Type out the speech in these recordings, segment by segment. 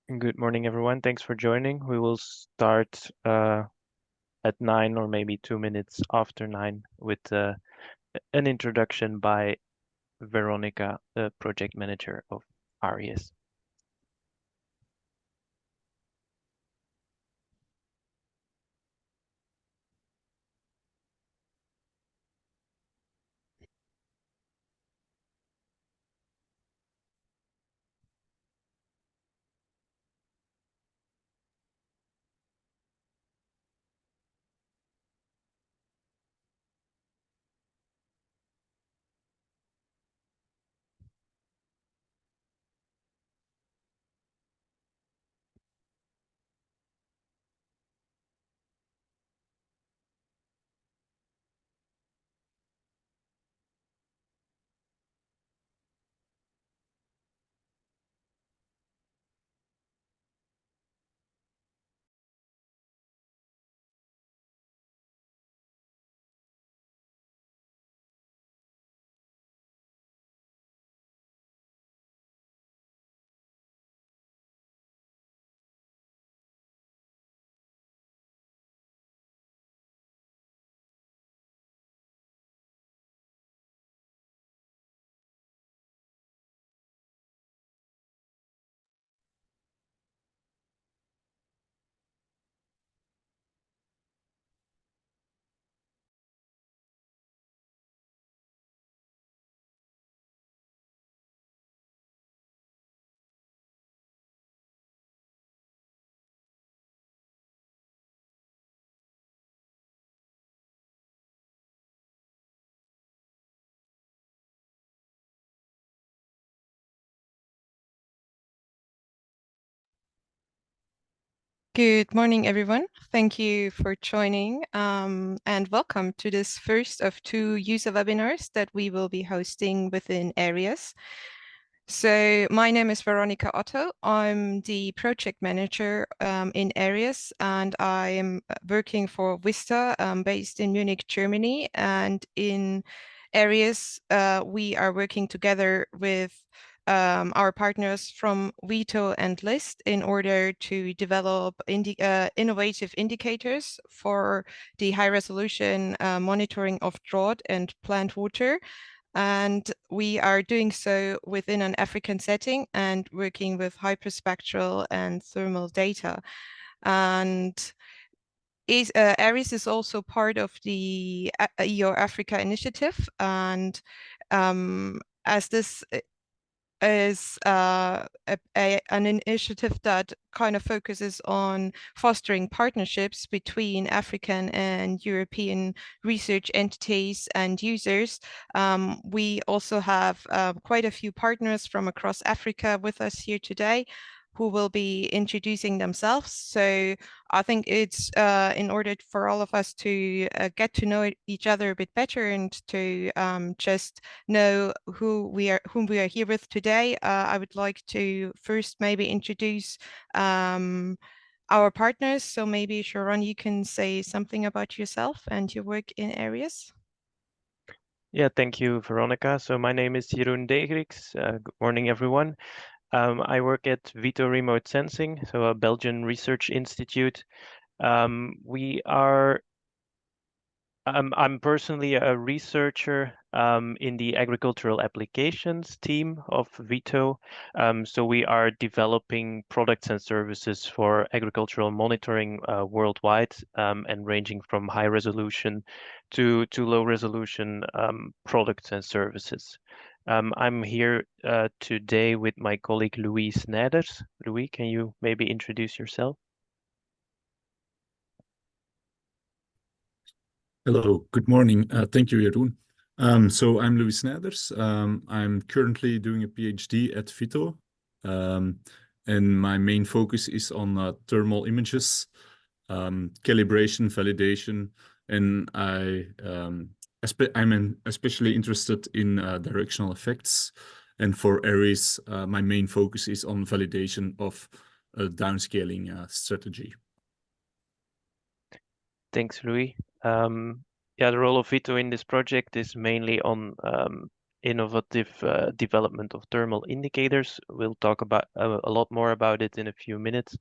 Good morning, everyone. Thanks for joining. We will start at 9 or maybe 2 minutes after 9 with an introduction by Veronica, the project manager of ARIES. Good morning, everyone. Thank you for joining and welcome to this first of two user webinars that we will be hosting within ARIES. So my name is Veronica Otto. I'm the project manager in ARIES, and I am working for VITO based in Munich, Germany. And in ARIES, we are working together with our partners from VITO and LIST in order to develop innovative indicators for the high resolution monitoring of drought and plant water. And we are doing so within an African setting and working with hyperspectral and thermal data. And ARIES is also part of the EO Africa initiative. And as this is an initiative that kind of focuses on fostering partnerships between African and European research entities and users. We also have quite a few partners from across Africa with us here today who will be introducing themselves. So I think it's in order for all of us to get to know each other a bit better and to just know whom we are here with today. I would like to first maybe introduce our partners. So maybe Sharon, you can say something about yourself and your work in ARIES. Yeah, thank you, Veronica. So my name is Jeroen Degriks. Good morning, everyone. I work at VITO Remote Sensing, so a Belgian research institute. We are I'm personally a researcher in the agricultural applications team of VITO. So we are developing products and services for agricultural monitoring worldwide and ranging from high resolution to low resolution products and services. I'm here today with my colleague Louis Snijders. Louis, can you maybe introduce yourself? Hello, good morning. Thank you, Jeroen. So I'm Louis Snijders. I'm currently doing a PhD at VITO, and my main focus is on thermal images, calibration, validation, and I'm especially interested in directional effects. And for ARIES, my main focus is on validation of a downscaling strategy. Thanks, Louis. Yeah, the role of VITO in this project is mainly on innovative development of thermal indicators. We'll talk about a lot more about it in a few minutes,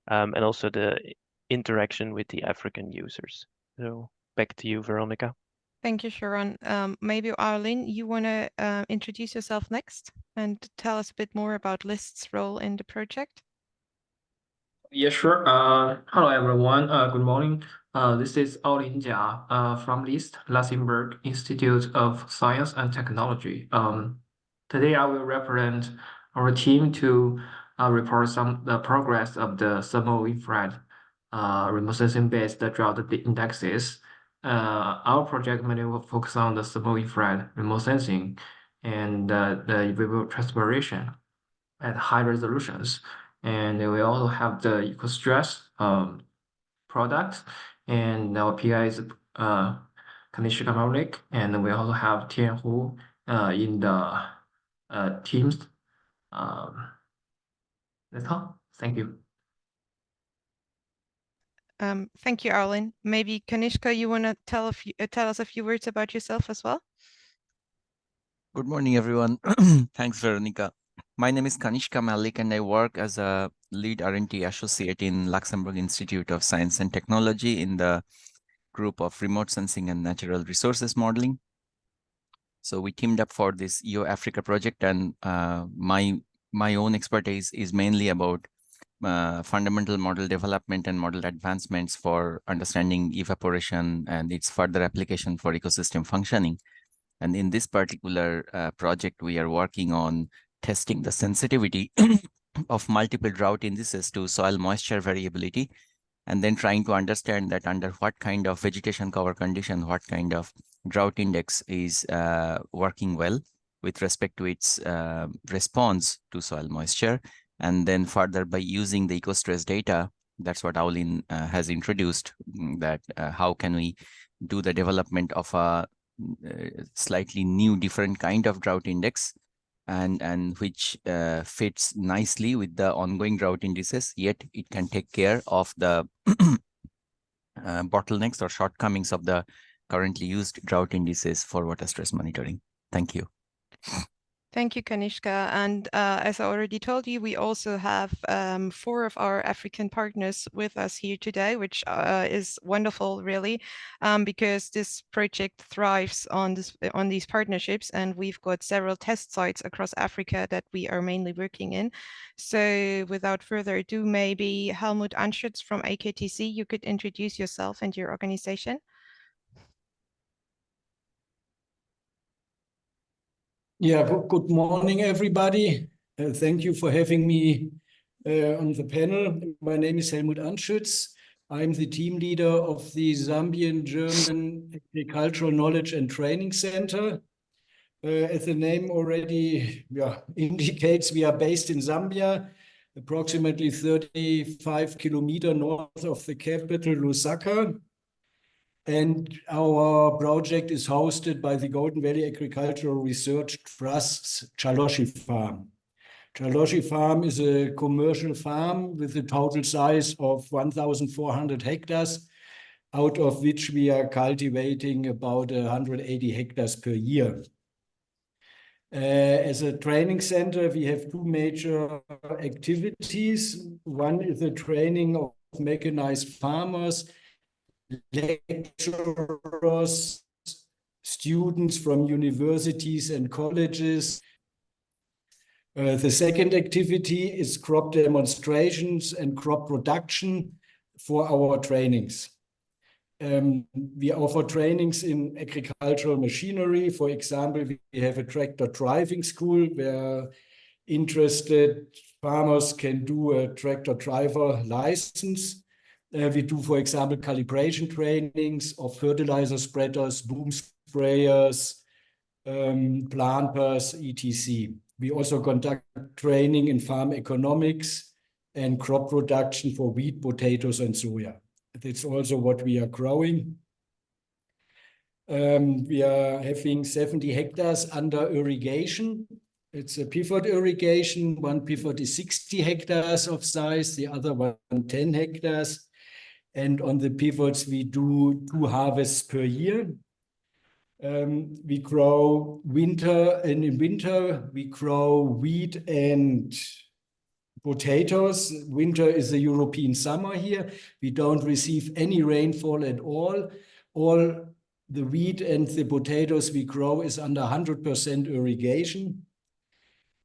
and also the interaction with the African users. So back to you, Veronica. Thank you, Sharon. Maybe Arlene, you want to introduce yourself next and tell us a bit more about LIST's role in the project? Yeah, sure. Hello, everyone. Good morning. This is Aolin Jia from LIST, Luxembourg Institute of Science and Technology. Today, I will represent our team to report the progress of the thermal infrared remote sensing-based drought indexes. Our project mainly will focus on the thermal infrared remote sensing and the visual transpiration at high resolutions. And we also have the eco stress products, and our PI is Kanishka Malik, and we also have Tian Hu in the teams. That's all. Thank you. Thank you, Arlene. Maybe Kanishka, you want to tell us a few words about yourself as well? Good morning, everyone. Thanks, Veronica. My name is Kanishka Malik, and I work as a lead R&D associate in Luxembourg Institute of Science and Technology in the group of remote sensing and natural resources modeling. So we teamed up for this EO Africa project, and my own expertise is mainly about fundamental model development and model advancements for understanding evaporation and its further application for ecosystem functioning. And in this particular project, we are working on testing the sensitivity of multiple drought indices to soil moisture variability, and then trying to understand that under what kind of vegetation cover condition, what kind of drought index is working well with respect to its response to soil moisture. And then further, by using the eco-stress data, that's what Aolin has introduced, that how can we do the development of a slightly new, different kind of drought index, and which fits nicely with the ongoing drought indices, yet it can take care of the bottlenecks or shortcomings of the currently used drought indices for water stress monitoring. Thank you. Thank you, Kanishka. And as I already told you, we also have 4 of our African partners with us here today, which is wonderful, really, because this project thrives on these partnerships, and we've got several test sites across Africa that we are mainly working in. So without further ado, maybe Helmut Anschütz from AKTC, you could introduce yourself and your organization. Yeah, good morning, everybody. Thank you for having me on the panel. My name is Helmut Anschütz. I'm the team leader of the Zambian-German Agricultural Knowledge and Training Center. As the name already indicates, we are based in Zambia, approximately 35 kilometers north of the capital, Lusaka. And our project is hosted by the Golden Valley Agricultural Research Trust's Chaloshi Farm. Chaloshi Farm is a commercial farm with a total size of 1,400 hectares, out of which we are cultivating about 180 hectares per year. As a training center, we have 2 major activities. One is the training of mechanized farmers, lecturers, students from universities and colleges. The second activity is crop demonstrations and crop production for our trainings. We offer trainings in agricultural machinery. For example, we have a tractor driving school where interested farmers can do a tractor driver license. We do, for example, calibration trainings of fertilizer spreaders, boom sprayers, planters, etc. We also conduct training in farm economics and crop production for wheat, potatoes, and soya. That's also what we are growing. We are having 70 hectares under irrigation. It's a pivot irrigation. One pivot is 60 hectares of size, the other one 10 hectares. And on the pivots, we do 2 harvests per year. We grow winter, and in winter we grow wheat and potatoes. Winter is the European summer here. We don't receive any rainfall at all. All the wheat and the potatoes we grow is under 100% irrigation.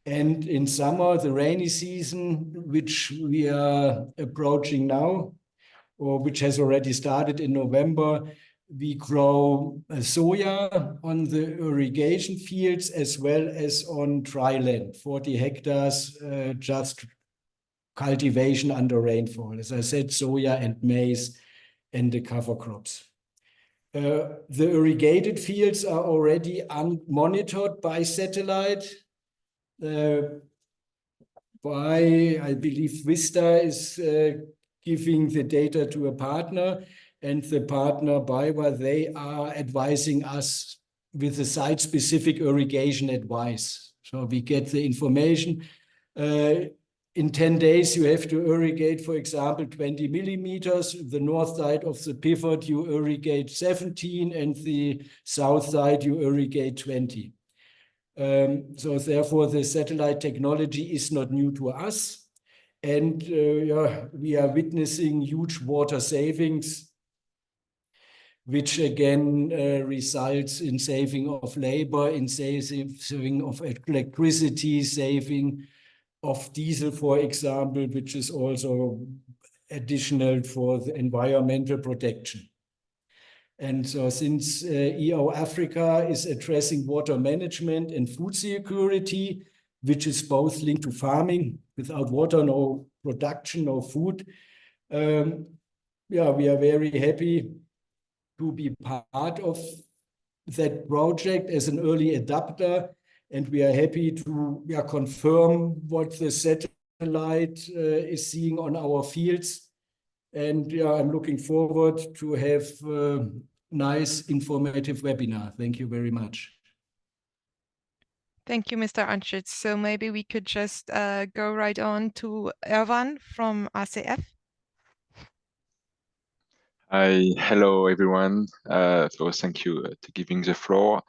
And in summer, the rainy season, which we are approaching now, or which has already started in November, we grow soya on the irrigation fields as well as on dry land, 40 hectares, just cultivation under rainfall. As I said, soya and maize and the cover crops. The irrigated fields are already monitored by satellite. I believe Vista is giving the data to a partner, and the partner BayWa, they are advising us with the site-specific irrigation advice. So we get the information. In 10 days, you have to irrigate, for example, 20 millimeters. The north side of the pivot, you irrigate 17, and the south side, you irrigate 20. So therefore, the satellite technology is not new to us. And we are witnessing huge water savings, which again results in saving of labor, in saving of electricity, saving of diesel, for example, which is also additional for the environmental protection. And so since EO Africa is addressing water management and food security, which is both linked to farming, without water, no production, no food, we are very happy to be part of that project as an early adapter. And we are happy to confirm what the satellite is seeing on our fields. And I'm looking forward to have a nice informative webinar. Thank you very much. Thank you, Mr. Anschütz. So maybe we could just go right on to Erwan from ACF. Hi, hello everyone. So thank you to giving the floor.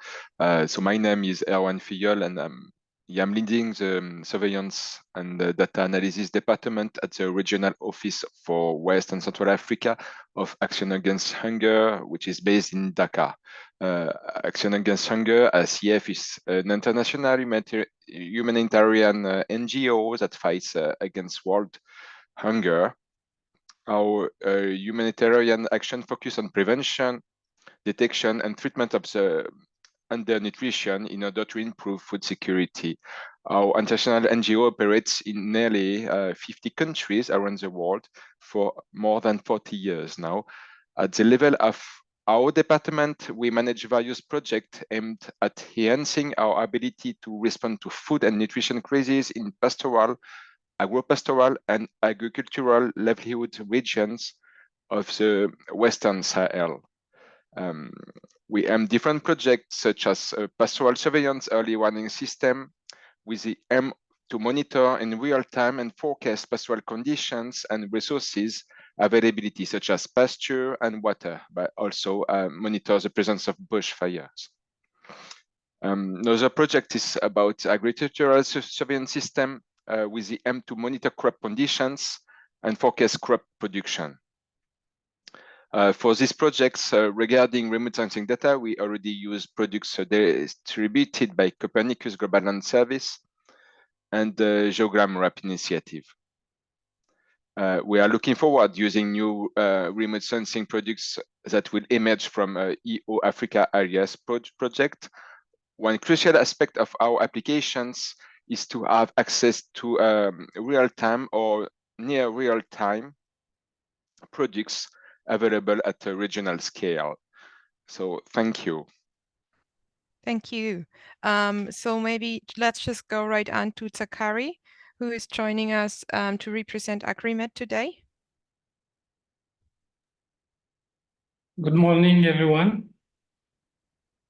So my name is Erwan Filleul, and I'm leading the surveillance and data analysis department at the regional office for West and Central Africa of Action Against Hunger, which is based in Dakar. Action Against Hunger, ACF, is an international humanitarian NGO that fights against world hunger. Our humanitarian action focus on prevention, detection, and treatment of the undernutrition in order to improve food security. Our international NGO operates in nearly 50 countries around the world for more than 40 years now. At the level of our department, we manage various projects aimed at enhancing our ability to respond to food and nutrition crises in pastoral, agro-pastoral, and agricultural livelihood regions of the Western Sahel. We aim different projects such as pastoral surveillance early warning system with the aim to monitor in real time and forecast pastoral conditions and resources availability such as pasture and water, but also monitor the presence of bushfires. Another project is about agricultural surveillance system with the aim to monitor crop conditions and forecast crop production. For these projects, regarding remote sensing data, we already use products distributed by Copernicus Global Land Service and the Geogram RAP initiative. We are looking forward using new remote sensing products that will emerge from EO Africa ARIES project. One crucial aspect of our applications is to have access to real-time or near real-time products available at a regional scale. So thank you. Thank you. So maybe let's just go right on to Zakari, who is joining us to represent AgriMed today. Good morning, everyone.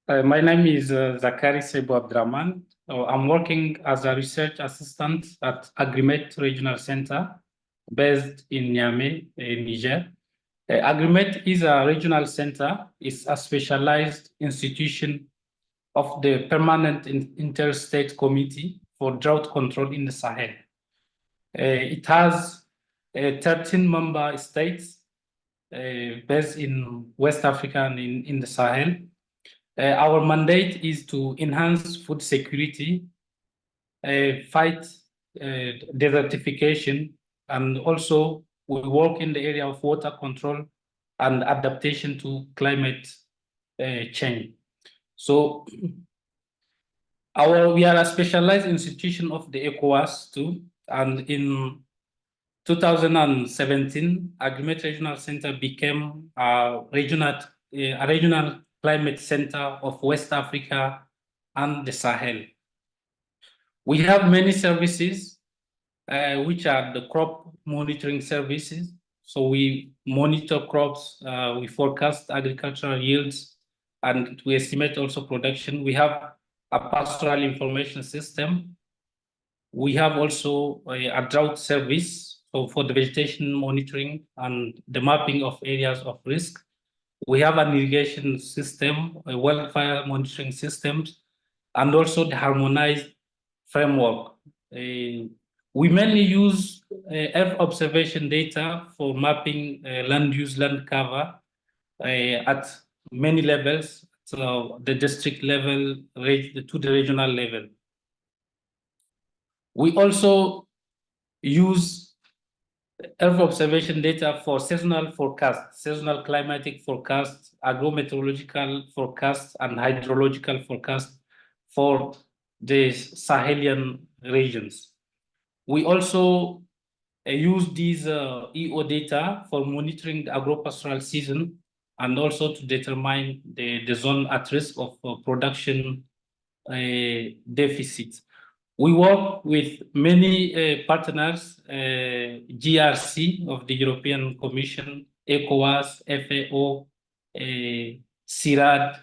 My name is Zakari Sebo Abdraman. I'm working as a research assistant at AgriMed Regional Center based in Niamey, Niger. AgriMed is a regional center. It's a specialized institution of the Permanent Interstate Committee for Drought Control in the Sahel. It has 13 member states based in West Africa and in the Sahel. Our mandate is to enhance food security, fight desertification, and also we work in the area of water control and adaptation to climate change. So we are a specialized institution of the ECOWAS too, and in 2017, Agreement Regional Center became a regional climate center of West Africa and the Sahel. We have many services, which are the crop monitoring services. So we monitor crops, we forecast agricultural yields, and we estimate also production. We have a pastoral information system. We have also a drought service, so for the vegetation monitoring and the mapping of areas of risk. We have an irrigation system, a wildfire monitoring systems, and also the harmonized framework. We mainly use Earth observation data for mapping land use, land cover at many levels, so the district level to the regional level. We also use Earth observation data for seasonal forecasts, seasonal climatic forecasts, agrometeorological forecasts, and hydrological forecasts for the Sahelian regions. We also use these EO data for monitoring the agropastoral season and also to determine the zone at risk of production deficit. We work with many partners, GRC of the European Commission, ECOWAS, FAO, CIRAD,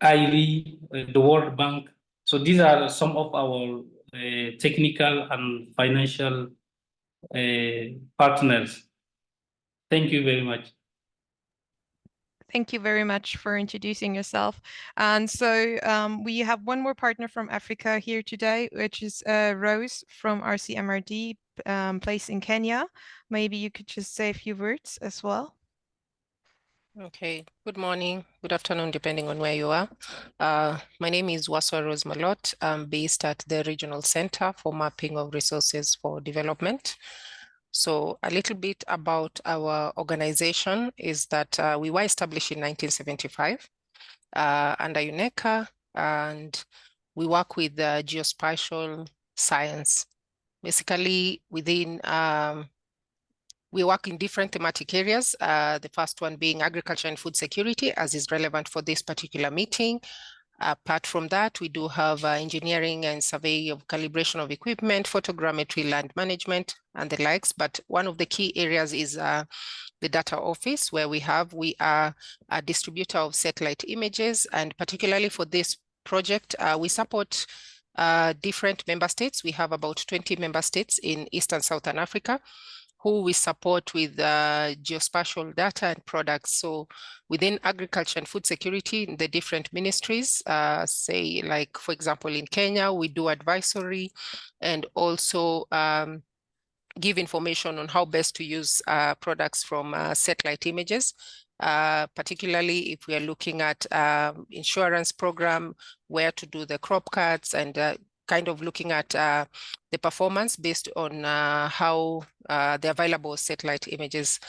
IRI, the World Bank. So these are some of our technical and financial partners. Thank you very much. Thank you very much for introducing yourself. And so we have one more partner from Africa here today, which is Rose from RCMRD, placed in Kenya. Maybe you could just say a few words as well. Okay, good morning, good afternoon, depending on where you are. My name is Waswa Rose Malot. I'm based at the Regional Center for Mapping of Resources for Development. So a little bit about our organization is that we were established in 1975 under UNECA, and we work with geospatial science. Basically, within we work in different thematic areas, the first one being agriculture and food security, as is relevant for this particular meeting. Apart from that, we do have engineering and survey of calibration of equipment, photogrammetry, land management, and the likes. But one of the key areas is the data office, where we are a distributor of satellite images. And particularly for this project, we support different member states. We have about 20 member states in East and Southern Africa, who we support with geospatial data and products. So within agriculture and food security, in the different ministries, say like, for example, in Kenya, we do advisory and also give information on how best to use products from satellite images. Particularly if we are looking at insurance program, where to do the crop cuts, and kind of looking at the performance based on how the available satellite images.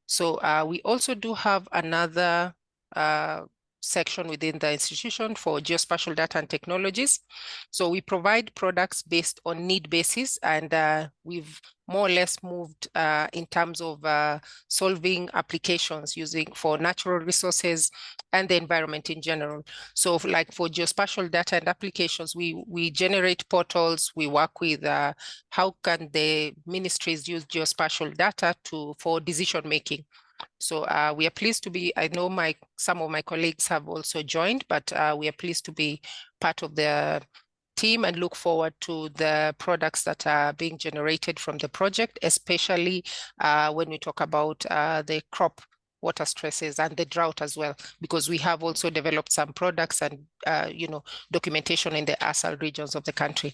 So we also do have another section within the institution for geospatial data and technologies. So we provide products based on need basis, and we've more or less moved in terms of solving applications using for natural resources and the environment in general. So like for geospatial data and applications, we generate portals. We work with how can the ministries use geospatial data for decision making. So we are pleased to be, I know some of my colleagues have also joined, but we are pleased to be part of the team and look forward to the products that are being generated from the project, especially when we talk about the crop water stresses and the drought as well, because we have also developed some products and documentation in the ASAL regions of the country.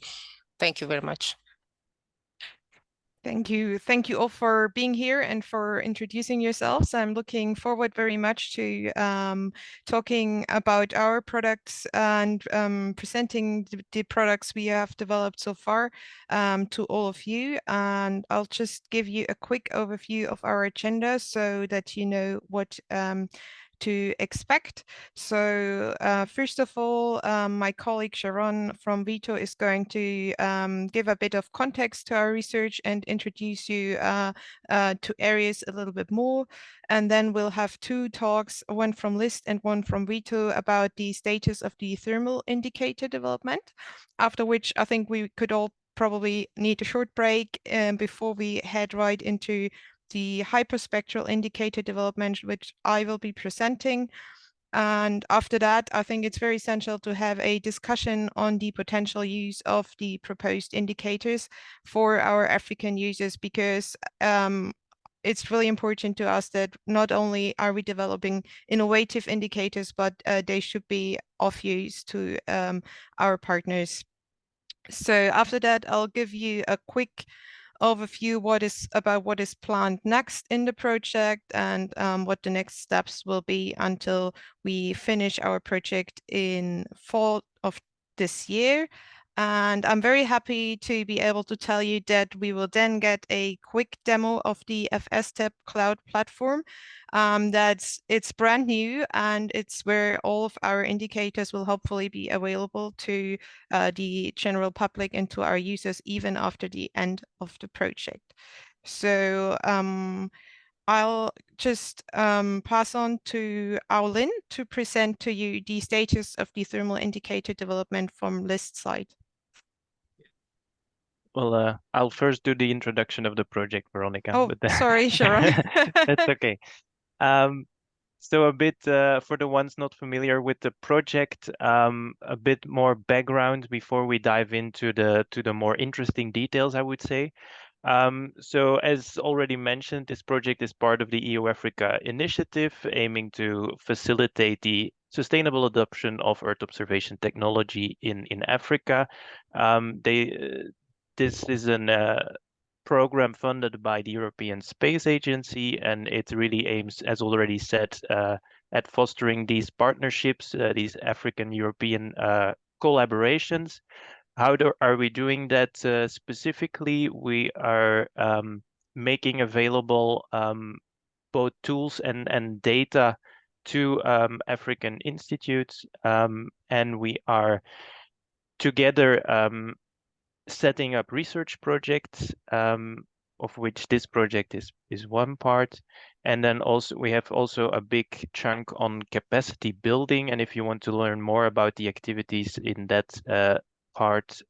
Thank you very much. Thank you. Thank you all for being here and for introducing yourselves. I'm looking forward very much to talking about our products and presenting the products we have developed so far to all of you. And I'll just give you a quick overview of our agenda so that you know what to expect. So first of all, my colleague Sharon from VITO is going to give a bit of context to our research and introduce you to ARIES a little bit more. And then we'll have two talks, one from LIST and one from VITO, about the status of the thermal indicator development, after which I think we could all probably need a short break before we head right into the hyperspectral indicator development, which I will be presenting. And after that, I think it's very essential to have a discussion on the potential use of the proposed indicators for our African users, because it's really important to us that not only are we developing innovative indicators, but they should be of use to our partners. So after that, I'll give you a quick overview what is planned next in the project and what the next steps will be until we finish our project in fall of this year. And I'm very happy to be able to tell you that we will then get a quick demo of the FSTEP cloud platform. It's brand new, and it's where all of our indicators will hopefully be available to the general public and to our users even after the end of the project. So I'll just pass on to Aulin to present to you the status of the thermal indicator development from LIST side. Well, I'll first do the introduction of the project, Veronica. Oh, but sorry, Sharon. That's okay. So a bit for the ones not familiar with the project, a bit more background before we dive into the more interesting details, I would say. So as already mentioned, this project is part of the EO Africa initiative, aiming to facilitate the sustainable adoption of Earth observation technology in Africa. This is a program funded by the European Space Agency, and it really aims, as already said, at fostering these partnerships, these African-European collaborations. How are we doing that specifically? We are making available both tools and data to African institutes, and we are together setting up research projects, of which this project is one part. And then also we have also a big chunk on capacity building. And if you want to learn more about the activities in that part,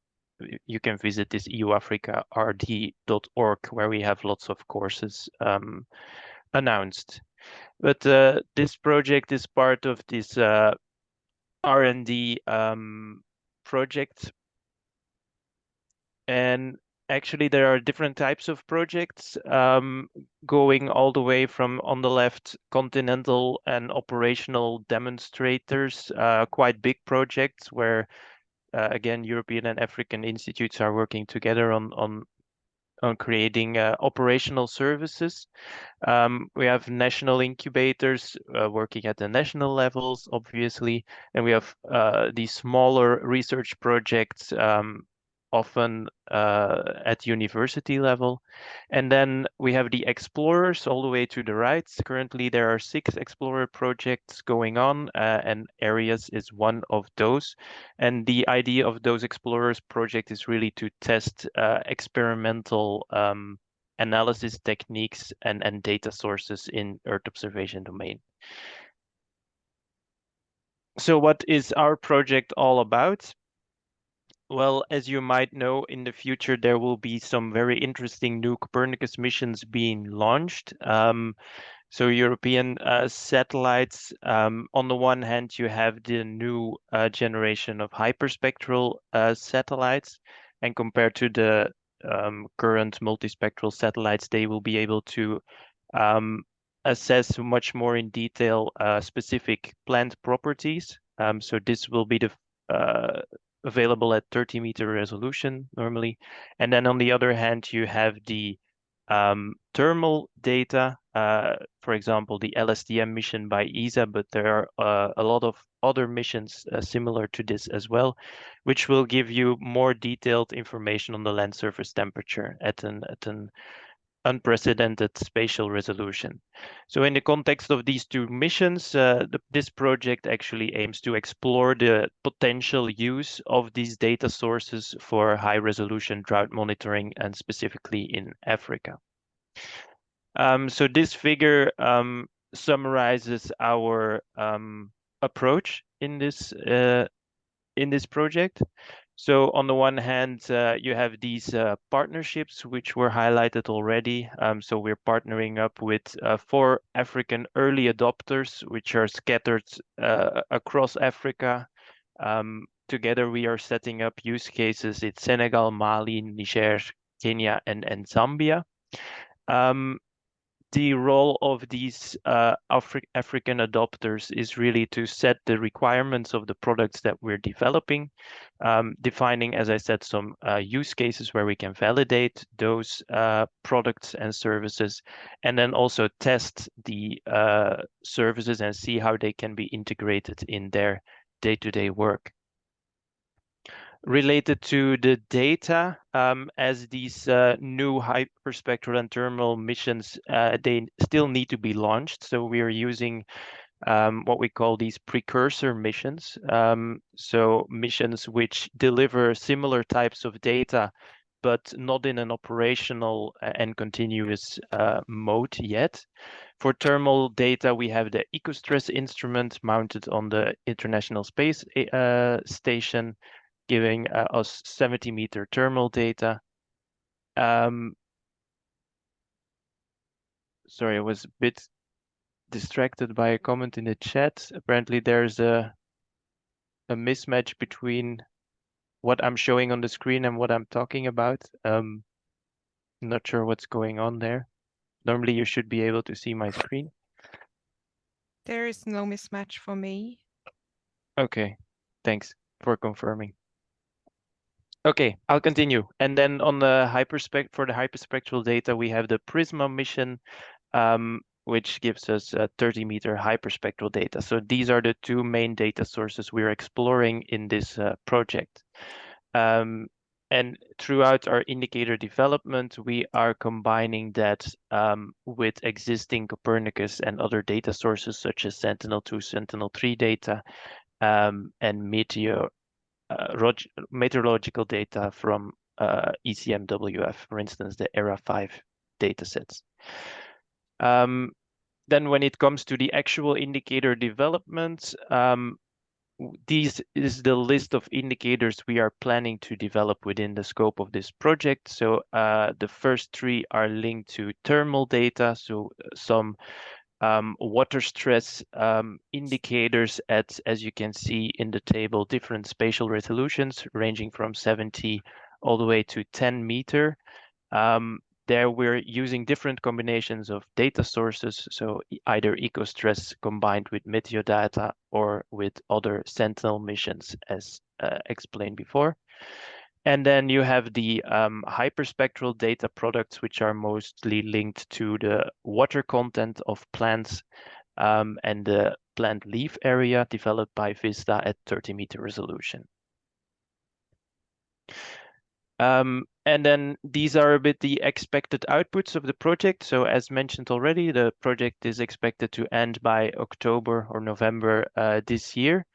you can visit this eoafricard.org, where we have lots of courses announced. But this project is part of this R&D project. And actually, there are different types of projects going all the way from, on the left, continental and operational demonstrators, quite big projects where, again, European and African institutes are working together on creating operational services. We have national incubators working at the national levels, obviously, and we have these smaller research projects often at university level. And then we have the explorers all the way to the right. Currently, there are 6 explorer projects going on, and ARIES is one of those. And the idea of those explorers project is really to test experimental analysis techniques and data sources in Earth observation domain. So what is our project all about? Well, as you might know, in the future, there will be some very interesting new Copernicus missions being launched. So European satellites, on the one hand, you have the new generation of hyperspectral satellites, and compared to the current multispectral satellites, they will be able to assess much more in detail specific plant properties. So this will be available at 30-meter resolution normally. And then on the other hand, you have the thermal data, for example, the LSTM mission by ESA, but there are a lot of other missions similar to this as well, which will give you more detailed information on the land surface temperature at an unprecedented spatial resolution. So in the context of these two missions, this project actually aims to explore the potential use of these data sources for high-resolution drought monitoring, and specifically in Africa. So this figure summarizes our approach in this project. So on the one hand, you have these partnerships, which were highlighted already. So we're partnering up with 4 African early adopters, which are scattered across Africa. Together, we are setting up use cases in Senegal, Mali, Niger, Kenya, and Zambia. The role of these African adopters is really to set the requirements of the products that we're developing, defining, as I said, some use cases where we can validate those products and services, and then also test the services and see how they can be integrated in their day-to-day work. Related to the data, as these new hyperspectral and thermal missions, they still need to be launched. So we are using what we call these precursor missions. So missions which deliver similar types of data, but not in an operational and continuous mode yet. For thermal data, we have the EcoStress instrument mounted on the International Space Station, giving us 70-meter thermal data. Sorry, I was a bit distracted by a comment in the chat. Apparently there's a mismatch between what I'm showing on the screen and what I'm talking about. Not sure what's going on there. Normally you should be able to see my screen. There is no mismatch for me. Okay, thanks for confirming. Okay, I'll continue. And then on the hyperspectral data, we have the Prisma mission, which gives us 30-meter hyperspectral data. So these are the 2 main data sources we're exploring in this project. And throughout our indicator development, we are combining that with existing Copernicus and other data sources such as Sentinel-2, Sentinel-3 data, and meteorological data from ECMWF, for instance, the ERA5 datasets. Then when it comes to the actual indicator development, this is the list of indicators we are planning to develop within the scope of this project. So the first 3 are linked to thermal data, so some water stress indicators at, as you can see in the table, different spatial resolutions ranging from 70 all the way to 10 meter. There we're using different combinations of data sources, so either EcoStress combined with Meteo data or with other Sentinel missions, as explained before. And then you have the hyperspectral data products, which are mostly linked to the water content of plants and the plant leaf area developed by Vista at 30-meter resolution. And then these are a bit the expected outputs of the project. So as mentioned already, the project is expected to end by October or November this year.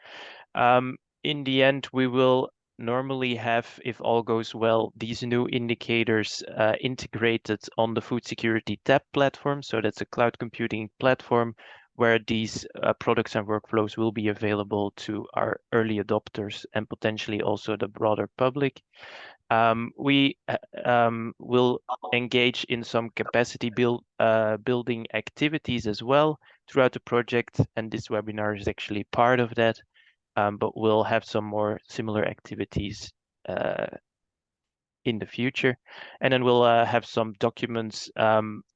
In the end, we will normally have, if all goes well, these new indicators integrated on the Food Security TAP platform. So that's a cloud computing platform where these products and workflows will be available to our early adopters and potentially also the broader public. We will engage in some capacity building activities as well throughout the project, and this webinar is actually part of that. But we'll have some more similar activities in the future. And then we'll have some documents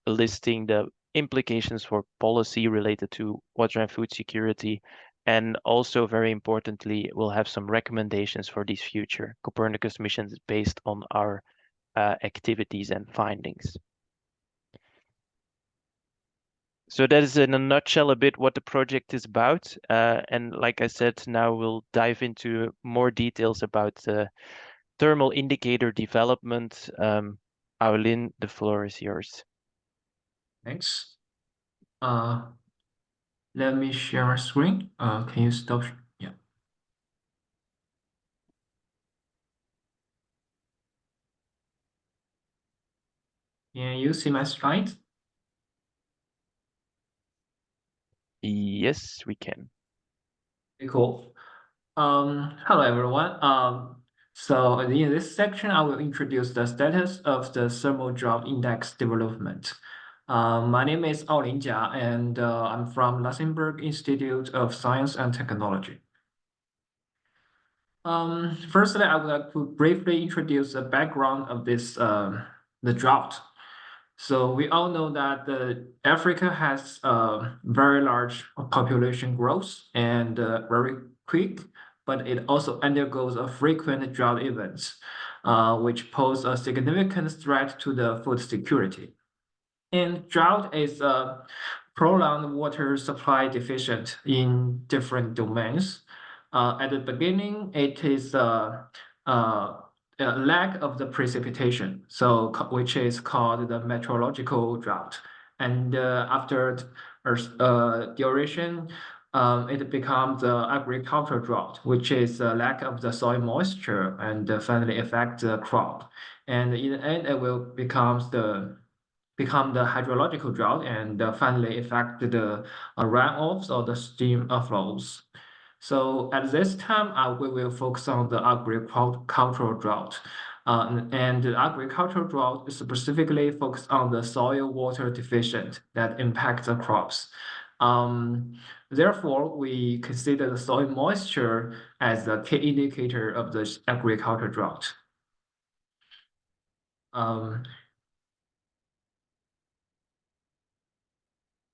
listing the implications for policy related to water and food security. And also, very importantly, we'll have some recommendations for these future Copernicus missions based on our activities and findings. So that is in a nutshell a bit what the project is about. And like I said, now we'll dive into more details about the thermal indicator development. Aulin, the floor is yours. Thanks. Let me share my screen. Can you stop? Yeah. Can you see my slide? Yes, we can. Okay, cool. Hello everyone. So in this section, I will introduce the status of the thermal drought index development. My name is Aolin Jia, and I'm from Luxembourg Institute of Science and Technology. Firstly, I would like to briefly introduce the background of this the drought. So we all know that Africa has very large population growth and very quick, but it also undergoes a frequent drought events, which pose a significant threat to the food security. And drought is a prolonged water supply deficient in different domains. At the beginning, it is a lack of the precipitation, so which is called the meteorological drought. And after duration, it becomes the agricultural drought, which is a lack of the soil moisture and finally affect the crop. And in the end, it will become the hydrological drought and finally affect the runoffs or the stream flows. So at this time, we will focus on the agricultural drought. And the agricultural drought is specifically focused on the soil water deficient that impacts the crops. Therefore, we consider the soil moisture as a key indicator of the agricultural drought.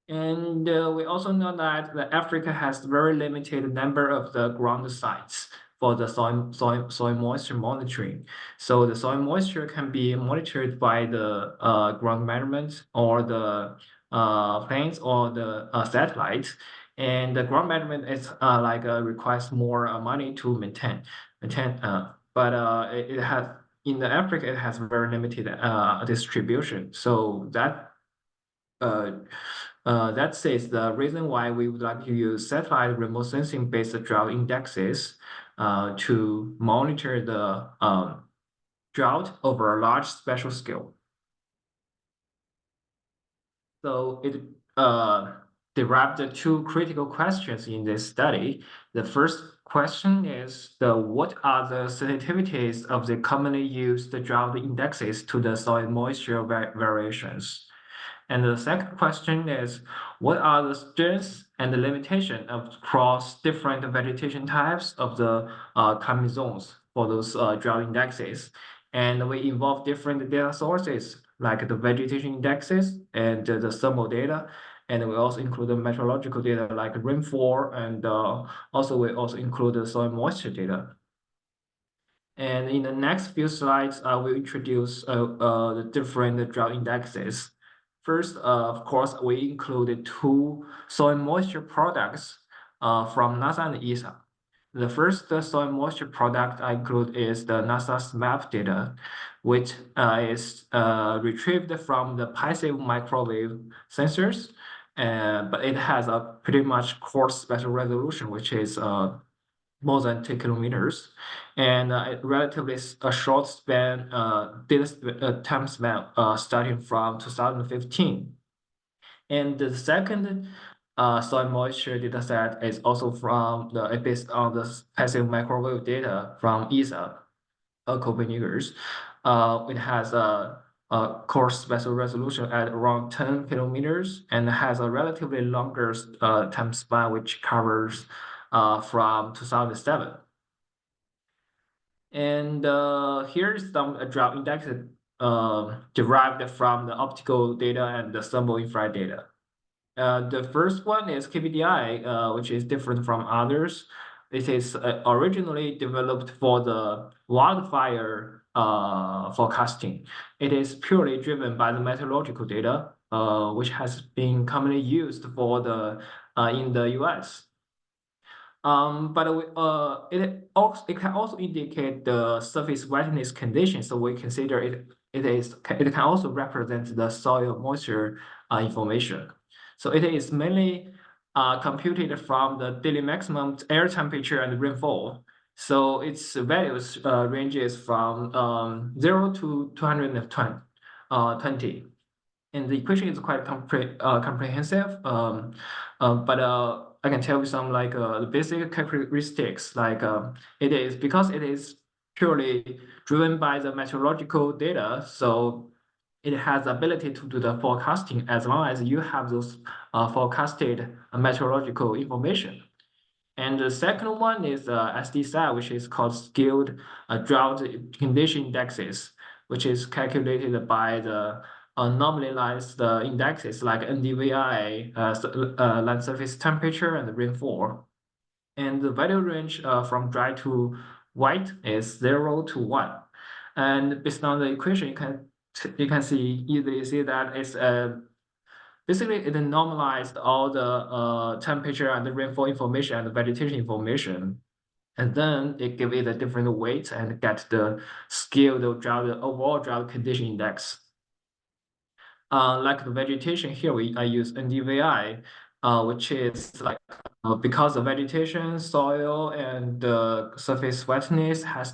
And we also know that Africa has very limited number of the ground sites for the soil moisture monitoring. So the soil moisture can be monitored by the ground measurement or the planes or the satellite. And the ground measurement is requires more money to maintain. But it has in Africa it has very limited distribution. So that says the reason why we would like to use satellite remote sensing based drought indexes to monitor the drought over a large spatial scale. So it derived the two critical questions in this study. The first question is what are the sensitivities of the commonly used drought indexes to the soil moisture variations? And the second question is, what are the strengths and the limitation of across different vegetation types of the climate zones for those drought indexes? And we involve different data sources like the vegetation indexes and the thermal data. And we also include the meteorological data like rainfall, and also we also include the soil moisture data. And in the next few slides, I will introduce the different drought indexes. First, of course, we included two soil moisture products from NASA and ESA. The first soil moisture product I include is the NASA SMAP data, which is retrieved from the passive microwave sensors, but it has a pretty much coarse spatial resolution, which is more than 2 kilometers, and relatively a short span, time span starting from 2015. And the second soil moisture data set is also from based on the passive microwave data from ESA, Copernicus. It has a coarse spatial resolution at around 10 kilometers and has a relatively longer time span, which covers from 2007. And here's some drought indexes derived from the optical data and the thermal infrared data. The first one is KPDI, which is different from others. It is originally developed for the wildfire forecasting. It is purely driven by the meteorological data, which has been commonly used for the in the US. But it can also indicate the surface wetness condition, so we consider it can also represent the soil moisture information. So it is mainly computed from the daily maximum air temperature and rainfall. So its values ranges from 0 to 220. And the equation is quite comprehensive. But I can tell you some like the basic characteristics. Like it is because it is purely driven by the meteorological data, so it has the ability to do the forecasting as long as you have those forecasted meteorological information. And the second one is SDSI, which is called Scaled Drought Condition Indexes, which is calculated by the normalized indexes like NDVI, land surface temperature, and rainfall. And the value range from dry to white is 0 to 1. And based on the equation, you can easily see that it's basically it normalized all the temperature and the rainfall information and the vegetation information. And then it give it a different weight and get the scale, the overall drought condition index. Like the vegetation here, I use NDVI, which is like because the vegetation, soil, and the surface wetness has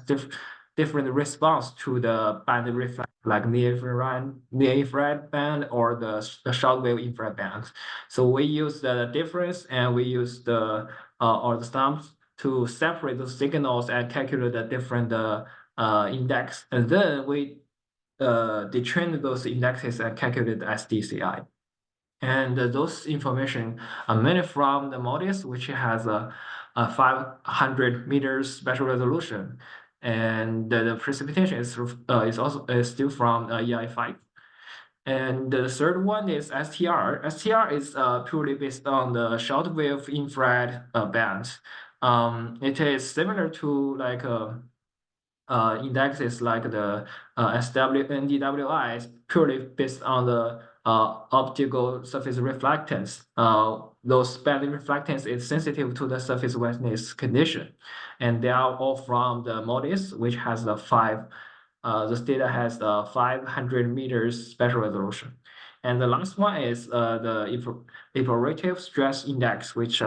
different response to the band reflect, like near infrared band or the shortwave infrared band. So we use the difference and we use the or the sums to separate the signals and calculate the different index, and then we detrain those indexes and calculate the SDCI. And those information are mainly from the MODIS, which has a 500 meters spatial resolution, and the precipitation is also still from EI5. And the third one is STR. STR is purely based on the shortwave infrared band. It is similar to like indexes like the NDWI is purely based on the optical surface reflectance. Those band reflectance is sensitive to the surface wetness condition, and they are all from the MODIS, which has the this data has the 500 meters spatial resolution. And the last one is the evaporative stress index, which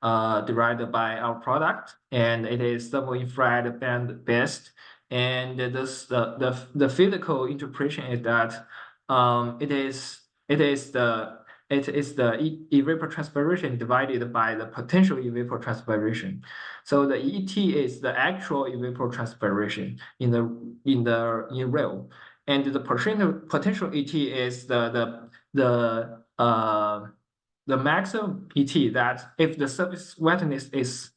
derived by our product, and it is thermal infrared band based. And the physical interpretation is that it is the evapotranspiration divided by the potential evapotranspiration. So the ET is the actual evapotranspiration in real, and the potential ET is the maximum ET that if the surface wetness is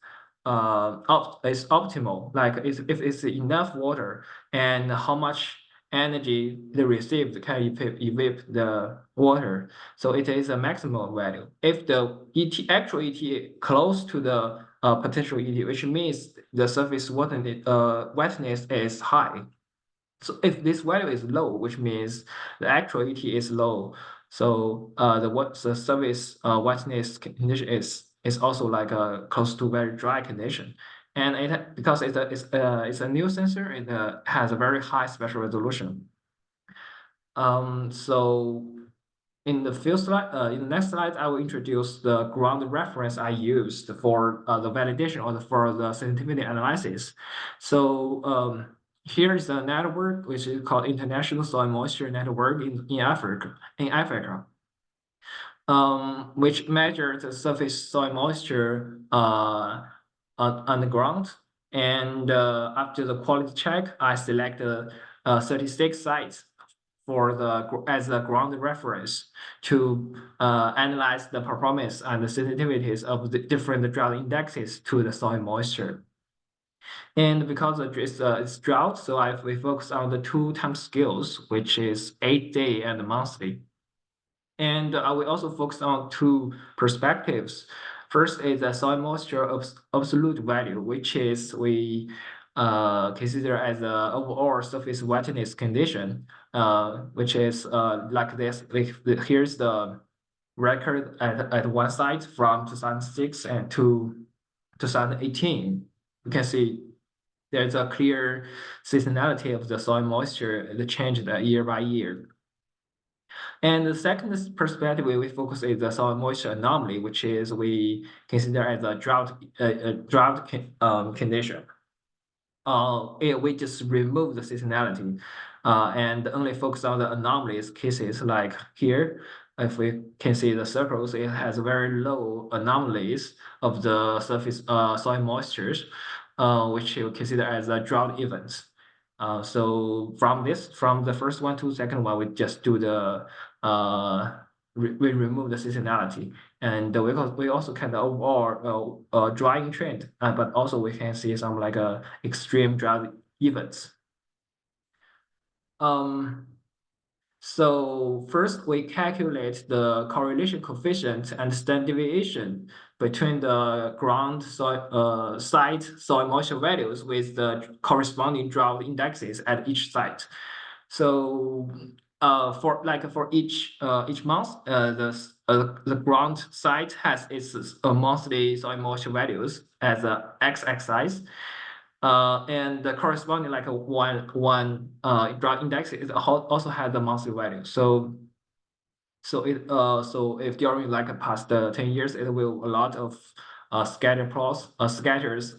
optimal, like if it's enough water and how much energy they received can evap the water, so it is a maximum value. If the actual ET close to the potential ET, which means the surface wetness is high. So if this value is low, which means the actual ET is low, so the surface wetness condition is also like close to very dry condition, and because it's a new sensor, it has a very high spatial resolution. So in the next slide, I will introduce the ground reference I used for the validation or for the sensitivity analysis. So here is the network, which is called International Soil Moisture Network in Africa, which measures the surface soil moisture on the ground. And after the quality check, I selected 36 sites as the ground reference to analyze the performance and the sensitivities of the different drought indexes to the soil moisture. And because it's drought, so we focus on the 2 time scales, which is 8-day and monthly. And we also focus on 2 perspectives. First is the soil moisture absolute value, which is we consider as a overall surface wetness condition, which is like this. Here's the record at one site from 2006 and to 2018. You can see there's a clear seasonality of the soil moisture, the change year by year. And the second perspective we focus is the soil moisture anomaly, which is we consider as a drought condition. We just remove the seasonality and only focus on the anomalies cases like here. If we can see the circles, it has very low anomalies of the surface soil moistures, which you consider as a drought events. So from the first one to second one, we just do the we remove the seasonality, and we also can the overall drying trend, but also we can see some like extreme drought events. So first we calculate the correlation coefficient and standard deviation between the ground soil site soil moisture values with the corresponding drought indexes at each site. So for each month, the ground site has its monthly soil moisture values as a x-axis. And the corresponding like one drought index is also has the monthly value. So if during like past 10 years, it will a lot of scatters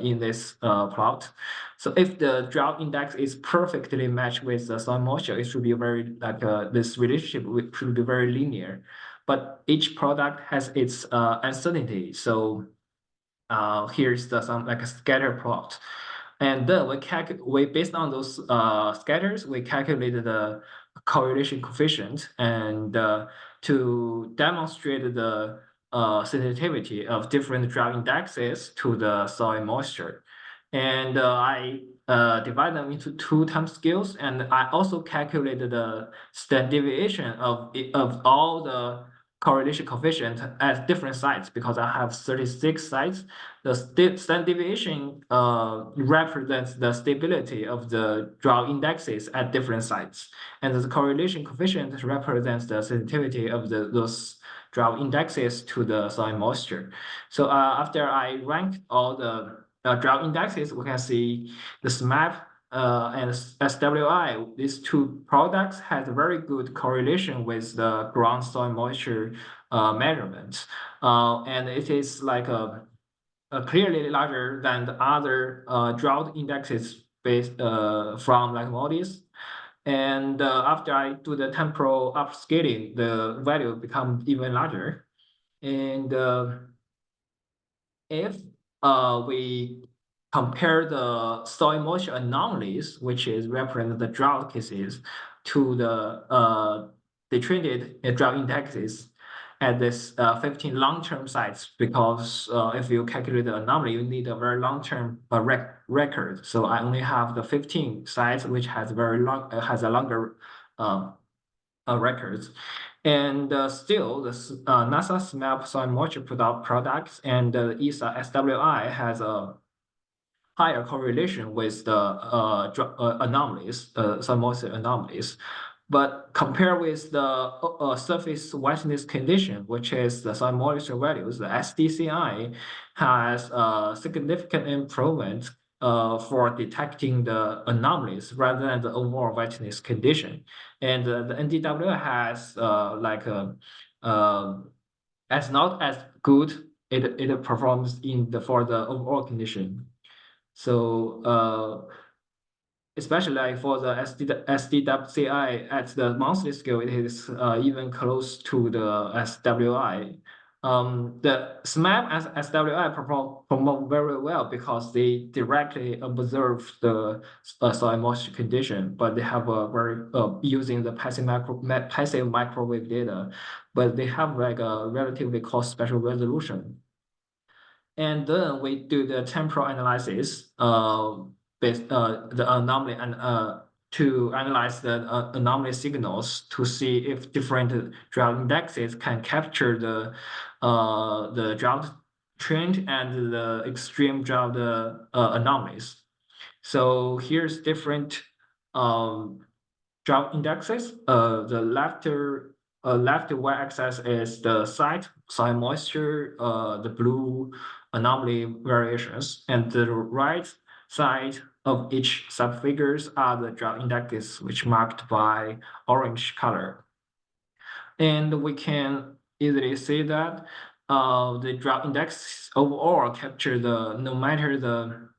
in this plot. So if the drought index is perfectly matched with the soil moisture, it should be very like this relationship should be very linear. But each product has its uncertainty. So here's some like a scatter plot. And then we based on those scatters, we calculated the correlation coefficient and to demonstrate the sensitivity of different drought indexes to the soil moisture. And I divide them into 2 time scales, and I also calculated the standard deviation of all the correlation coefficient at different sites because I have 36 sites. The standard deviation represents the stability of the drought indexes at different sites, and the correlation coefficient represents the sensitivity of those drought indexes to the soil moisture. So after I ranked all the drought indexes, we can see the SMAP and SWI, these 2 products has very good correlation with the ground soil moisture measurement. And it is like clearly larger than the other drought indexes based from like Moody's. And after I do the temporal upscaling, the value becomes even larger. And if we compare the soil moisture anomalies, which is represent the drought cases, to the trended drought indexes at this 15 long-term sites, because if you calculate the anomaly, you need a very long-term record. So I only have the 15 sites, which has a longer records. And still, the NASA SMAP soil moisture products and the ESA SWI has a higher correlation with the anomalies, soil moisture anomalies. But compared with the surface wetness condition, which is the soil moisture values, the SDCI has a significant improvement for detecting the anomalies rather than the overall wetness condition. And the NDW has as not as good it performs for the overall condition. So especially like for the SDWCI at the monthly scale, it is even close to the SWI. The SMAP and SWI perform very well because they directly observe the soil moisture condition, but they have a very using the passive microwave data, but they have like a relatively cost spatial resolution. And then we do the temporal analysis based the anomaly and to analyze the anomaly signals to see if different drought indexes can capture the drought trend and the extreme drought anomalies. So here's different drought indexes. The left y-axis is the site, soil moisture, the blue anomaly variations, and the right side of each subfigures are the drought indexes, which marked by orange color. And we can easily see that the drought index overall capture the no matter the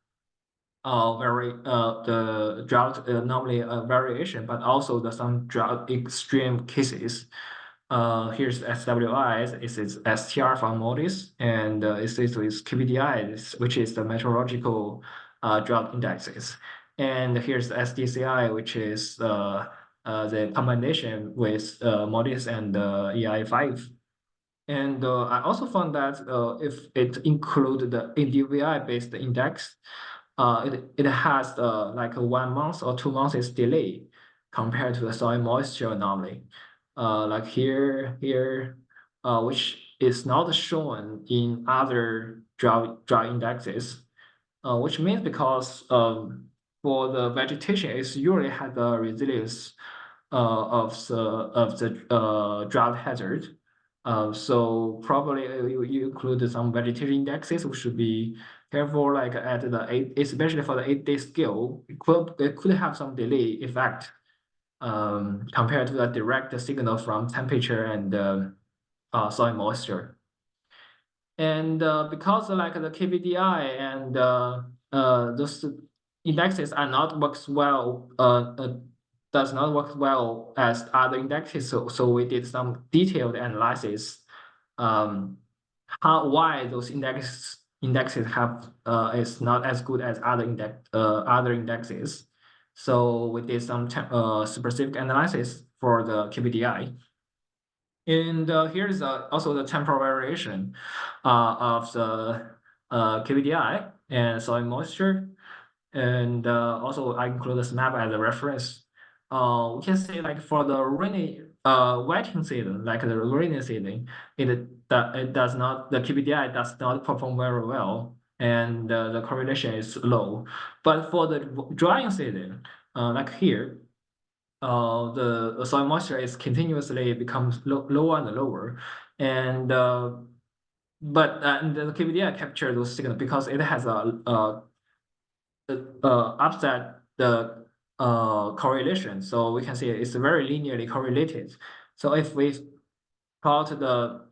the drought anomaly variation, but also the some drought extreme cases. Here's SWI, this is STR from MODIS, and this is KPDI, which is the meteorological drought indexes. And here's the SDCI, which is the combination with MODIS and EI5. And I also found that if it include the NDVI-based index, it has like a 1 month or 2 months delay compared to the soil moisture anomaly. Like here, which is not shown in other drought indexes, which means because for the vegetation, it usually has the resilience of the drought hazard. So probably you include some vegetation indexes, we should be careful, like at the especially for the 8-day scale, it could have some delay effect compared to the direct signal from temperature and soil moisture. And because like the KPDI and those indexes are not works well, does not work well as other indexes. So we did some detailed analysis why those indexes have is not as good as other indexes. So we did some specific analysis for the KPDI. And here's also the temporal variation of the KPDI and soil moisture. And also I include this map as a reference. We can see like for the rainy wetting season, like the rainy season, it does not, the KPDI does not perform very well, and the correlation is low. But for the drying season, like here, the soil moisture is continuously becomes lower and lower, and but the KPDI capture those signals because it has a upset the correlation. So we can see it's very linearly correlated. So if we plot the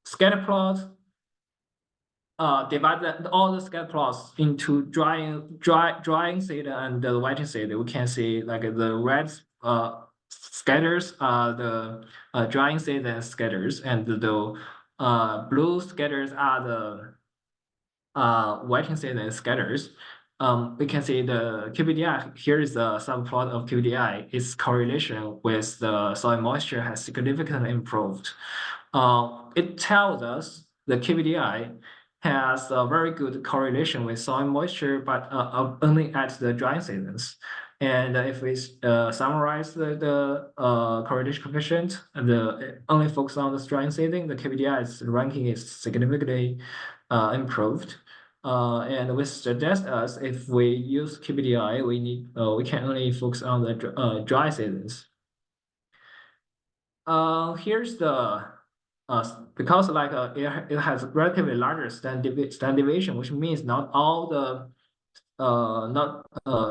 scatter plot, divide all the scatter plots into drying season and the wetting season, we can see like the red scatters are the drying season scatters, and the blue scatters are the wetting season scatters. We can see the KPDI, here is the subplot of KPDI. Its correlation with the soil moisture has significantly improved. It tells us the KPDI has a very good correlation with soil moisture, but only at the drying seasons. And if we summarize the correlation coefficient, only focus on the drying season, the KPDI's ranking is significantly improved. And we suggest us if we use KPDI, we can only focus on the dry seasons. Here's the because like it has relatively larger standard deviation, which means not all the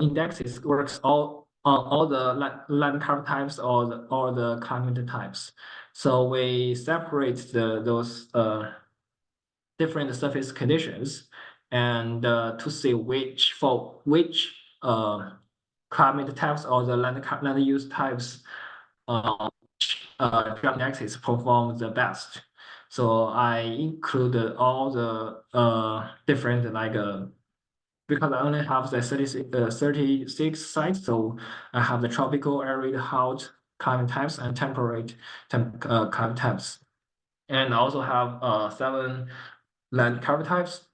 indexes works all the land curve types or the climate types. So we separate those different surface conditions and to see which climate types or the land use types drought indexes perform the best. So I included all the different like because I only have the 36 sites, so I have the tropical, arid, hot climate types and temperate climate types, and I also have 7 land cover types.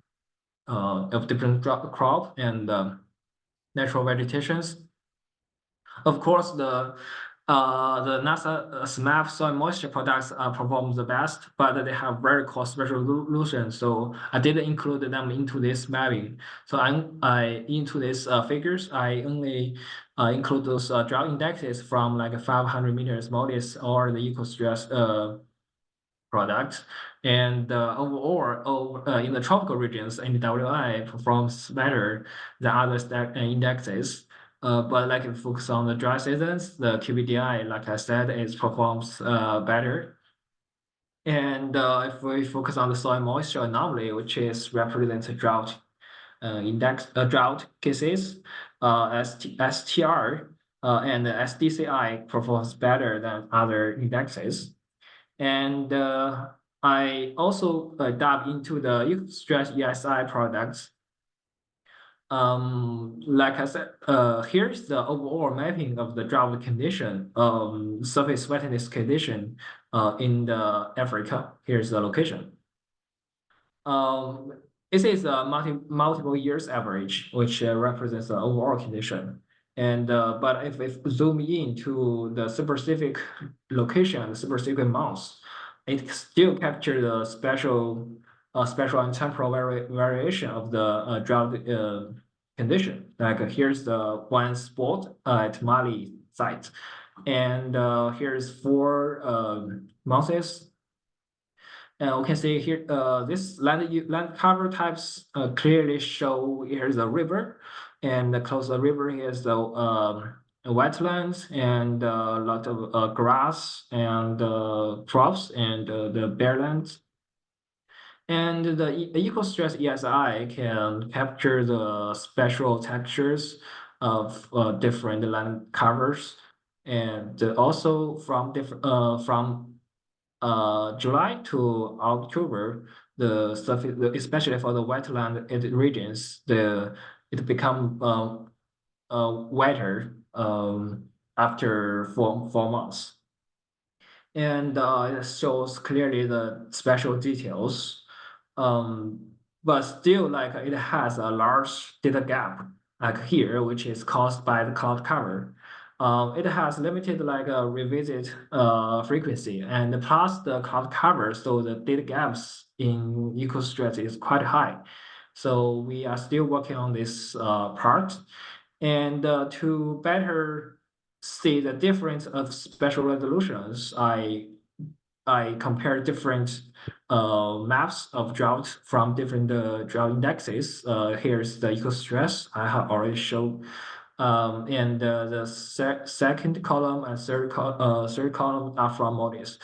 different crop and natural vegetations. Of course, the NASA SMAP soil moisture products perform the best, but they have very cost resolution. So I didn't include them into this mapping. So I into these figures, I only include those drought indexes from like 500 meters MODIS or the eco stress product. And overall, in the tropical regions, NWI performs better than other indexes. But like if you focus on the dry seasons, the QBDI, like I said, it performs better. And if we focus on the soil moisture anomaly, which is represented drought drought cases, STR and SDCI performs better than other indexes. And I also dug into the stress ESI products. Like I said, here's the overall mapping of the drought condition, surface wetness condition in the Africa. Here's the location. This is a multiple years average, which represents the overall condition. And but if we zoom in to the specific location, specific months, it still captures the spatial and temporal variation of the drought condition. Like here's the one spot at Mali site, and here's 4 months. And we can see here, this land cover types clearly show here's a river, and close to the river here's the wetlands and a lot of grass and crops and the bare lands. And the eco-stress ESI can capture the spatial textures of different land covers, and also from different July to October, the surface, especially for the wetland regions, it become wetter after four months, and it shows clearly the special details. But still, like it has a large data gap, like here, which is caused by the cloud cover. It has limited like a revisit frequency, and plus the cloud cover, so the data gaps in EcoStrat is quite high. So we are still working on this part, and to better see the difference of spatial resolutions, I compare different maps of drought from different drought indexes. Here's the eco stress I have already shown. And the second column and third column are from MODIS.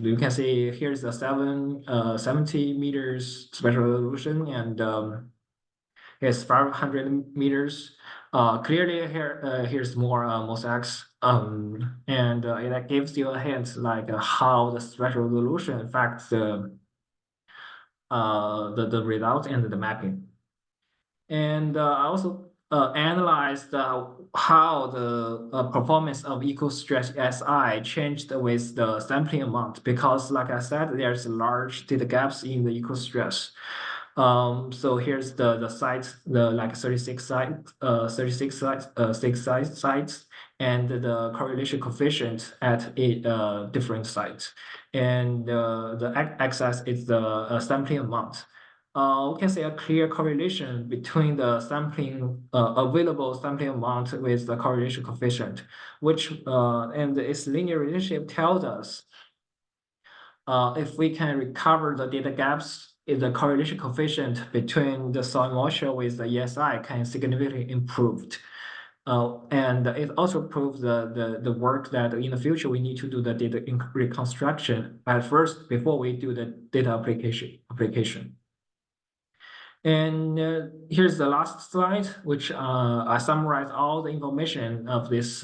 You can see here's the 70 meters spatial resolution, and here's 500 meters. Clearly here, here's more mosaics, and it gives you a hint like how the spatial resolution affects the result and the mapping. And I also analyzed how the performance of EcoStretch SI changed with the sampling amount, because like I said, there's large data gaps in the EcoStretch. So here's the sites, the like 36 sites, 6 sites, and the correlation coefficient at different sites. And the x-axis is the sampling amount. We can see a clear correlation between the sampling available sampling amount with the correlation coefficient, which and its linear relationship tells us if we can recover the data gaps, if the correlation coefficient between the soil moisture with the ESI can significantly improved. And it also proves the work that in the future we need to do the data reconstruction at first before we do the data application. And here's the last slide, which I summarize all the information of this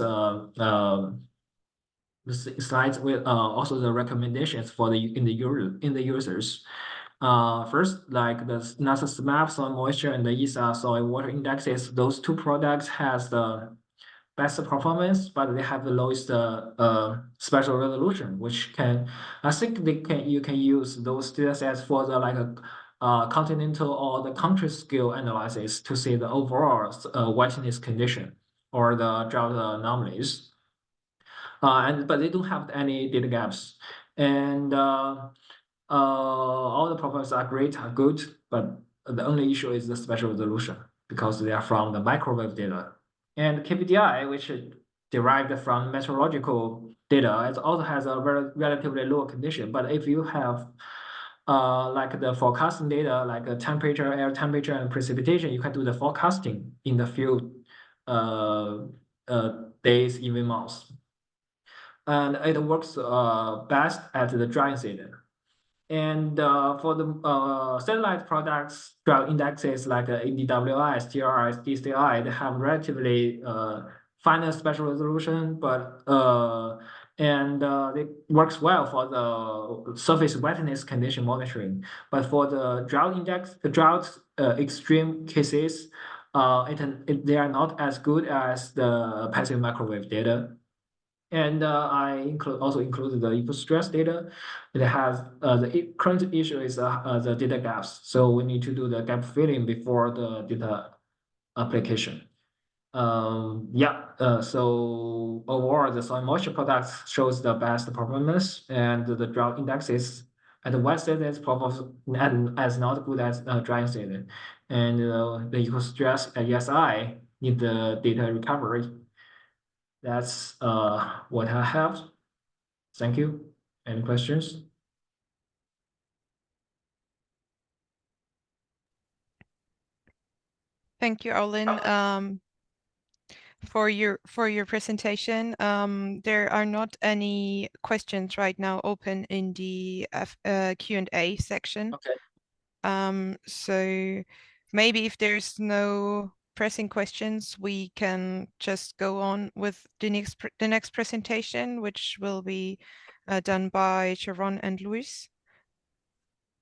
slides with also the recommendations for the users. First, like the NASA SMAP soil moisture and the ESA soil water indexes, those 2 products has the best performance, but they have the lowest spatial resolution, which can, I think you can use those data sets for the like continental or the country scale analysis to see the overall wetness condition or the drought anomalies. But they don't have any data gaps. And all the profiles are great, are good, but the only issue is the spatial resolution because they are from the microwave data. And KPDI, which is derived from meteorological data, it also has a very relatively low condition. But if you have like the forecasting data, like temperature, air temperature, and precipitation, you can do the forecasting in the few days, even months. And it works best at the drying season. And for the satellite products, drought indexes like EDWI, STRI, DCI, they have relatively finer spatial resolution, but it works well for the surface wetness condition monitoring. But for the drought index, the drought extreme cases, they are not as good as the passive microwave data. And I also included the eco stress data. It has the current issue is the data gaps. So we need to do the gap filling before the data application. So overall, the soil moisture products shows the best performance, and the drought indexes at the wet season is probably as not good as dry season. And the eco stress at ESI need the data recovery. That's what I have. Thank you. Any questions? Thank you, Olin, for your presentation. There are not any questions right now open in the Q&A section. Okay. So maybe if there's no pressing questions, we can just go on with the next presentation, which will be done by Sharon and Luis,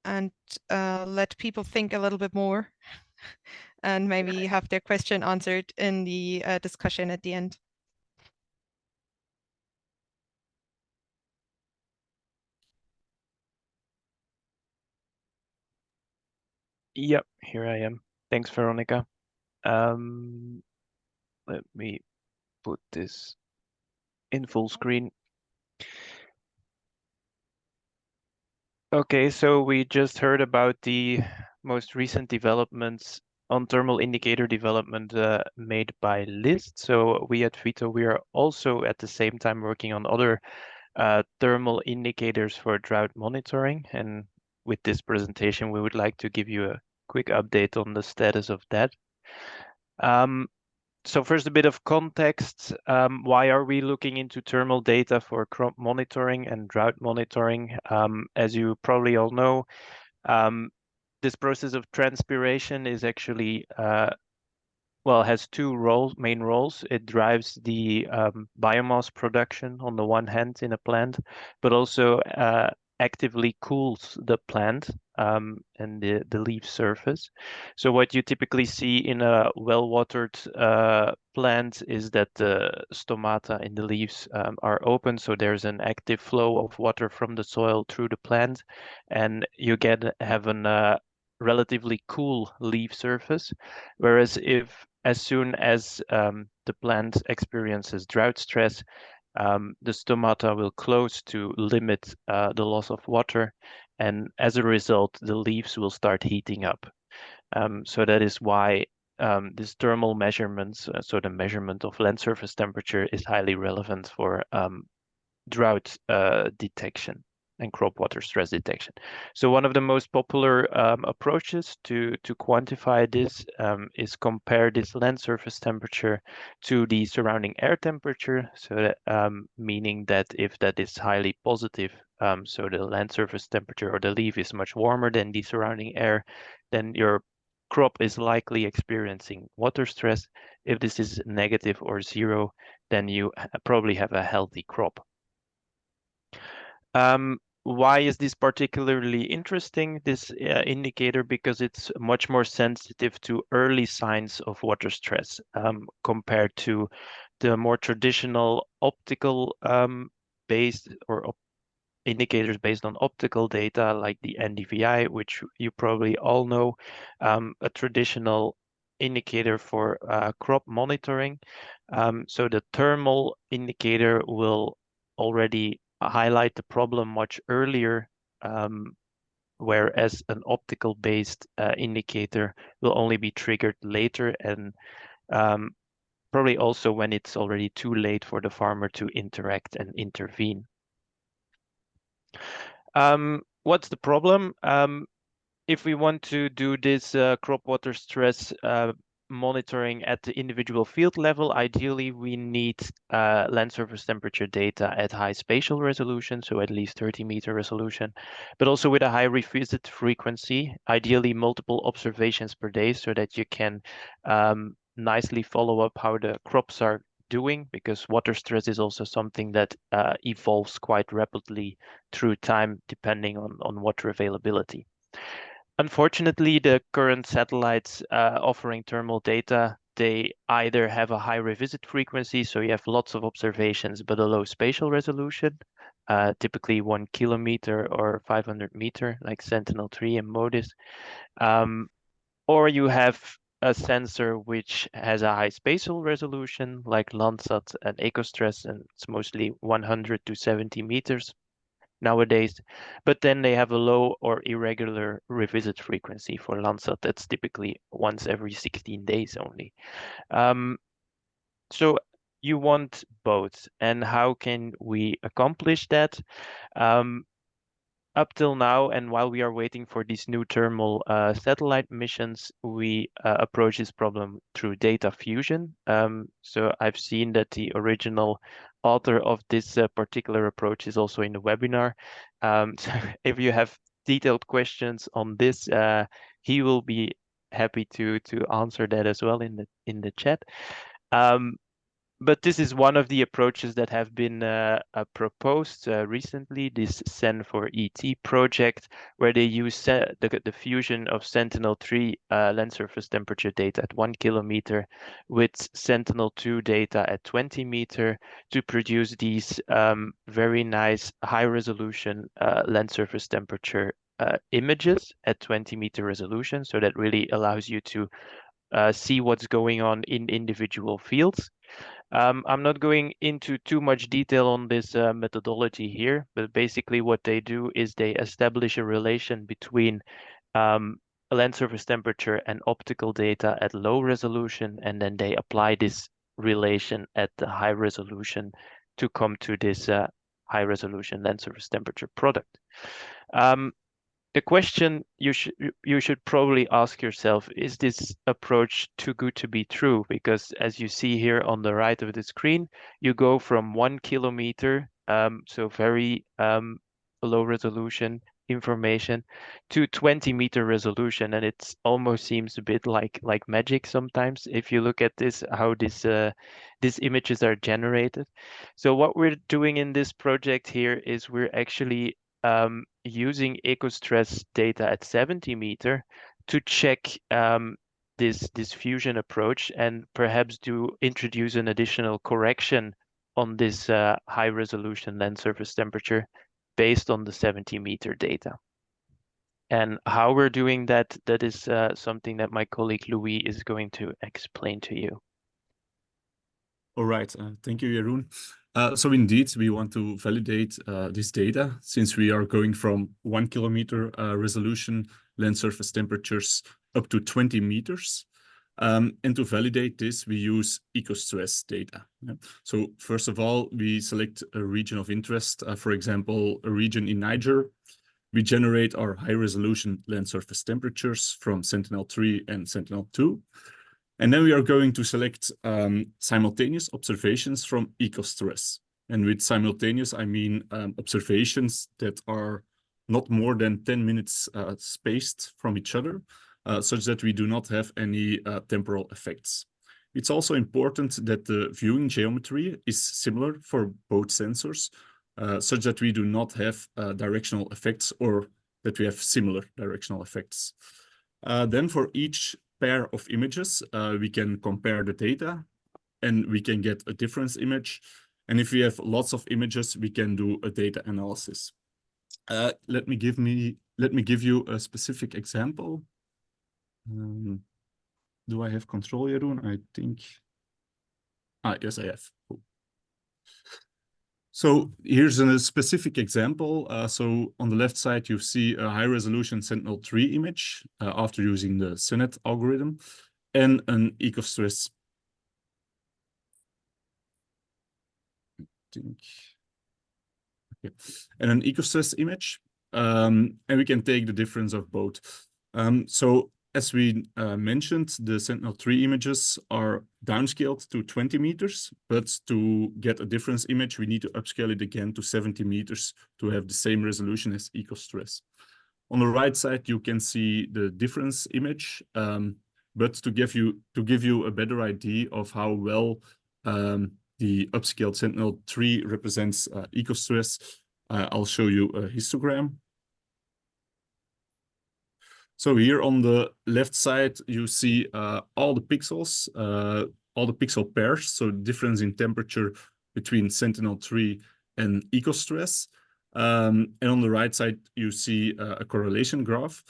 and let people think a little bit more and maybe have their question answered in the discussion at the end. Yep, here I am. Thanks, Veronica. Let me put this in full screen. Okay, so we just heard about the most recent developments on thermal indicator development made by LIST. So we at VITO, we are also at the same time working on other thermal indicators for drought monitoring. And with this presentation, we would like to give you a quick update on the status of that. So first, a bit of context. Why are we looking into thermal data for crop monitoring and drought monitoring? As you probably all know, this process of transpiration is actually, has two main roles. It drives the biomass production on the one hand in a plant, but also actively cools the plant and the leaf surface. So what you typically see in a well-watered plant is that the stomata in the leaves are open, so there's an active flow of water from the soil through the plant, and you have a relatively cool leaf surface. Whereas as soon as the plant experiences drought stress, the stomata will close to limit the loss of water, and as a result, the leaves will start heating up. So that is why this thermal measurements, so the measurement of land surface temperature, is highly relevant for drought detection and crop water stress detection. So one of the most popular approaches to quantify this is compare this land surface temperature to the surrounding air temperature. So that, meaning that if that is highly positive, so the land surface temperature or the leaf is much warmer than the surrounding air, then your crop is likely experiencing water stress. If this is negative or zero, then you probably have a healthy crop. Why is this particularly interesting, this indicator? Because it's much more sensitive to early signs of water stress compared to the more traditional optical based or indicators based on optical data like the NDVI, which you probably all know, a traditional indicator for crop monitoring. So the thermal indicator will already highlight the problem much earlier, whereas an optical based indicator will only be triggered later, and probably also when it's already too late for the farmer to interact and intervene. What's the problem? If we want to do this crop water stress monitoring at the individual field level, ideally we need land surface temperature data at high spatial resolution, so at least 30-meter resolution, but also with a high revisit frequency, ideally multiple observations per day, so that you can nicely follow up how the crops are doing, because water stress is also something that evolves quite rapidly through time depending on water availability. Unfortunately, the current satellites offering thermal data, they either have a high revisit frequency, so you have lots of observations, but a low spatial resolution, typically 1 kilometer or 500 meter, like Sentinel-3 and MODIS, or you have a sensor which has a high spatial resolution, like Landsat and EcoStress, and it's mostly 100 to 70 meters nowadays, but then they have a low or irregular revisit frequency. For Landsat, that's typically once every 16 days only. So you want both, and how can we accomplish that? Up till now, and while we are waiting for these new thermal satellite missions, we approach this problem through data fusion. So I've seen that the original author of this particular approach is also in the webinar. So if you have detailed questions on this, he will be happy to answer that as well in the chat. But this is one of the approaches that have been proposed recently, this Sen4ET project, where they use the fusion of Sentinel-3 land surface temperature data at 1 kilometer with Sentinel-2 data at 20 meter to produce these very nice high-resolution land surface temperature images at 20-meter resolution. So that really allows you to see what's going on in individual fields. I'm not going into too much detail on this methodology here, but basically what they do is they establish a relation between land surface temperature and optical data at low resolution, and then they apply this relation at the high resolution to come to this high resolution land surface temperature product. The question you should probably ask yourself, is this approach too good to be true? Because as you see here on the right of the screen, you go from 1 kilometer, so very low resolution information, to 20-meter resolution, and it almost seems a bit like magic sometimes if you look at this, how these images are generated. So what we're doing in this project here is we're actually using EcoStress data at 70 meter to check this fusion approach, and perhaps introduce an additional correction on this high resolution land surface temperature based on the 70-meter data. And how we're doing that is something that my colleague Louis is going to explain to you. All right, thank you, Jeroen. So indeed, we want to validate this data, since we are going from 1 kilometer resolution land surface temperatures up to 20 meters. And to validate this, we use EcoStress data. So first of all, we select a region of interest, for example, a region in Niger. We generate our high resolution land surface temperatures from Sentinel-3 and Sentinel-2. And then we are going to select simultaneous observations from EcoStress. And with simultaneous, I mean observations that are not more than 10 minutes spaced from each other, such that we do not have any temporal effects. It's also important that the viewing geometry is similar for both sensors, such that we do not have directional effects, or that we have similar directional effects. Then for each pair of images, we can compare the data, and we can get a difference image. And if we have lots of images, we can do a data analysis. Let me give you a specific example. Do I have control, Jeroen? I think. Yes, I have. Cool. So here's a specific example. So on the left side, you see a high-resolution Sentinel-3 image after using the SUNET algorithm, and an ecostress. Okay. And an ecostress image, and we can take the difference of both. So as we mentioned, the Sentinel-3 images are downscaled to 20 meters, but to get a difference image, we need to upscale it again to 70 meters to have the same resolution as ecostress. On the right side, you can see the difference image, but to give you a better idea of how well the upscaled Sentinel-3 represents ecostress, I'll show you a histogram. So here on the left side, you see all the pixels, all the pixel pairs, so difference in temperature between Sentinel-3 and ecostress. And on the right side, you see a correlation graph.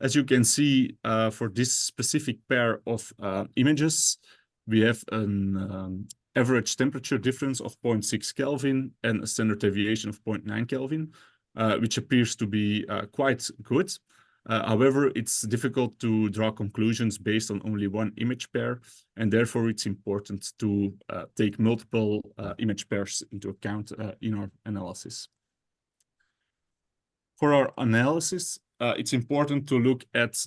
As you can see, for this specific pair of images, we have an average temperature difference of 0.6 Kelvin and a standard deviation of 0.9 Kelvin, which appears to be quite good. However, it's difficult to draw conclusions based on only one image pair, and therefore it's important to take multiple image pairs into account in our analysis. For our analysis, it's important to look at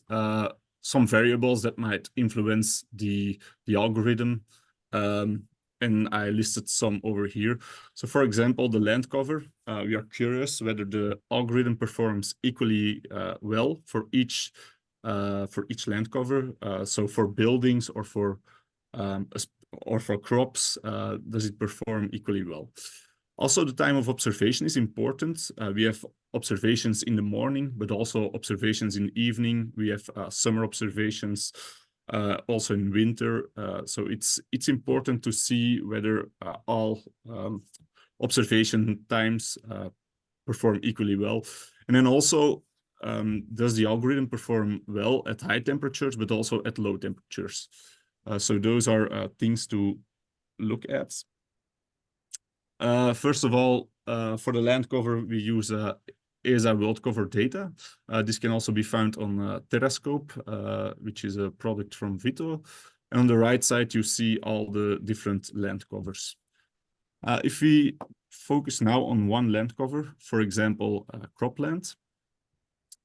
some variables that might influence the algorithm, and I listed some over here. So for example, the land cover, we are curious whether the algorithm performs equally well for each land cover. So for buildings or for crops, does it perform equally well? Also, the time of observation is important. We have observations in the morning, but also observations in the evening. We have summer observations, also in winter. So it's important to see whether all observation times perform equally well. And then also, does the algorithm perform well at high temperatures, but also at low temperatures? So those are things to look at. First of all, for the land cover, we use ESA world cover data. This can also be found on Terrascope, which is a product from VITO. And on the right side, you see all the different land covers. If we focus now on one land cover, for example, cropland,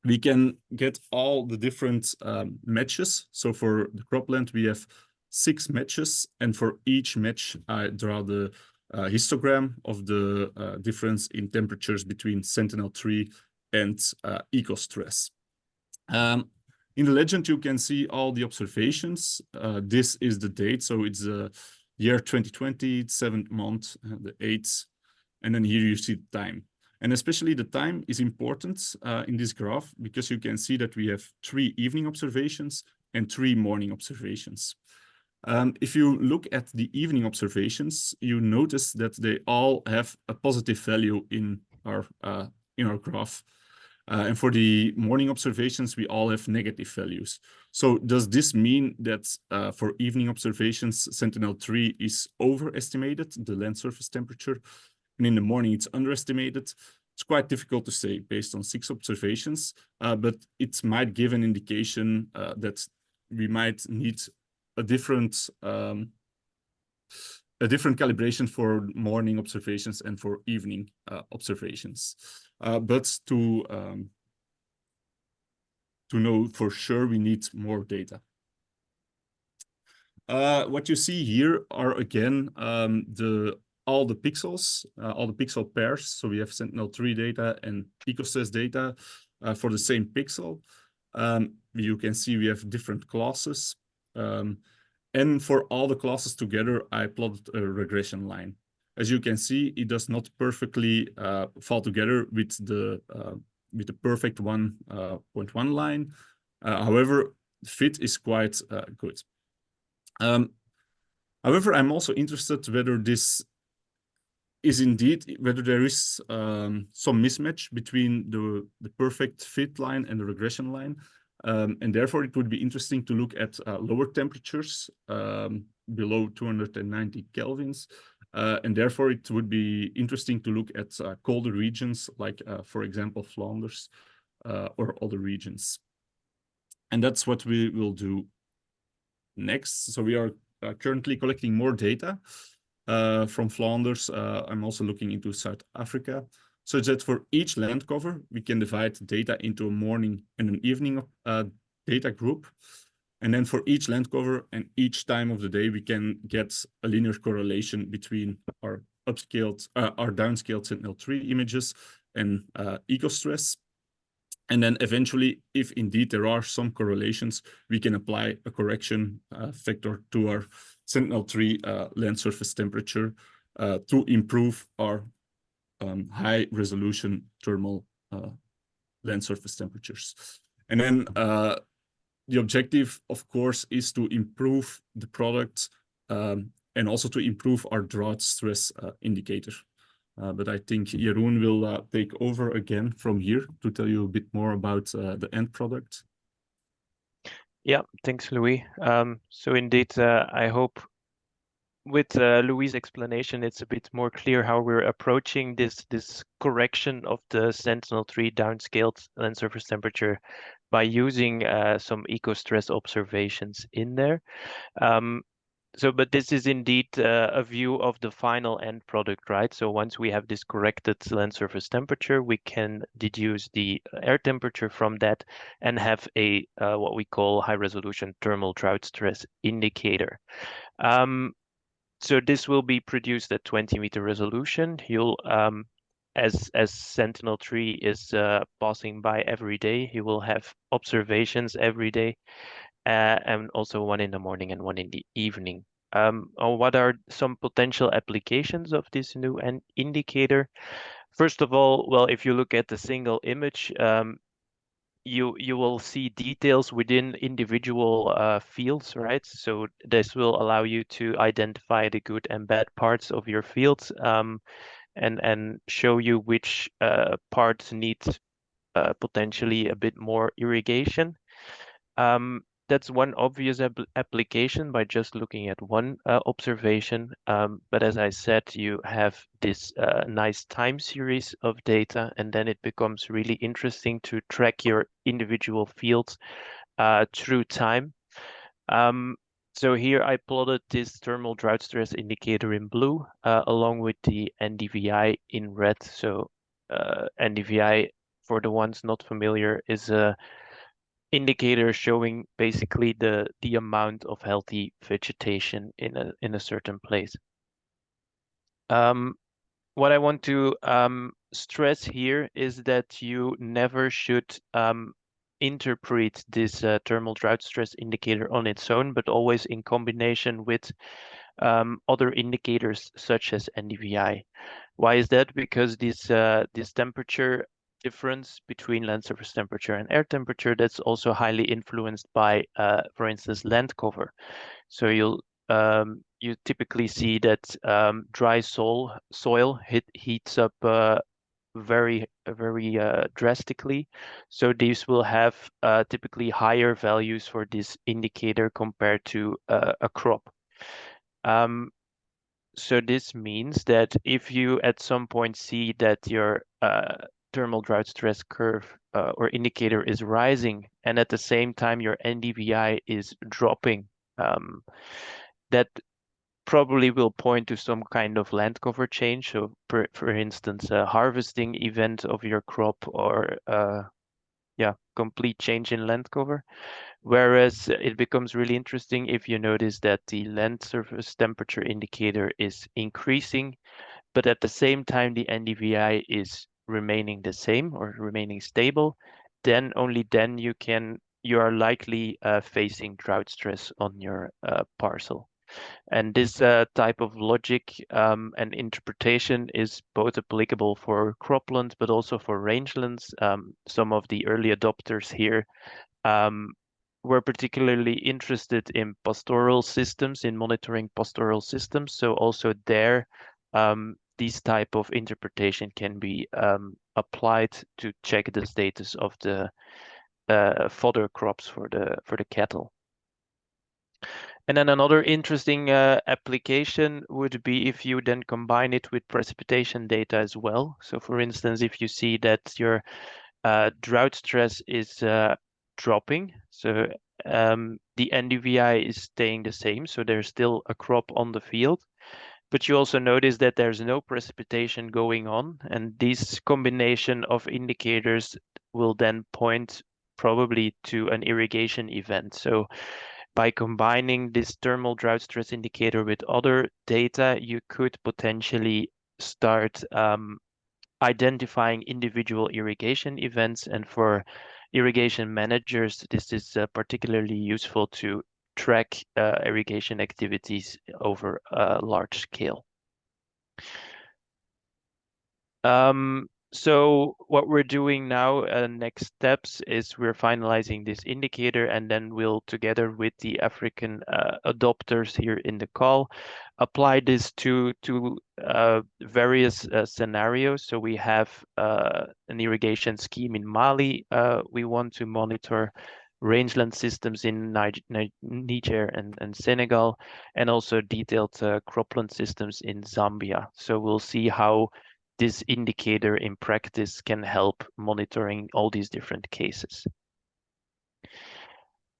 we can get all the different matches. So for the cropland, we have 6 matches, and for each match, I draw the histogram of the difference in temperatures between Sentinel-3 and ecostress. In the legend, you can see all the observations. This is the date, so it's the year 2020, 7th month, the 8th, and then here you see the time. And especially the time is important in this graph because you can see that we have 3 evening observations and 3 morning observations. If you look at the evening observations, you notice that they all have a positive value in our graph. And for the morning observations, we all have negative values. So does this mean that for evening observations, Sentinel-3 is overestimated, the land surface temperature, and in the morning it's underestimated? It's quite difficult to say based on 6 observations, but it might give an indication that we might need a different calibration for morning observations and for evening observations. But to know for sure, we need more data. What you see here are again all the pixels, all the pixel pairs. So we have Sentinel-3 data and ecostress data for the same pixel. You can see we have different classes. And for all the classes together, I plotted a regression line. As you can see, it does not perfectly fall together with the perfect 1.1 line. However, fit is quite good. However, I'm also interested whether this is indeed whether there is some mismatch between the perfect fit line and the regression line. And therefore, it would be interesting to look at lower temperatures below 290 kelvins. And therefore, it would be interesting to look at colder regions like, for example, Flanders or other regions. And that's what we will do next. So we are currently collecting more data from Flanders. I'm also looking into South Africa, so that for each land cover, we can divide data into a morning and an evening data group. And then for each land cover and each time of the day, we can get a linear correlation between our upscaled, our downscaled Sentinel-3 images and eco stress. And then eventually, if indeed there are some correlations, we can apply a correction factor to our Sentinel-3 land surface temperature to improve our high resolution thermal land surface temperatures. And then the objective, of course, is to improve the product and also to improve our drought stress indicator. But I think Jeroen will take over again from here to tell you a bit more about the end product. Yeah, thanks, Louis. So indeed, I hope with Louis' explanation, it's a bit more clear how we're approaching this correction of the Sentinel-3 downscaled land surface temperature by using some eco-stress observations in there. But this is indeed a view of the final end product, right? So once we have this corrected land surface temperature, we can deduce the air temperature from that and have a what we call high resolution thermal drought stress indicator. So this will be produced at 20-meter resolution. You'll as Sentinel-3 is passing by every day, you will have observations every day. And also one in the morning and one in the evening. What are some potential applications of this new indicator? First of all, well, if you look at the single image, you will see details within individual fields, right? So this will allow you to identify the good and bad parts of your fields and show you which parts need potentially a bit more irrigation. That's one obvious application by just looking at one observation. But as I said, you have this nice time series of data, and then it becomes really interesting to track your individual fields through time. So here I plotted this thermal drought stress indicator in blue, along with the NDVI in red. So NDVI, for the ones not familiar, is a indicator showing basically the amount of healthy vegetation in a certain place. What I want to stress here is that you never should interpret this thermal drought stress indicator on its own, but always in combination with other indicators such as NDVI. Why is that? Because this temperature difference between land surface temperature and air temperature, that's also highly influenced by, for instance, land cover. So you typically see that dry soil heats up very drastically. So these will have typically higher values for this indicator compared to a crop. So this means that if you at some point see that your thermal drought stress curve or indicator is rising, and at the same time your NDVI is dropping, that probably will point to some kind of land cover change. So for instance, a harvesting event of your crop or complete change in land cover. Whereas it becomes really interesting if you notice that the land surface temperature indicator is increasing, but at the same time the NDVI is remaining the same or remaining stable, then only then you are likely facing drought stress on your parcel. And this type of logic and interpretation is both applicable for croplands, but also for rangelands. Some of the early adopters here were particularly interested in pastoral systems, in monitoring pastoral systems. So also there, these type of interpretation can be applied to check the status of the fodder crops for the cattle. And then another interesting application would be if you then combine it with precipitation data as well. So for instance, if you see that your drought stress is dropping, so the NDVI is staying the same, so there's still a crop on the field, but you also notice that there's no precipitation going on, and this combination of indicators will then point probably to an irrigation event. So by combining this thermal drought stress indicator with other data, you could potentially start identifying individual irrigation events. And for irrigation managers, this is particularly useful to track irrigation activities over a large scale. So what we're doing now, next steps is we're finalizing this indicator, and then we'll, together with the African adopters here in the call, apply this to various scenarios. So we have an irrigation scheme in Mali. We want to monitor rangeland systems in Niger and Senegal, and also detailed cropland systems in Zambia. So we'll see how this indicator in practice can help monitoring all these different cases.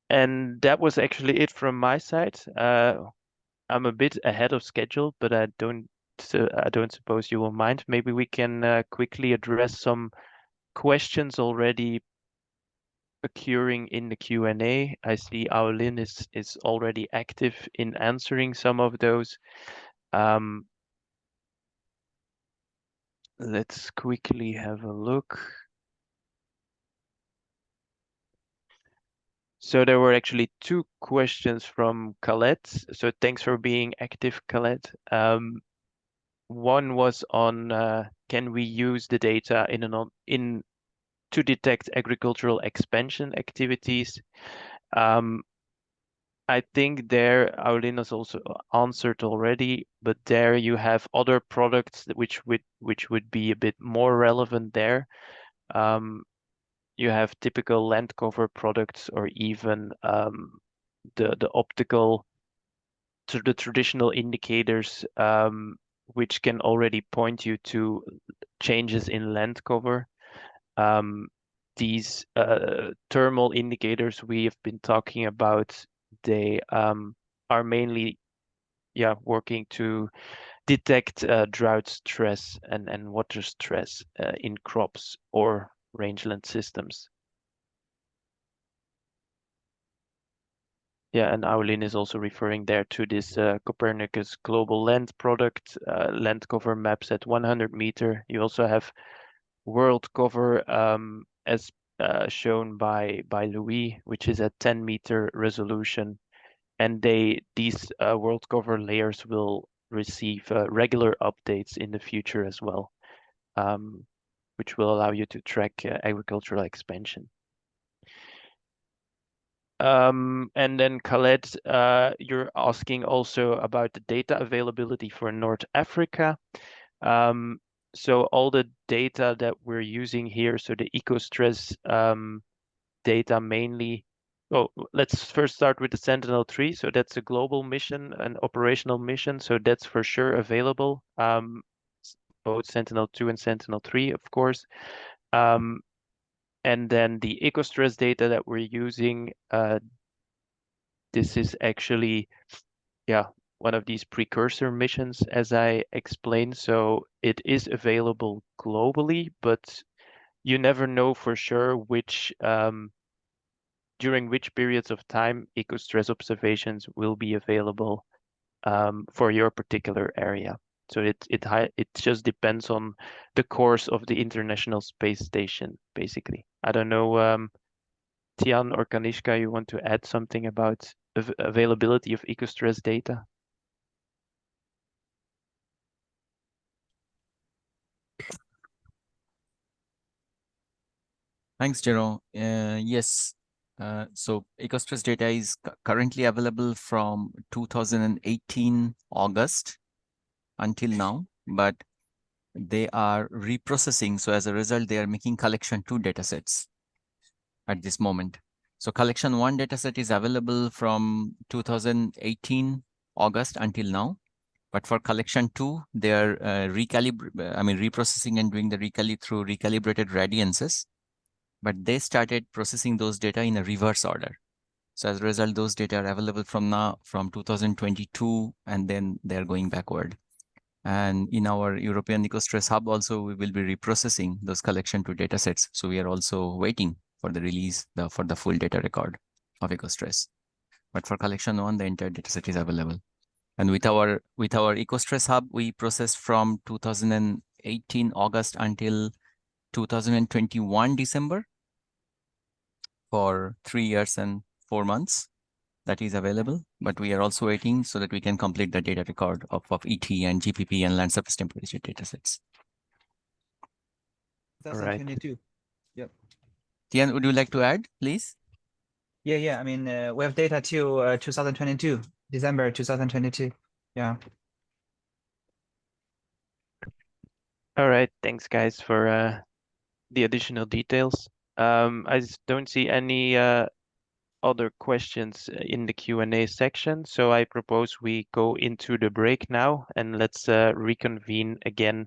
And that was actually it from my side. I'm a bit ahead of schedule, but I don't suppose you will mind. Maybe we can quickly address some questions already occurring in the Q&A. I see Aulin is already active in answering some of those. Let's quickly have a look. So there were actually two questions from Khaled. So thanks for being active, Khaled. One was on can we use the data to detect agricultural expansion activities? I think there Aulin has also answered already, but there you have other products which would be a bit more relevant there. You have typical land cover products, or even the optical, the traditional indicators, which can already point you to changes in land cover. These thermal indicators we have been talking about, they are mainly working to detect drought stress and water stress in crops or rangeland systems. Yeah, and Aulin is also referring there to this Copernicus global land product, land cover maps at 100 meter. You also have world cover as shown by Louis, which is at 10 meter resolution. And these world cover layers will receive regular updates in the future as well, which will allow you to track agricultural expansion. And then Khaled, you're asking also about the data availability for North Africa. So all the data that we're using here, so the eco-stress data mainly. Oh, let's first start with the Sentinel-3. So that's a global mission, an operational mission. So that's for sure available. Both Sentinel-2 and Sentinel-3, of course. And then the eco-stress data that we're using, this is actually, one of these precursor missions, as I explained. So it is available globally, but you never know for sure which during which periods of time eco-stress observations will be available for your particular area. So it just depends on the course of the International Space Station, basically. I don't know, Tian or Kanishka, you want to add something about availability of eco-stress data? Thanks, Jero. Yes. So eco-stress data is currently available from 2018 August until now, but they are reprocessing. So as a result, they are making collection 2 datasets at this moment. So collection 1 dataset is available from 2018 August until now. But for collection 2, they are reprocessing and doing the through recalibrated radiances. But they started processing those data in a reverse order. So as a result, those data are available from 2022, and then they're going backward. And in our European EcoStress Hub also, we will be reprocessing those collection 2 datasets. So we are also waiting for the release for the full data record of EcoStress. But for collection 1, the entire dataset is available. And with our EcoStress Hub, we processed from 2018 August until 2021 December for 3 years and 4 months. That is available, but we are also waiting so that we can complete the data record of ET and GPP and land surface temperature datasets. All right. 2022. Yep. Tian, would you like to add, please? Yeah. I mean, we have data till 2022, December 2022. Yeah. All right. Thanks, guys, for the additional details. I don't see any other questions in the Q&A section, so I propose we go into the break now, and let's reconvene again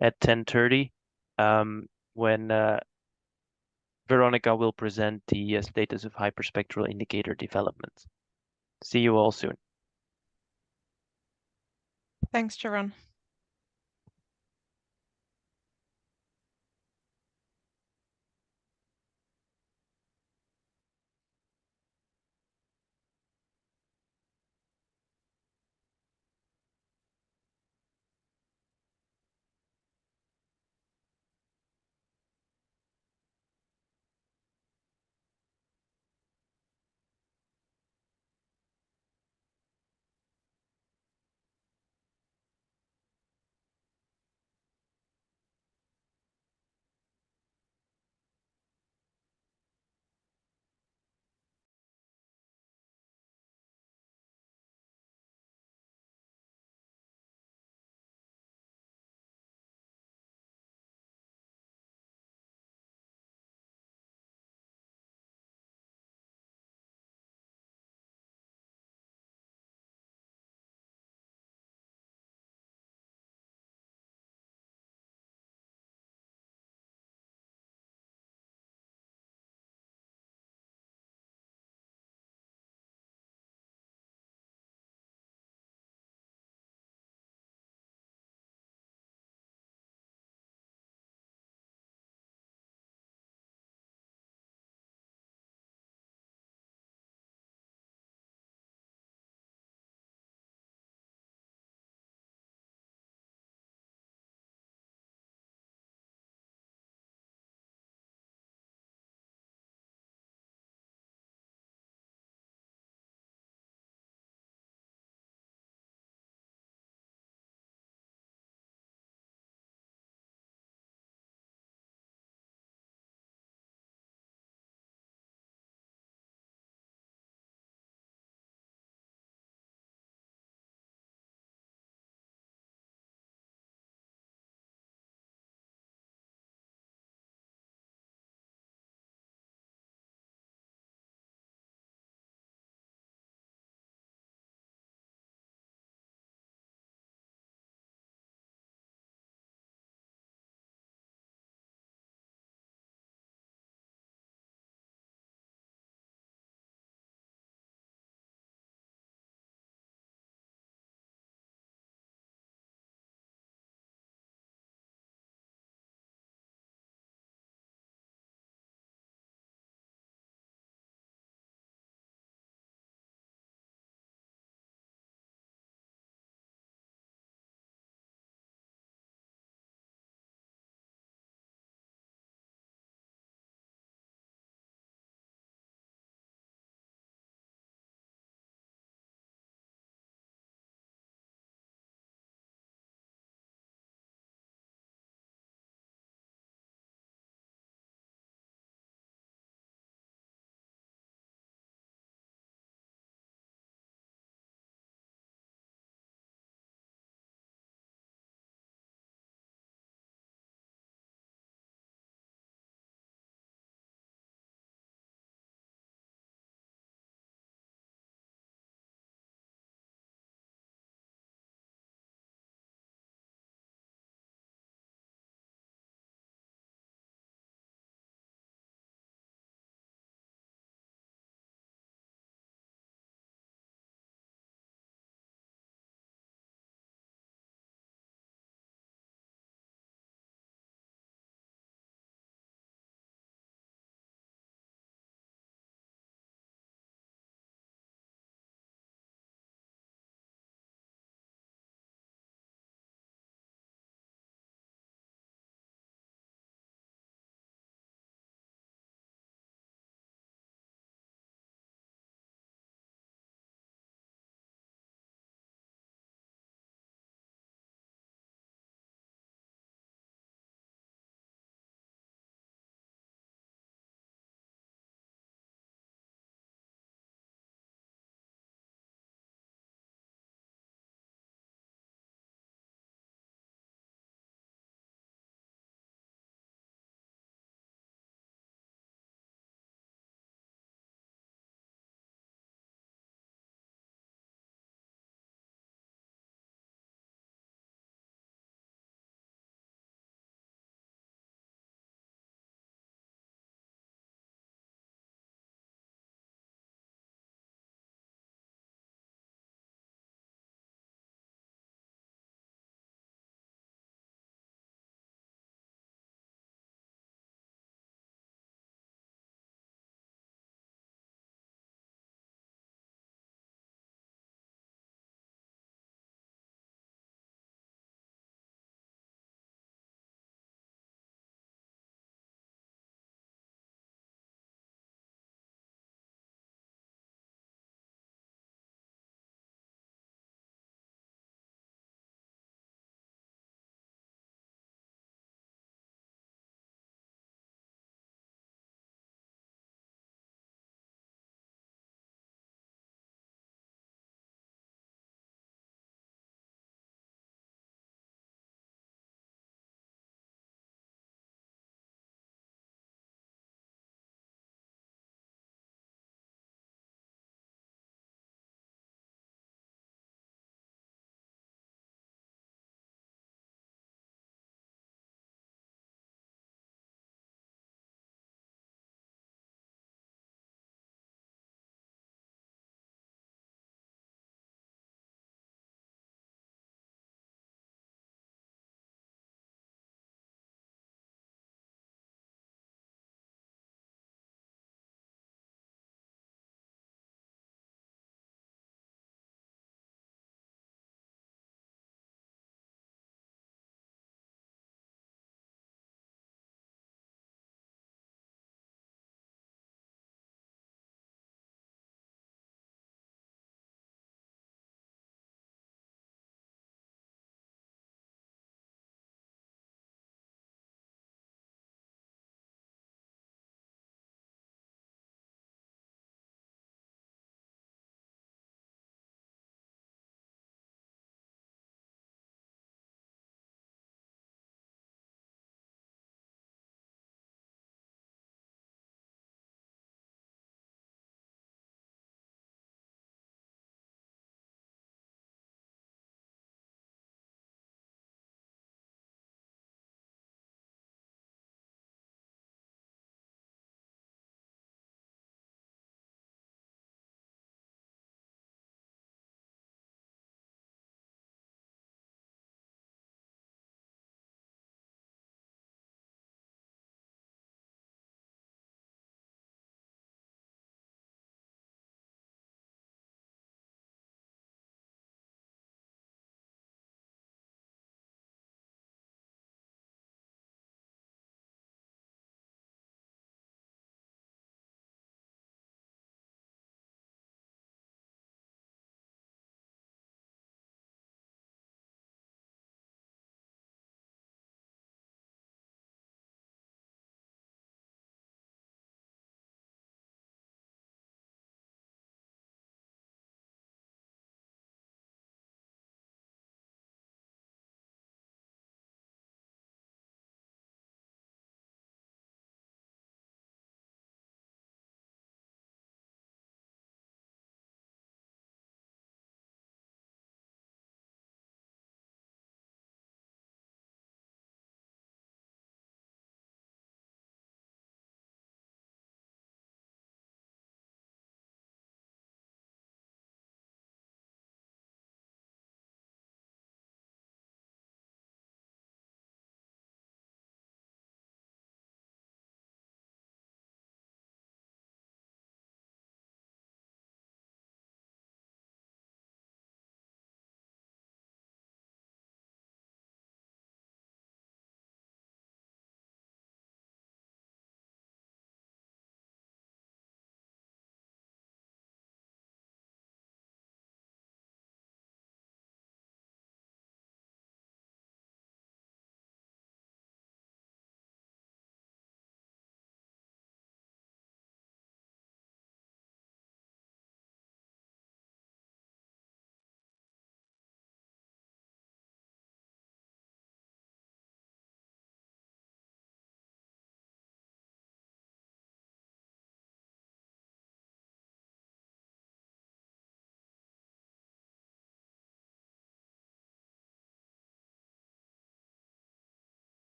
at 10:30 when Veronica will present the status of hyperspectral indicator development. See you all soon. Thanks, Sharon.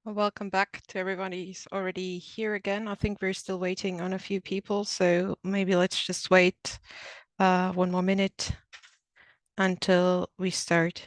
Well, welcome back to everybody who's already here again. I think we're still waiting on a few people, so maybe let's just wait 1 more minute until we start.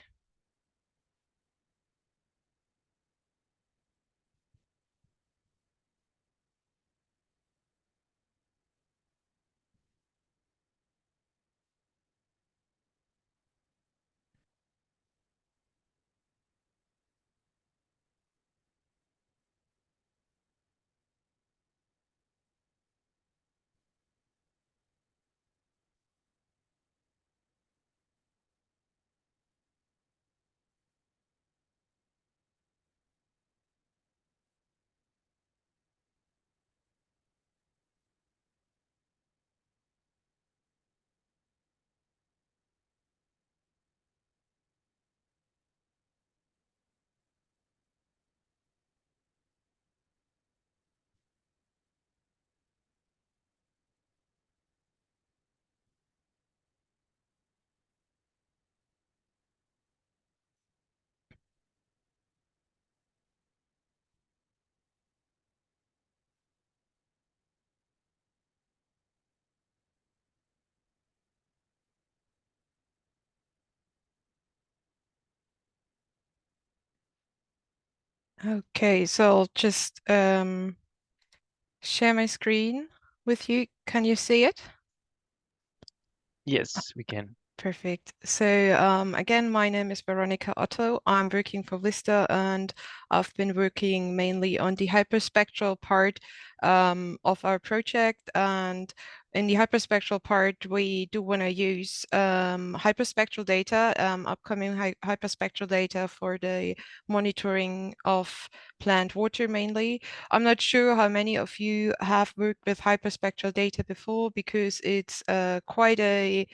Okay, so I'll just share my screen with you. Can you see it? Yes, we can. Perfect. So again, my name is Veronica Otto. I'm working for Vista, and I've been working mainly on the hyperspectral part of our project. And in the hyperspectral part, we do want to use hyperspectral data, upcoming hyperspectral data for the monitoring of plant water mainly. I'm not sure how many of you have worked with hyperspectral data before, because it's quite a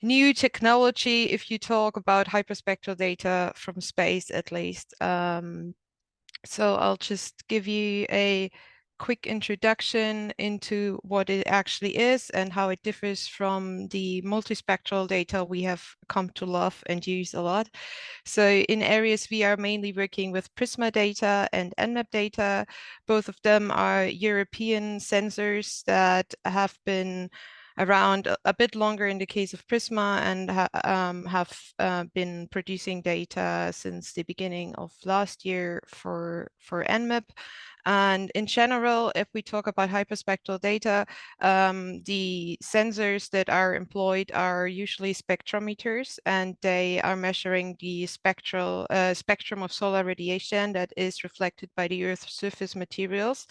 new technology if you talk about hyperspectral data from space, at least. So I'll just give you a quick introduction into what it actually is and how it differs from the multispectral data we have come to love and use a lot. So in ARIES, we are mainly working with Prisma data and ENMAP data. Both of them are European sensors that have been around a bit longer in the case of Prisma, and have been producing data since the beginning of last year for ENMAP. And in general, if we talk about hyperspectral data, the sensors that are employed are usually spectrometers, and they are measuring the spectrum of solar radiation that is reflected by the Earth's surface materials.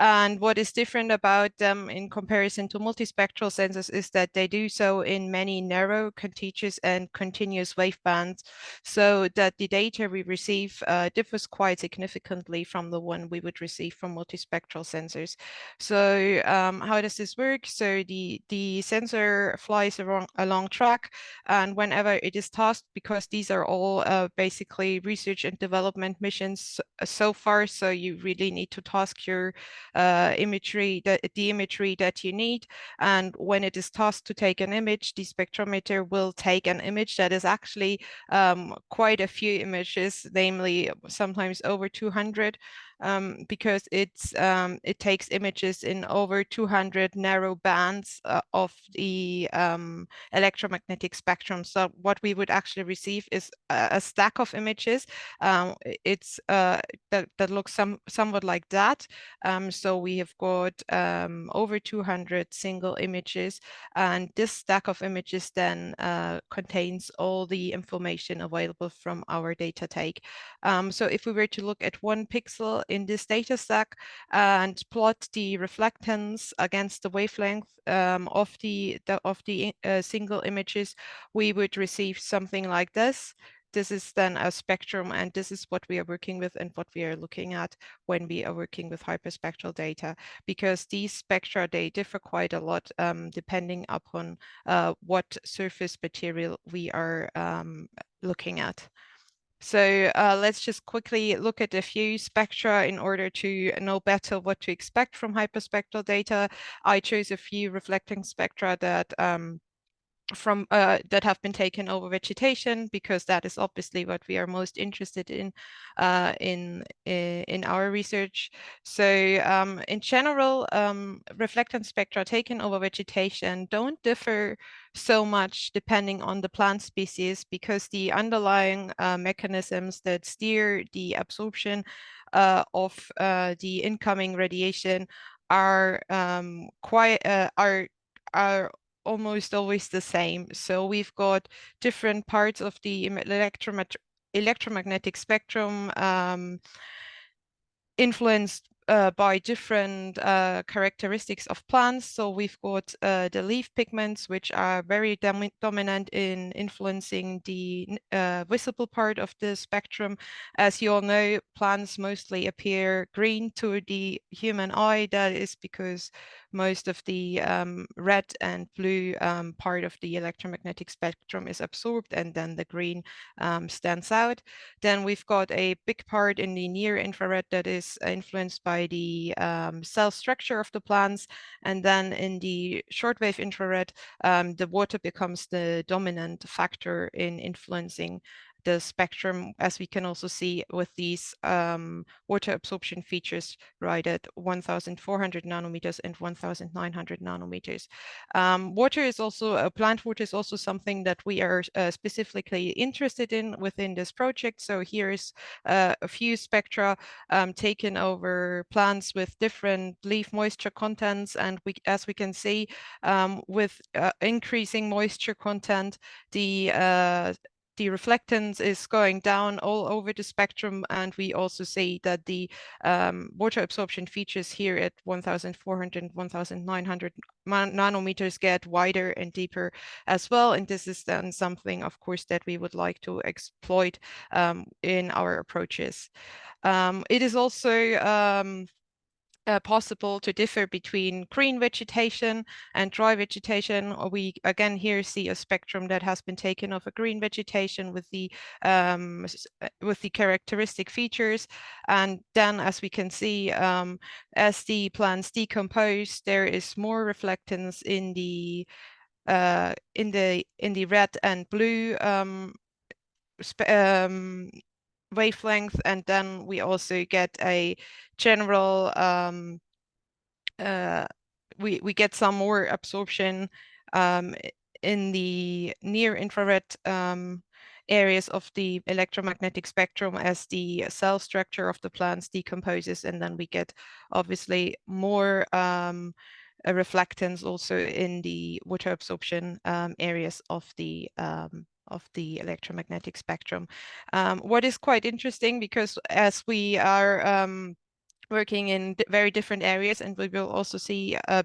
And what is different about them in comparison to multispectral sensors is that they do so in many narrow, contiguous, and continuous wavebands, so that the data we receive differs quite significantly from the one we would receive from multispectral sensors. So how does this work? So the sensor flies along track, and whenever it is tasked, because these are all basically research and development missions so far, so you really need to task your imagery, the imagery that you need. And when it is tasked to take an image, the spectrometer will take an image that is actually quite a few images, namely sometimes over 200, because it takes images in over 200 narrow bands of the electromagnetic spectrum. So what we would actually receive is a stack of images. It's that looks somewhat like that. So we have got over 200 single images, and this stack of images then contains all the information available from our data take. So if we were to look at one pixel in this data stack and plot the reflectance against the wavelength of the single images, we would receive something like this. This is then a spectrum, and this is what we are working with and what we are looking at when we are working with hyperspectral data, because these spectra, they differ quite a lot depending upon what surface material we are looking at. So let's just quickly look at a few spectra in order to know better what to expect from hyperspectral data. I chose a few reflecting spectra that that have been taken over vegetation, because that is obviously what we are most interested in our research. So in general, reflectance spectra taken over vegetation don't differ so much depending on the plant species, because the underlying mechanisms that steer the absorption of the incoming radiation are are almost always the same. So we've got different parts of the electromagnetic spectrum influenced by different characteristics of plants. So we've got the leaf pigments, which are very dominant in influencing the visible part of the spectrum. As you all know, plants mostly appear green to the human eye. That is because most of the red and blue part of the electromagnetic spectrum is absorbed, and then the green stands out. Then we've got a big part in the near infrared that is influenced by the cell structure of the plants. And then in the shortwave infrared, the water becomes the dominant factor in influencing the spectrum, as we can also see with these water absorption features right at 1,400 nanometers and 1,900 nanometers. Water is also, plant water is also something that we are specifically interested in within this project. So here's a few spectra taken over plants with different leaf moisture contents. And as we can see, with increasing moisture content, the reflectance is going down all over the spectrum, and we also see that the water absorption features here at 1,400 and 1,900 nanometers get wider and deeper as well. And this is then something, of course, that we would like to exploit in our approaches. It is also possible to differ between green vegetation and dry vegetation. We again here see a spectrum that has been taken of a green vegetation with the characteristic features. And then, as we can see, as the plants decompose, there is more reflectance in the red and blue wavelength, and then we also get a general we get some more absorption in the near infrared areas of the electromagnetic spectrum as the cell structure of the plants decomposes, and then we get obviously more reflectance also in the water absorption areas of the electromagnetic spectrum. What is quite interesting, because as we are working in very different areas, and we will also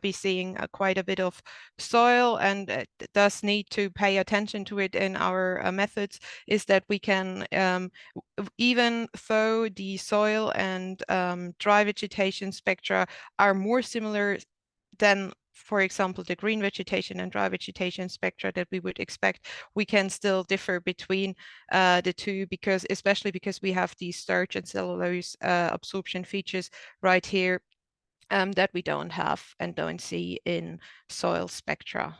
be seeing quite a bit of soil, and does need to pay attention to it in our methods, is that we can, even though the soil and dry vegetation spectra are more similar than, for example, the green vegetation and dry vegetation spectra that we would expect, we can still differ between the two, especially because we have these starch and cellulose absorption features right here that we don't have and don't see in soil spectra.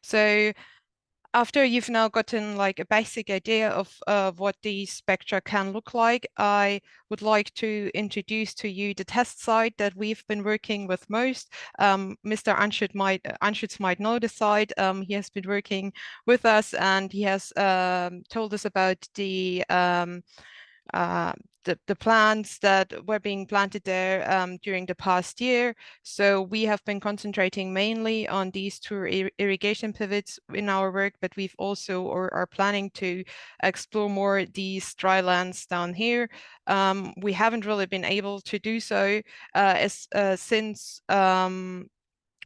So after you've now gotten like a basic idea of what these spectra can look like, I would like to introduce to you the test site that we've been working with most. Mr. Anschutz might know the site. He has been working with us, and he has told us about the plants that were being planted there during the past year. So we have been concentrating mainly on these two irrigation pivots in our work, but we've also or are planning to explore more these dry lands down here. We haven't really been able to do so since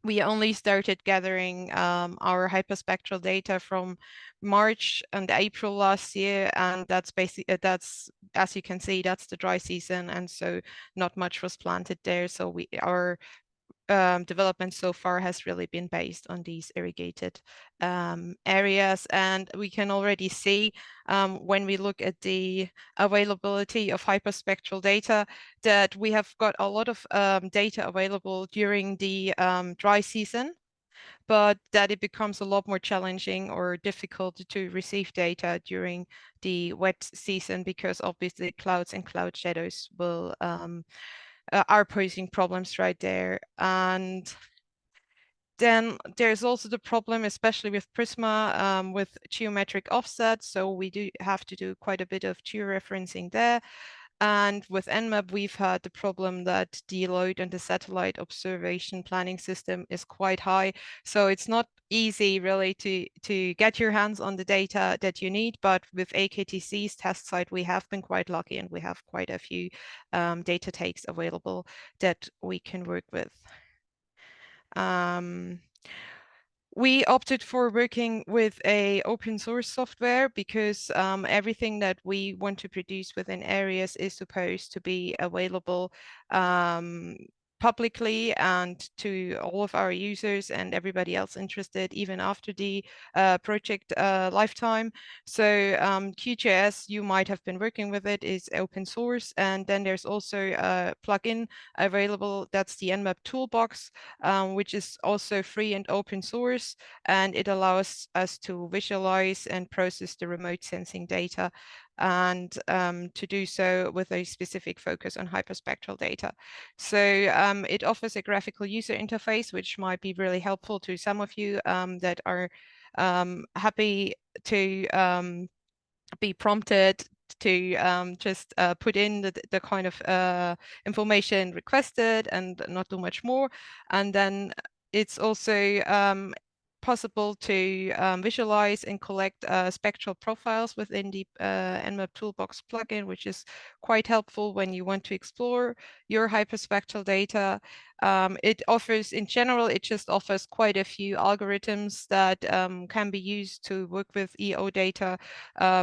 we only started gathering our hyperspectral data from March and April last year, and that's basically as you can see, that's the dry season, and so not much was planted there. So our development so far has really been based on these irrigated areas, and we can already see when we look at the availability of hyperspectral data that we have got a lot of data available during the dry season. but that it becomes a lot more challenging or difficult to receive data during the wet season, because obviously clouds and cloud shadows will are posing problems right there. And then there's also the problem, especially with Prisma, with geometric offset. So we do have to do quite a bit of georeferencing there. And with Nmap, we've had the problem that the load on the satellite observation planning system is quite high. So it's not easy really to get your hands on the data that you need. But with AKTC's test site, we have been quite lucky, and we have quite a few data takes available that we can work with. We opted for working with a open source software because everything that we want to produce within ARIES is supposed to be available publicly and to all of our users and everybody else interested, even after the project lifetime. So QGIS, you might have been working with it, is open source. And then there's also a plugin available, that's the Nmap Toolbox, which is also free and open source, and it allows us to visualize and process the remote sensing data, and to do so with a specific focus on hyperspectral data. So it offers a graphical user interface, which might be really helpful to some of you that are happy to be prompted to just put in the kind of information requested and not do much more. And then it's also possible to visualize and collect spectral profiles within the Nmap Toolbox plugin, which is quite helpful when you want to explore your hyperspectral data. It offers, in general, it just offers quite a few algorithms that can be used to work with EO data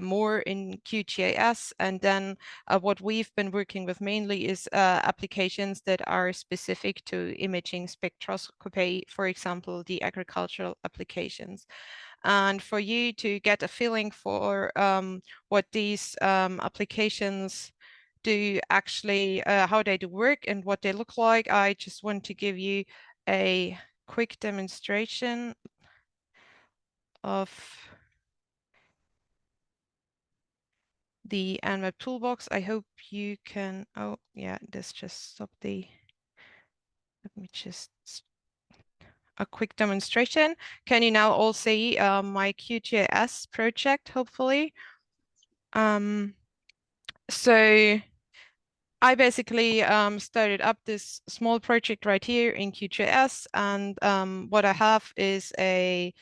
more in QGIS. And then what we've been working with mainly is applications that are specific to imaging spectroscopy, for example, the agricultural applications. And for you to get a feeling for what these applications do actually, how they do work and what they look like, I just want to give you a quick demonstration of the Nmap Toolbox. I hope you can, oh yeah, this just stopped the, let me just, a quick demonstration. Can you now all see my QGIS project, hopefully? So I basically started up this small project right here in QGIS, and what I have is an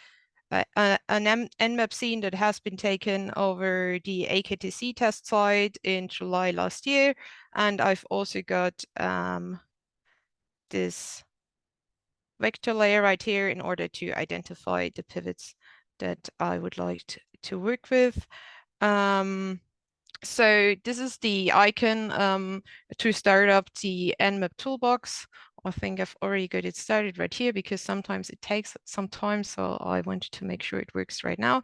Nmap scene that has been taken over the AKTC test site in July last year, and I've also got this vector layer right here in order to identify the pivots that I would like to work with. So this is the icon to start up the Nmap Toolbox. I think I've already got it started right here because sometimes it takes some time. So I wanted to make sure it works right now.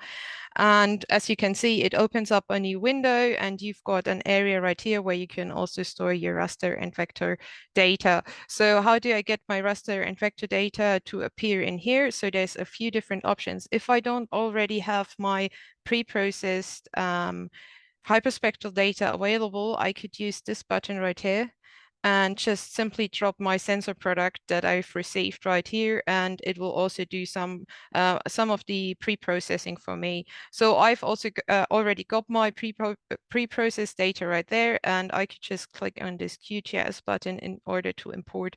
And as you can see, it opens up a new window, and you've got an area right here where you can also store your raster and vector data. So how do I get my raster and vector data to appear in here? So there's a few different options. If I don't already have my pre-processed hyperspectral data available, I could use this button right here and just simply drop my sensor product that I've received right here, and it will also do some of the pre-processing for me. So I've also already got my pre-processed data right there, and I could just click on this QGIS button in order to import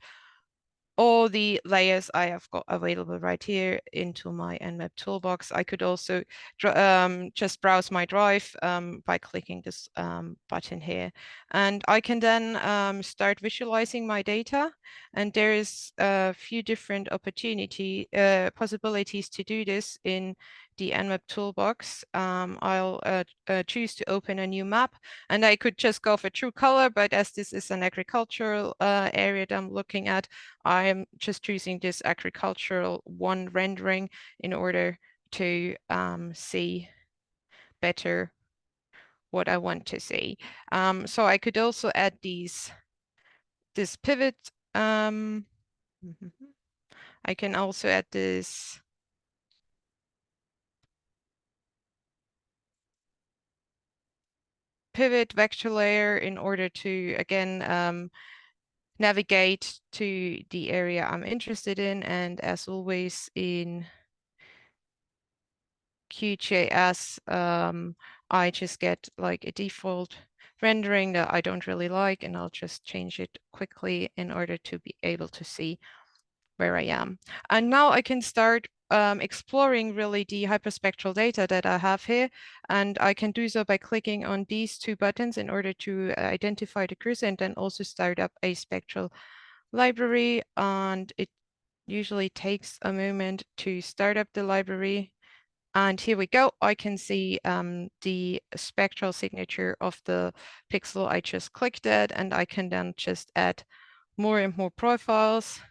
all the layers I have got available right here into my Nmap Toolbox. I could also just browse my drive by clicking this button here. And I can then start visualizing my data. And there is a few different possibilities to do this in the Nmap Toolbox. I'll choose to open a new map, and I could just go for true color, but as this is an agricultural area that I'm looking at, I'm just choosing this agricultural one rendering in order to see better what I want to see. So I could also add this pivot. I can also add this pivot vector layer in order to, again, navigate to the area I'm interested in. And as always in QGIS, I just get like a default rendering that I don't really like, and I'll just change it quickly in order to be able to see where I am. And now I can start exploring really the hyperspectral data that I have here. And I can do so by clicking on these two buttons in order to identify the cursor and then also start up a spectral library. And it usually takes a moment to start up the library. And here we go. I can see the spectral signature of the pixel I just clicked at, and I can then just add more and more profiles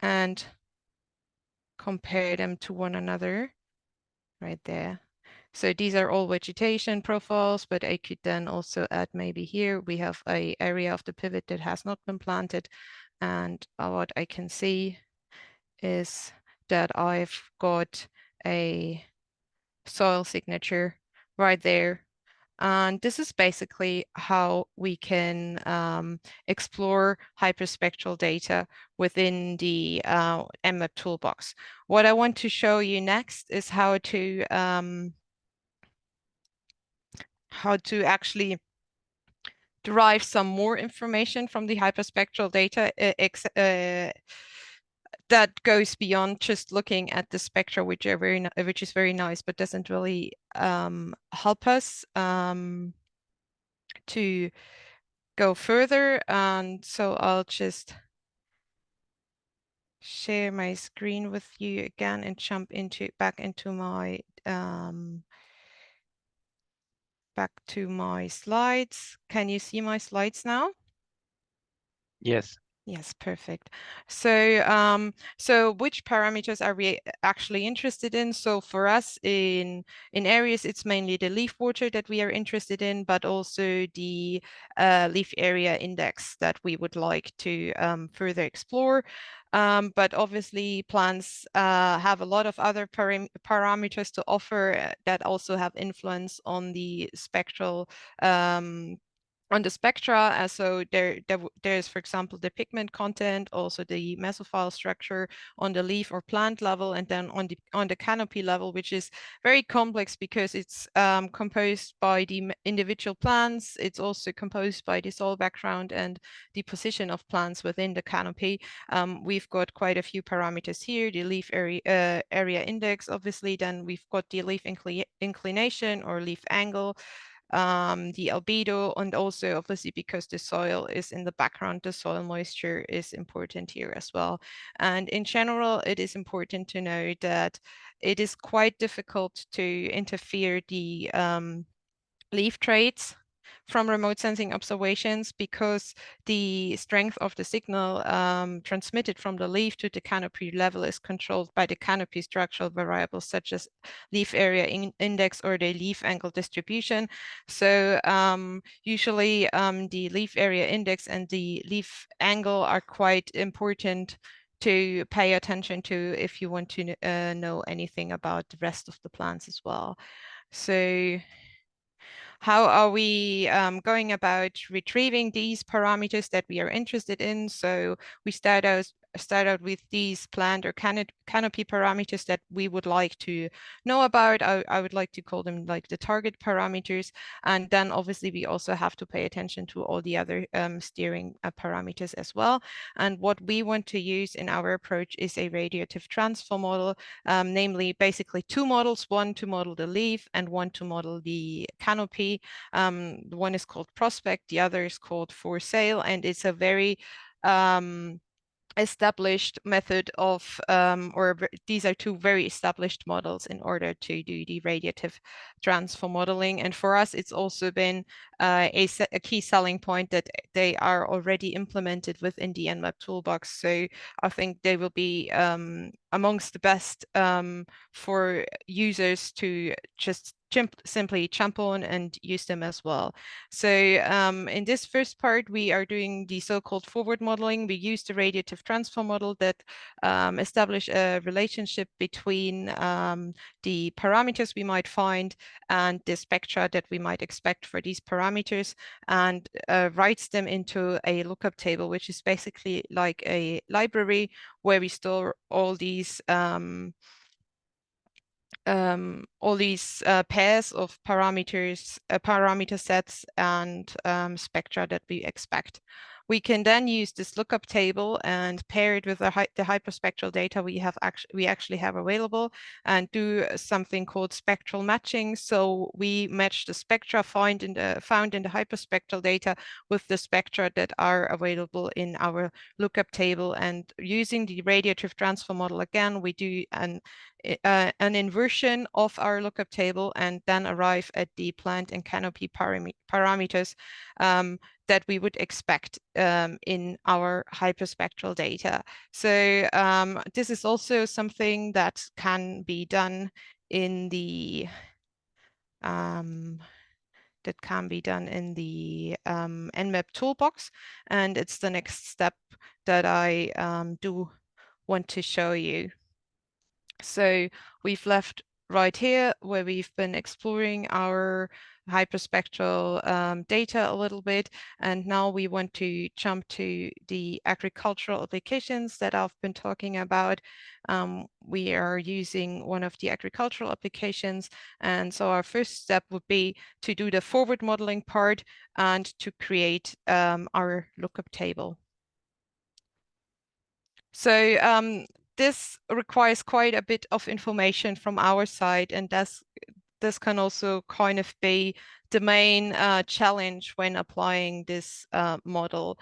and compare them to one another right there. So these are all vegetation profiles, but I could then also add maybe here we have an area of the pivot that has not been planted. And what I can see is that I've got a soil signature right there. And this is basically how we can explore hyperspectral data within the EMMAP toolbox. What I want to show you next is how to actually derive some more information from the hyperspectral data that goes beyond just looking at the spectra, which is very nice, but doesn't really help us to go further. And so I'll just share my screen with you again and jump back into my back to my slides. Can you see my slides now? Yes. Yes, perfect. So, so which parameters are we actually interested in? So for us in ARIES, it's mainly the leaf water that we are interested in, but also the leaf area index that we would like to further explore. But obviously plants have a lot of other parameters to offer that also have influence on the spectral on the spectra. So there's, for example, the pigment content, also the mesophile structure on the leaf or plant level, and then on the canopy level, which is very complex because it's composed by the individual plants. It's also composed by the soil background and the position of plants within the canopy. We've got quite a few parameters here, the leaf area index, obviously, then we've got the leaf inclination or leaf angle, the albedo, and also obviously because the soil is in the background, the soil moisture is important here as well. And in general, it is important to know that it is quite difficult to interfere the leaf traits from remote sensing observations because the strength of the signal transmitted from the leaf to the canopy level is controlled by the canopy structural variables such as leaf area index or the leaf angle distribution. So usually the leaf area index and the leaf angle are quite important to pay attention to if you want to know anything about the rest of the plants as well. So how are we going about retrieving these parameters that we are interested in? So we start out with these plant or canopy parameters that we would like to know about. I would like to call them like the target parameters. And then obviously we also have to pay attention to all the other steering parameters as well. And what we want to use in our approach is a radiative transfer model, namely basically two models, one to model the leaf and one to model the canopy. The one is called Prospect, the other is called For Sale, and it's a very established method of, these are two very established models in order to do the radiative transfer modeling. And for us, it's also been a key selling point that they are already implemented within the ENMAP toolbox. So I think they will be amongst the best for users to just simply jump on and use them as well. So in this first part, we are doing the so-called forward modeling. We use the radiative transfer model that establish a relationship between the parameters we might find and the spectra that we might expect for these parameters, and writes them into a lookup table, which is basically like a library where we store all these pairs of parameters, parameter sets and spectra that we expect. We can then use this lookup table and pair it with the hyperspectral data we actually have available, and do something called spectral matching. So we match the spectra found in the hyperspectral data with the spectra that are available in our lookup table. And using the radiative transfer model again, we do an inversion of our lookup table and then arrive at the plant and canopy parameters that we would expect in our hyperspectral data. So this is also something that can be done in the Nmap toolbox, and it's the next step that I do want to show you. So we've left right here where we've been exploring our hyperspectral data a little bit, and now we want to jump to the agricultural applications that I've been talking about. We are using one of the agricultural applications, and so our first step would be to do the forward modeling part and to create our lookup table. So this requires quite a bit of information from our side, and this can also kind of be the main challenge when applying this model.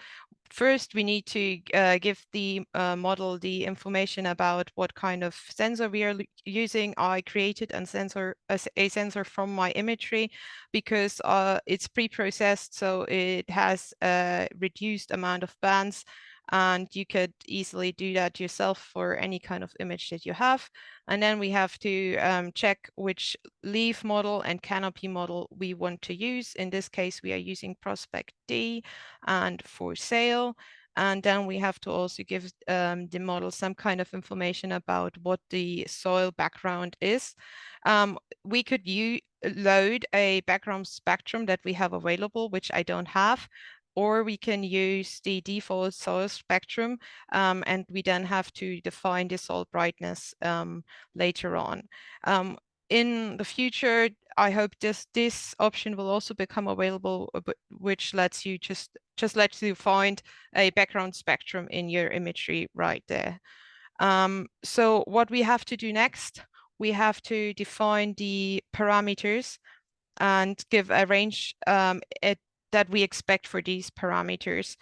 First, we need to give the model the information about what kind of sensor we are using. I created a sensor from my imagery because it's pre-processed, so it has a reduced amount of bands, and you could easily do that yourself for any kind of image that you have. And then we have to check which leaf model and canopy model we want to use. In this case, we are using Prospect D and For Sale. And then we have to also give the model some kind of information about what the soil background is. We could load a background spectrum that we have available, which I don't have, or we can use the default soil spectrum, and we then have to define the soil brightness later on. In the future, I hope this option will also become available, which lets you just lets you find a background spectrum in your imagery right there. So what we have to do next, we have to define the parameters and give a range that we expect for these parameters.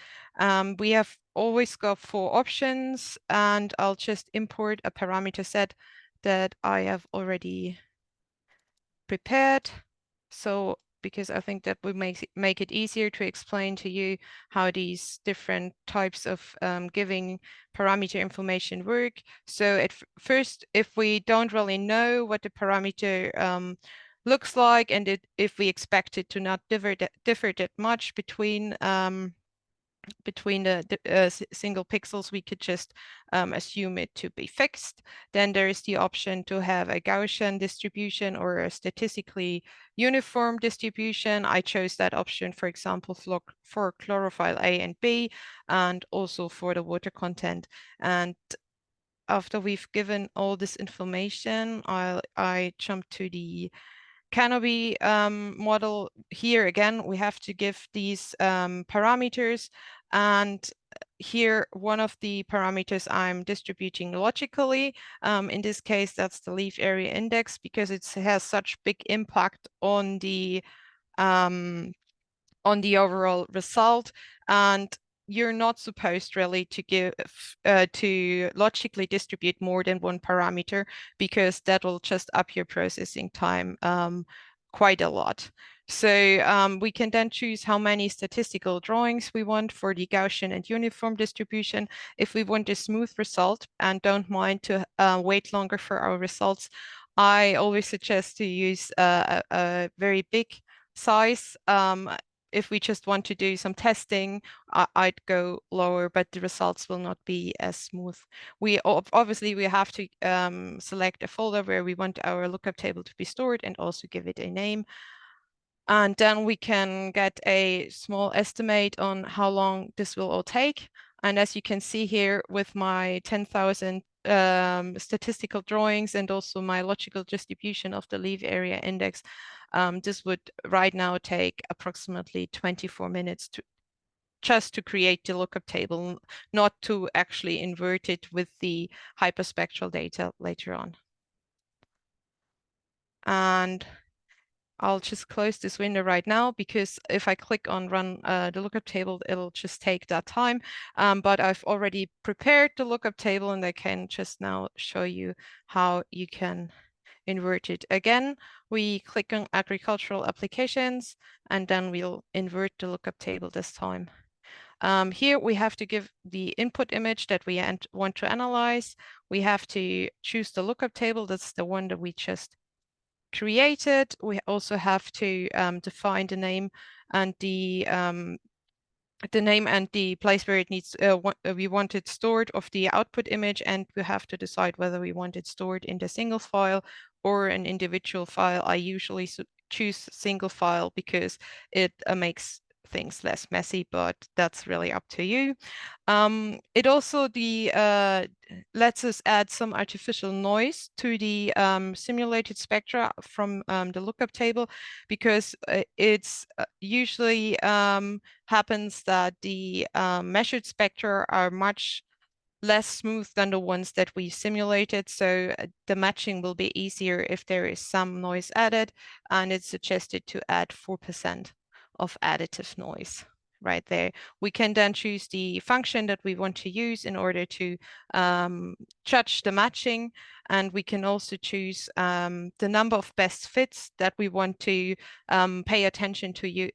We have always got 4 options, and I'll just import a parameter set that I have already prepared. So because I think that would make it easier to explain to you how these different types of giving parameter information work. So at first, if we don't really know what the parameter looks like, and if we expect it to not differ that much between the single pixels, we could just assume it to be fixed. Then there is the option to have a Gaussian distribution or a statistically uniform distribution. I chose that option, for example, for chlorophyll A and B, and also for the water content. And after we've given all this information, I jump to the canopy model. Here again, we have to give these parameters, and here one of the parameters I'm distributing logically. In this case, that's the leaf area index, because it has such big impact on the overall result, and you're not supposed really to give to logically distribute more than one parameter, because that will just up your processing time quite a lot. So we can then choose how many statistical drawings we want for the Gaussian and uniform distribution. If we want a smooth result and don't mind to wait longer for our results, I always suggest to use a very big size. If we just want to do some testing, I'd go lower, but the results will not be as smooth. We obviously we have to select a folder where we want our lookup table to be stored and also give it a name. And then we can get a small estimate on how long this will all take. And as you can see here with my 10,000 statistical drawings and also my logical distribution of the leaf area index, this would right now take approximately 24 minutes just to create the lookup table, not to actually invert it with the hyperspectral data later on. And I'll just close this window right now, because if I click on run the lookup table, it'll just take that time. But I've already prepared the lookup table, and I can just now show you how you can invert it. Again, we click on agricultural applications, and then we'll invert the lookup table this time. Here we have to give the input image that we want to analyze. We have to choose the lookup table. That's the one that we just created. We also have to define the name and the place where it needs we want it stored of the output image, and we have to decide whether we want it stored in the single file or an individual file. I usually choose single file because it makes things less messy, but that's really up to you. It also lets us add some artificial noise to the simulated spectra from the lookup table, because it's usually happens that the measured spectra are much less smooth than the ones that we simulated. So the matching will be easier if there is some noise added, and it's suggested to add 4% of additive noise right there. We can then choose the function that we want to use in order to judge the matching, and we can also choose the number of best fits that we want to pay attention to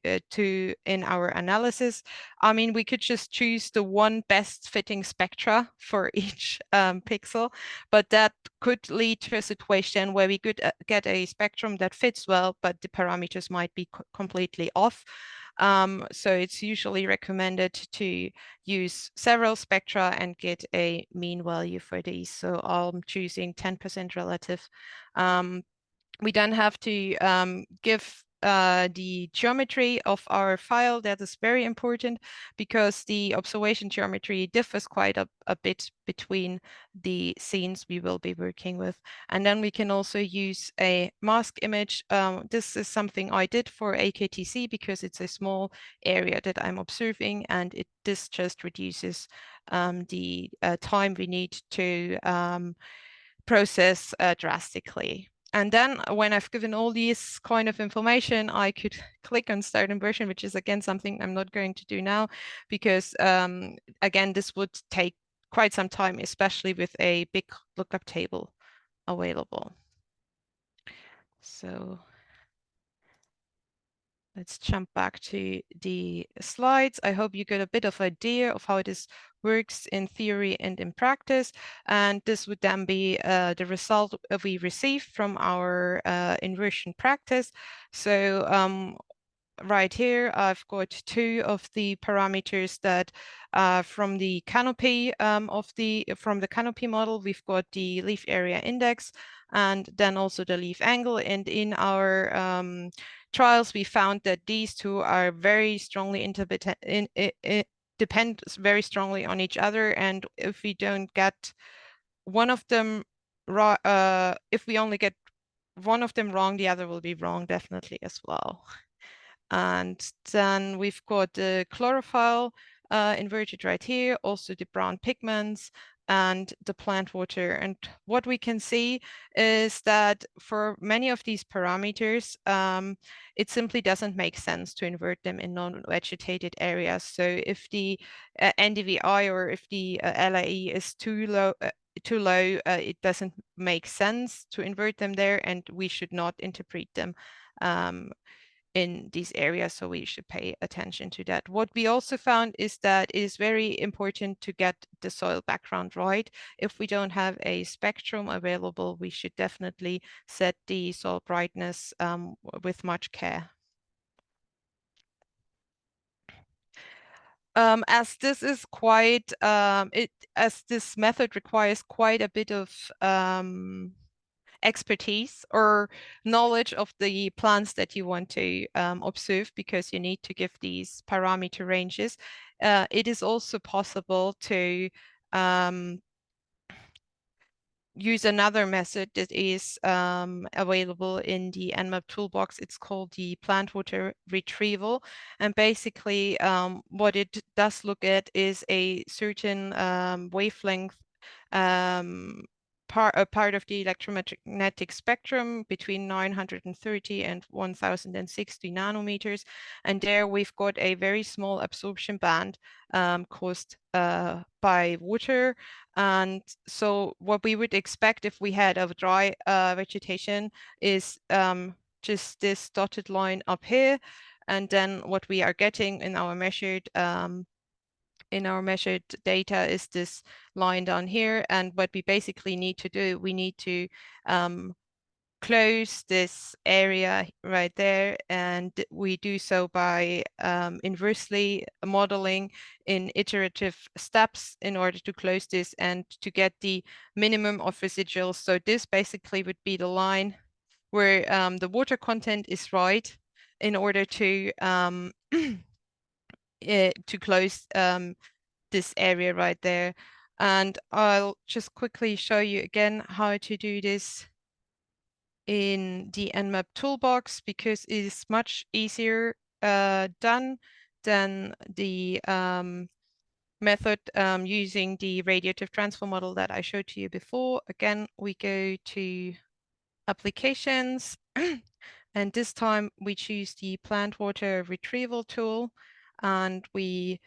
in our analysis. I mean, we could just choose the one best fitting spectra for each pixel, but that could lead to a situation where we could get a spectrum that fits well, but the parameters might be completely off. So it's usually recommended to use several spectra and get a mean value for these. So I'm choosing 10% relative. We then have to give the geometry of our file. That is very important, because the observation geometry differs quite a bit between the scenes we will be working with. And then we can also use a mask image. This is something I did for AKTC because it's a small area that I'm observing, and this just reduces the time we need to process drastically. And then when I've given all these kind of information, I could click on start inversion, which is again something I'm not going to do now, because again, this would take quite some time, especially with a big lookup table available. So let's jump back to the slides. I hope you get a bit of idea of how this works in theory and in practice. And this would then be the result we receive from our inversion practice. So right here, I've got two of the parameters that from the canopy from the canopy model. We've got the leaf area index and then also the leaf angle. And in our trials, we found that these two are very strongly depend very strongly on each other. And if we don't get one of them if we only get one of them wrong, the other will be wrong definitely as well. And then we've got the chlorophyll inverted right here, also the brown pigments and the plant water. And what we can see is that for many of these parameters, it simply doesn't make sense to invert them in non-vegetated areas. So if the NDVI or if the LAE is too low, it doesn't make sense to invert them there, and we should not interpret them in these areas, so we should pay attention to that. What we also found is that it is very important to get the soil background right. If we don't have a spectrum available, we should definitely set the soil brightness with much care. As this is quite, as this method requires quite a bit of expertise or knowledge of the plants that you want to observe, because you need to give these parameter ranges. It is also possible to use another method that is available in the Nmap toolbox. It's called the plant water retrieval. And basically what it does look at is a certain wavelength part of the electromagnetic spectrum between 930 and 1060 nanometers. And there we've got a very small absorption band caused by water. And so what we would expect if we had a dry vegetation is just this dotted line up here. And then what we are getting in our measured data is this line down here. And what we basically need to do, we need to close this area right there, and we do so by inversely modeling in iterative steps in order to close this and to get the minimum of residuals. So this basically would be the line where the water content is right in order to close this area right there. And I'll just quickly show you again how to do this in the Nmap toolbox, because it is much easier done than the method using the radiative transfer model that I showed to you before. Again, we go to applications and this time we choose the plant water retrieval tool, and we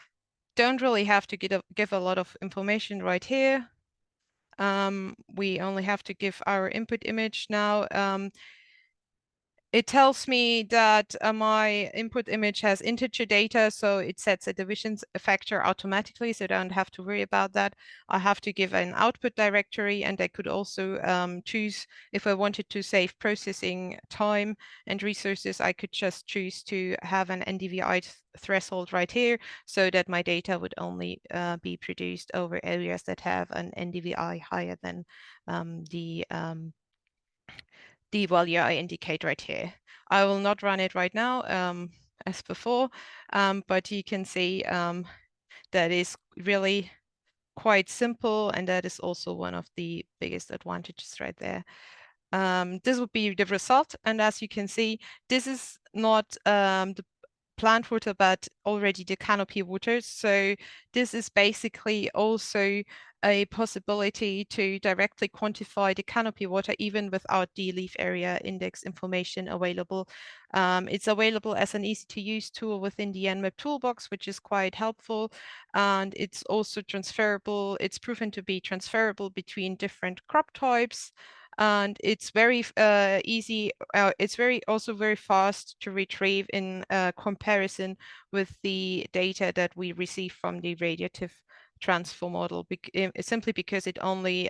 don't really have to give a lot of information right here. We only have to give our input image now. It tells me that my input image has integer data, so it sets a division factor automatically, so I don't have to worry about that. I have to give an output directory, and I could also choose if I wanted to save processing time and resources. I could just choose to have an NDVI threshold right here, so that my data would only be produced over areas that have an NDVI higher than the value I indicate right here. I will not run it right now as before, but you can see that is really quite simple, and that is also one of the biggest advantages right there. This would be the result, and as you can see, this is not the plant water, but already the canopy water. So this is basically also a possibility to directly quantify the canopy water even without the leaf area index information available. It's available as an easy to use tool within the Nmap toolbox, which is quite helpful. And it's also transferable. It's proven to be transferable between different crop types. And it's very easy. It's also very fast to retrieve in comparison with the data that we receive from the radiative transfer model, simply because it only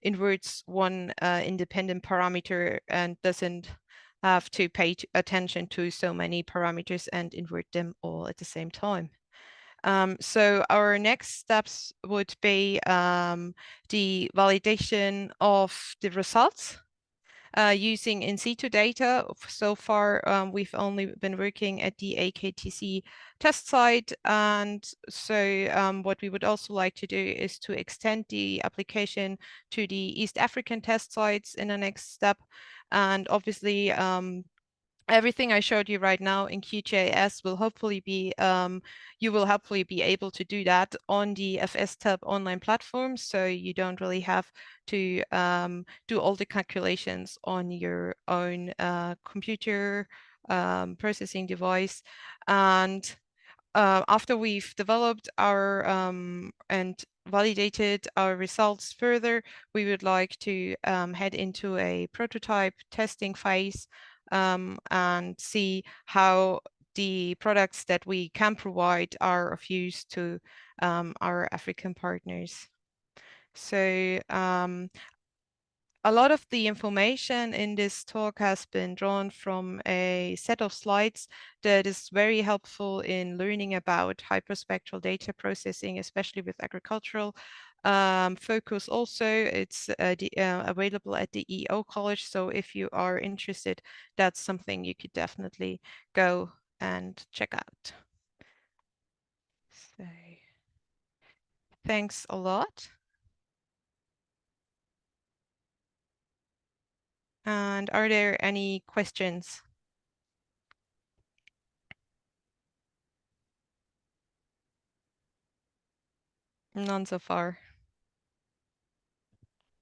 inverts one independent parameter and doesn't have to pay attention to so many parameters and invert them all at the same time. So our next steps would be the validation of the results using in situ data. So far, we've only been working at the AKTC test site. And so what we would also like to do is to extend the application to the East African test sites in the next step. And obviously, everything I showed you right now in QGIS will hopefully be, you will hopefully be able to do that on the FSTab online platform. So you don't really have to do all the calculations on your own computer processing device. And after we've developed our and validated our results further, we would like to head into a prototype testing phase and see how the products that we can provide are of use to our African partners. So a lot of the information in this talk has been drawn from a set of slides that is very helpful in learning about hyperspectral data processing, especially with agricultural focus. Also, it's available at the EO College. So if you are interested, that's something you could definitely go and check out. So thanks a lot. And are there any questions? None so far.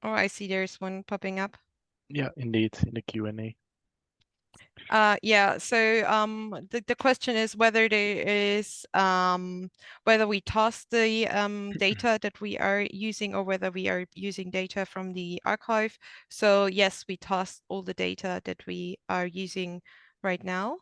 Oh, I see there's one popping up. Yeah, indeed, in the Q&A. Yeah, so the question is whether there is whether we toss the data that we are using or whether we are using data from the archive. So yes, we toss all the data that we are using right now.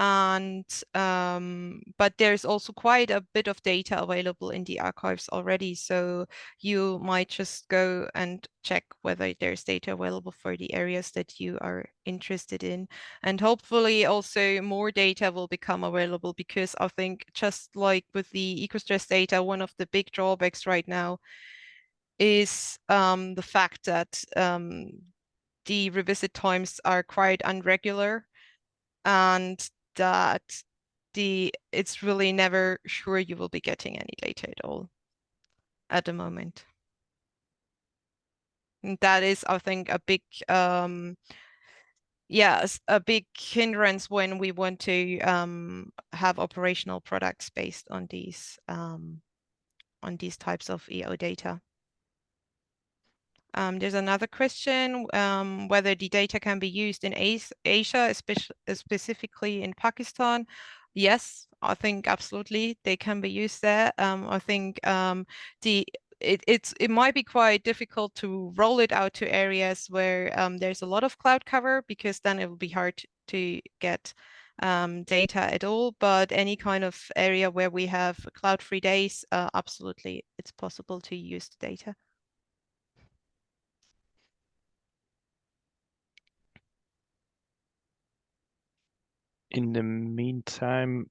And but there's also quite a bit of data available in the archives already, so you might just go and check whether there's data available for the areas that you are interested in, and hopefully also more data will become available, because I think just like with the eco-stress data, one of the big drawbacks right now is the fact that the revisit times are quite irregular, and that it's really never sure you will be getting any data at all at the moment. And that is, I think, a big yes, a big hindrance when we want to have operational products based on these types of EO data. There's another question, whether the data can be used in Asia, specifically in Pakistan. Yes, I think absolutely they can be used there. I think it might be quite difficult to roll it out to areas where there's a lot of cloud cover, because then it will be hard to get data at all. But any kind of area where we have cloud-free days, absolutely, it's possible to use the data. In the meantime,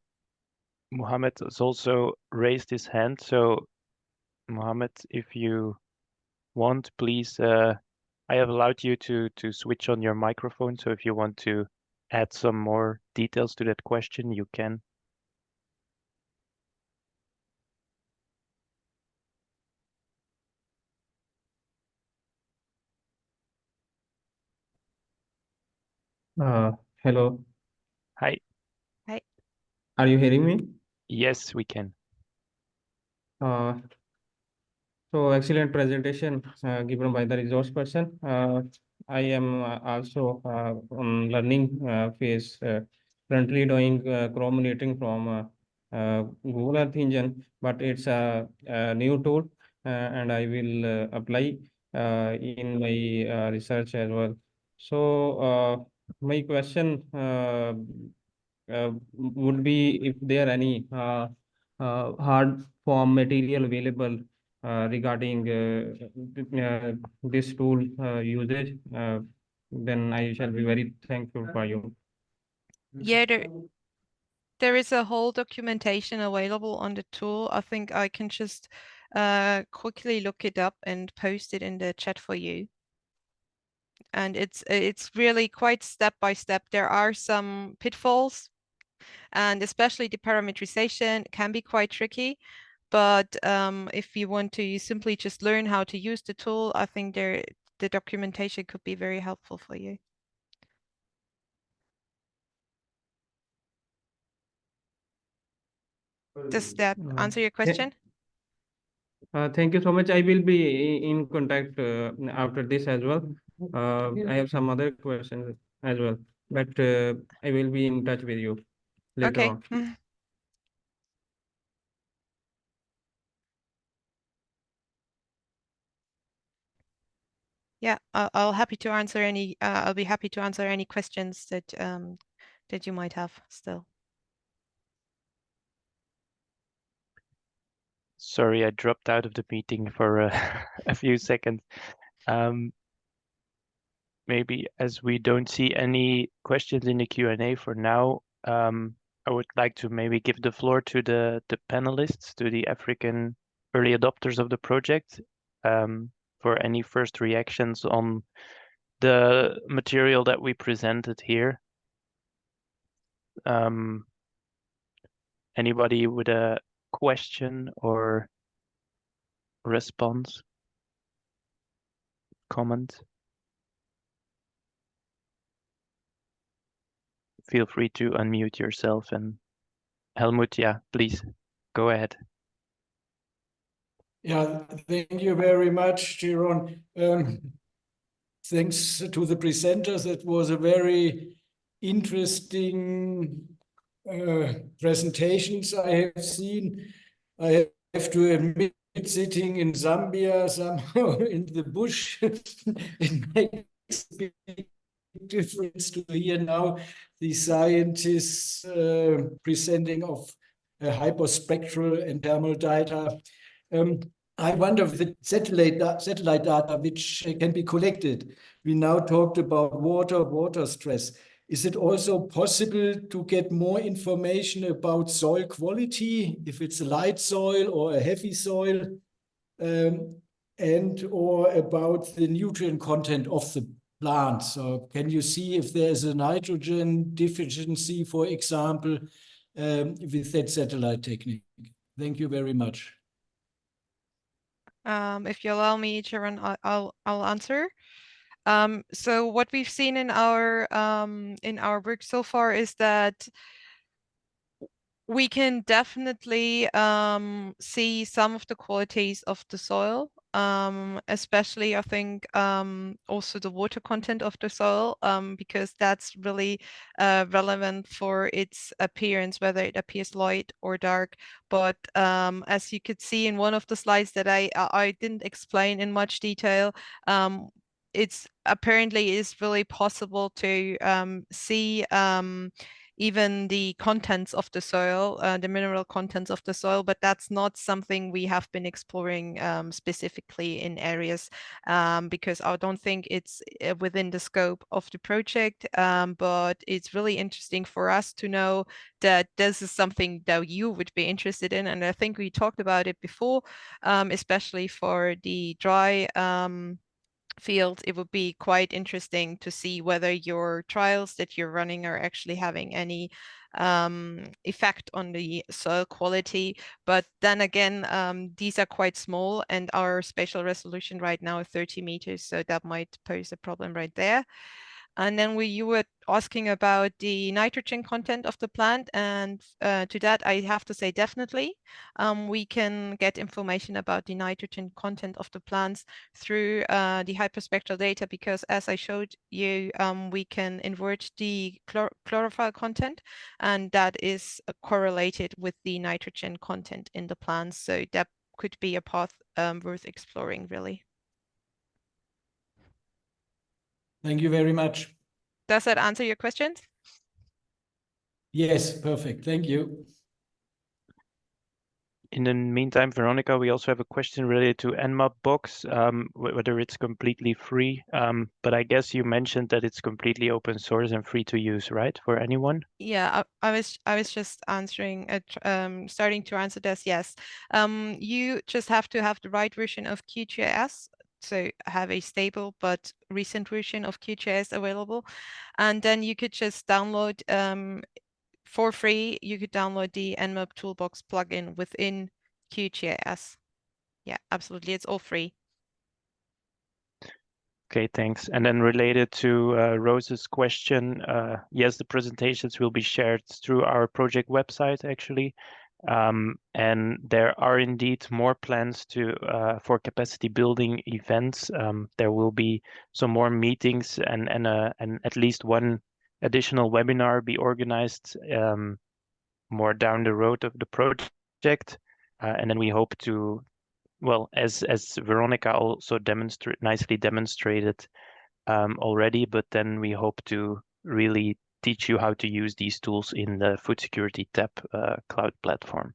Mohammed has also raised his hand. So, Mohammed, if you want, please, I have allowed you to switch on your microphone. So if you want to add some more details to that question, you can. Hello. Hi. Hi. Are you hearing me? Yes, we can. So excellent presentation given by the resource person. I am also on learning phase, currently doing Chrome monitoring from Google Earth Engine, but it's a new tool and I will apply in my research as well. So my question would be if there are any hard form material available regarding this tool usage, then I shall be very thankful for you. Yeah, there is a whole documentation available on the tool. I think I can just quickly look it up and post it in the chat for you. And it's really quite step by step. There are some pitfalls, and especially the parameterization can be quite tricky. But if you want to simply just learn how to use the tool, I think the documentation could be very helpful for you. Does that answer your question? Thank you so much. I will be in contact after this as well. I have some other questions as well, but I will be in touch with you later Okay. on. Yeah, I'll happy to answer any. I'll be happy to answer any questions that that you might have still. Sorry, I dropped out of the meeting for a few seconds. Maybe as we don't see any questions in the Q&A for now, I would like to maybe give the floor to the panelists, to the African early adopters of the project, for any first reactions on the material that we presented here. Anybody with a question or response, comment? Feel free to unmute yourself, and Helmut, yeah, please go ahead. Yeah, thank you very much, Jeroen. Thanks to the presenters. That was a very interesting presentations I have seen. I have to admit, sitting in Zambia, somehow in the bush, it makes a big difference to hear now the scientists presenting of hyperspectral and thermal data. I wonder if the satellite data which can be collected, we now talked about water stress. Is it also possible to get more information about soil quality, if it's a light soil or a heavy soil, and or about the nutrient content of the plant? So can you see if there's a nitrogen deficiency, for example, with that satellite technique? Thank you very much. If you allow me, Sharon, I'll answer. So what we've seen in our work so far is that we can definitely see some of the qualities of the soil, especially I think also the water content of the soil, because that's really relevant for its appearance, whether it appears light or dark. But as you could see in one of the slides that I didn't explain in much detail, it's apparently is really possible to see even the contents of the soil, the mineral contents of the soil, but that's not something we have been exploring specifically in ARIES, because I don't think it's within the scope of the project, but it's really interesting for us to know that this is something that you would be interested in. And I think we talked about it before, especially for the dry field, it would be quite interesting to see whether your trials that you're running are actually having any effect on the soil quality. But then again, these are quite small, and our spatial resolution right now is 30 meters, so that might pose a problem right there. And then you were asking about the nitrogen content of the plant, and to that I have to say definitely. We can get information about the nitrogen content of the plants through the hyperspectral data, because as I showed you, we can invert the chlorophyll content, and that is correlated with the nitrogen content in the plants. So that could be a path worth exploring, really. Thank you very much. Does that answer your questions? Yes, perfect. Thank you. In the meantime, Veronica, we also have a question related to Nmap box, whether it's completely free. But I guess you mentioned that it's completely open source and free to use, right, for anyone? Yeah, I was just answering, starting to answer this. Yes, you just have to have the right version of QGIS, so have a stable but recent version of QGIS available, and then you could just download for free. You could download the Nmap Toolbox plugin within QGIS. Yeah, absolutely, it's all free. Okay, thanks. And then related to Rose's question, yes, the presentations will be shared through our project website, actually. And there are indeed more plans for capacity building events. There will be some more meetings and at least one additional webinar be organized more down the road of the project. And then we hope to well, as Veronica also nicely demonstrated already, but then we hope to really teach you how to use these tools in the Food Security TAP cloud platform.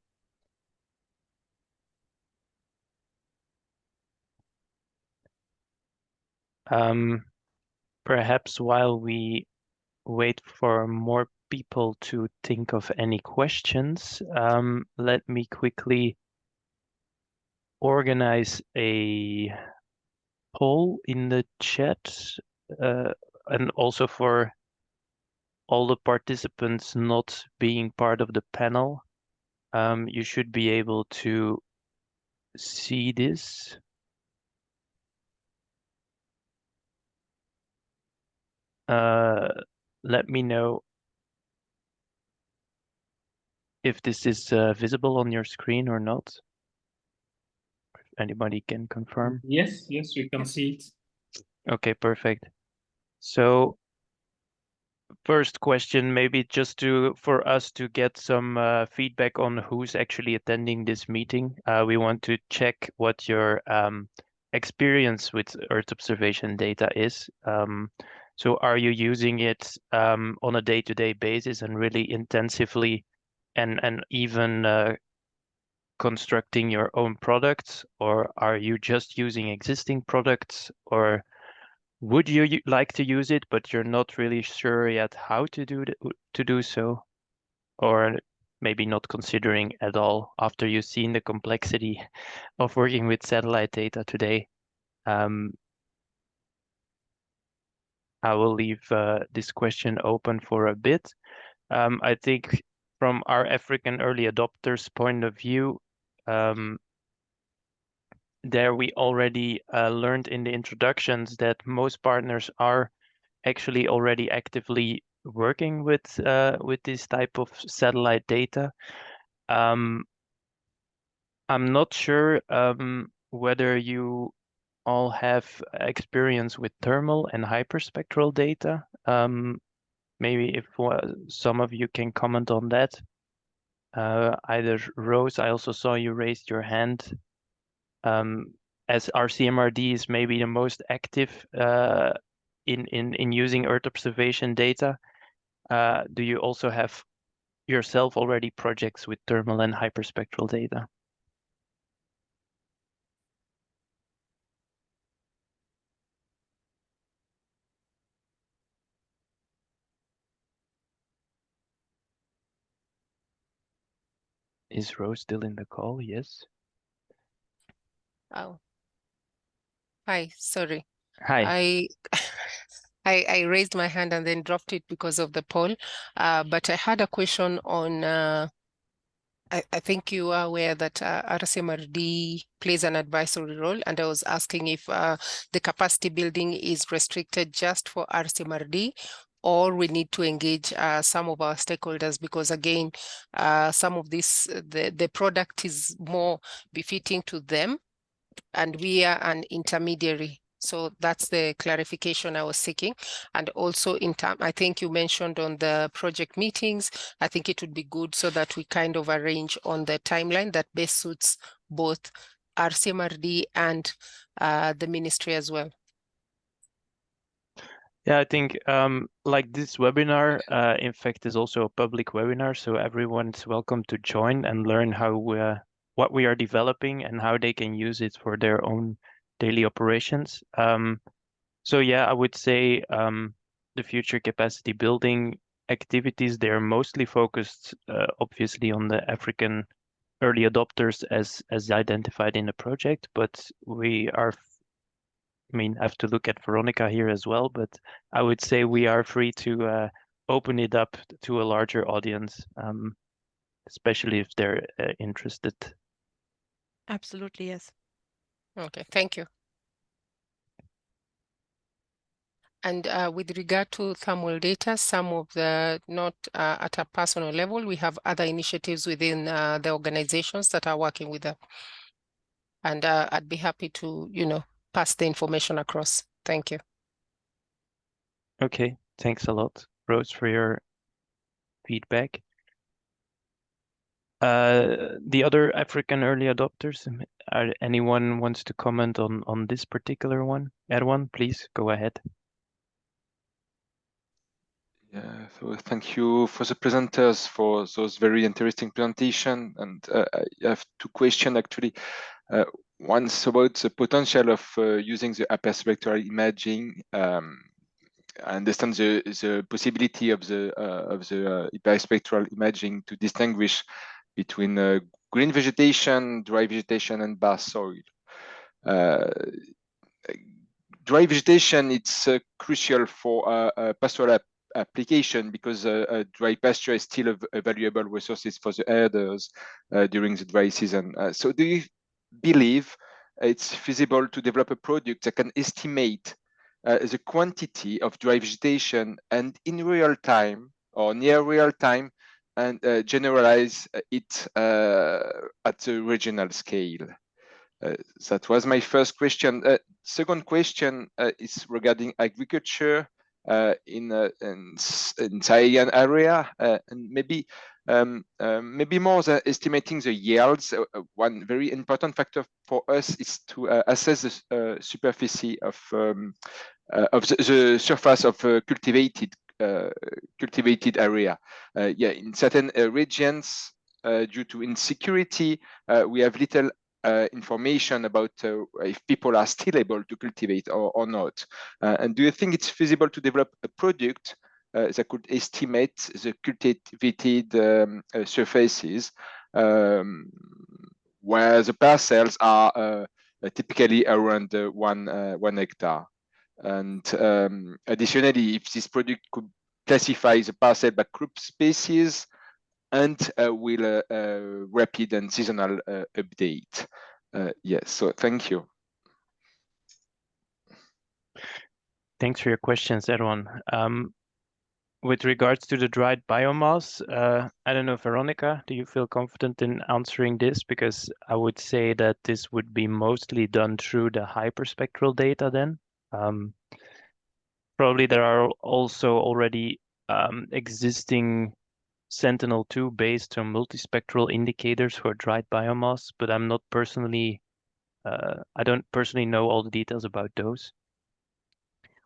Perhaps while we wait for more people to think of any questions, let me quickly organize a poll in the chat, and also for all the participants not being part of the panel, you should be able to see this. Let me know if this is visible on your screen or not. If anybody can confirm. Yes, we can see it. Okay, perfect. So first question, maybe just for us to get some feedback on who's actually attending this meeting. We want to check what your experience with Earth observation data is. So are you using it on a day-to-day basis and really intensively and even constructing your own products, or are you just using existing products, or would you like to use it, but you're not really sure yet how to do so, or maybe not considering at all after you've seen the complexity of working with satellite data today? I will leave this question open for a bit. I think from our African early adopters point of view, there we already learned in the introductions that most partners are actually already actively working with this type of satellite data. I'm not sure whether you all have experience with thermal and hyperspectral data. Maybe if some of you can comment on that. Either Rose, I also saw you raised your hand. As RCMRD is maybe the most active in using Earth observation data, do you also have yourself already projects with thermal and hyperspectral data? Is Rose still in the call? Yes. Oh, hi, sorry. Hi. I raised my hand and then dropped it because of the poll. But I had a question on, I think you are aware that RCMRD plays an advisory role, and I was asking if the capacity building is restricted just for RCMRD, or we need to engage some of our stakeholders, because again, some of this, the product is more befitting to them, and we are an intermediary. So that's the clarification I was seeking. And also in time, I think you mentioned on the project meetings, I think it would be good so that we kind of arrange on the timeline that best suits both RCMRD and the ministry as well. Yeah, I think like this webinar, in fact, is also a public webinar, so everyone's welcome to join and learn how what we are developing and how they can use it for their own daily operations. So yeah, I would say the future capacity building activities, they're mostly focused obviously on the African early adopters as identified in the project, but we are, I mean, I have to look at Veronica here as well, but I would say we are free to open it up to a larger audience, especially if they're interested. Absolutely, yes. Okay, thank you. And with regard to thermal data, some of the, not at a personal level, we have other initiatives within the organizations that are working with them. And I'd be happy to, pass the information across. Thank you. Okay, thanks a lot, Rose, for your feedback. The other African early adopters, anyone wants to comment on this particular one? Erwan, please go ahead. Yeah, so thank you for the presenters for those very interesting presentation. And I have two questions actually. One's about the potential of using the hyperspectral imaging. I understand the possibility of the hyperspectral imaging to distinguish between green vegetation, dry vegetation, and bar soil. Dry vegetation, it's crucial for pastoral application because dry pasture is still a valuable resource for the herders during the dry season. So do you believe it's feasible to develop a product that can estimate the quantity of dry vegetation and in real time or near real time and generalize it at the regional scale? That was my first question. Second question is regarding agriculture in Saharan area, and maybe more than estimating the yields. One very important factor for us is to assess the superficie of the surface of cultivated area. Yeah, in certain regions, due to insecurity, we have little information about if people are still able to cultivate or not. And do you think it's feasible to develop a product that could estimate the cultivated surfaces where the parcels are typically around 1 hectare? And additionally, if this product could classify the parcel by group species and will rapid and seasonal update. Yes, so thank you. Thanks for your questions, Erwan. With regards to the dried biomass, I don't know, Veronica, do you feel confident in answering this? Because I would say that this would be mostly done through the hyperspectral data then. Probably there are also already existing Sentinel-2 based on multispectral indicators for dried biomass, but I'm not personally, I don't personally know all the details about those.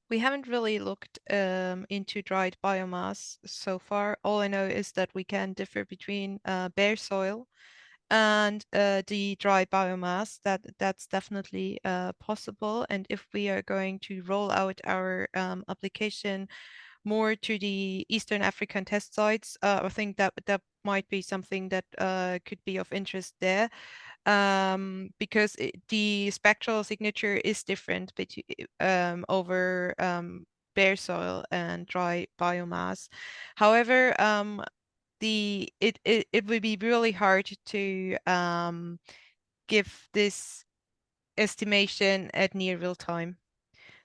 We haven't really looked into dried biomass so far. All I know is that we can differ between bare soil and the dry biomass. That's definitely possible. And if we are going to roll out our application more to the Eastern African test sites, I think that might be something that could be of interest there. Because the spectral signature is different over bare soil and dry biomass. However, it would be really hard to give this estimation at near real time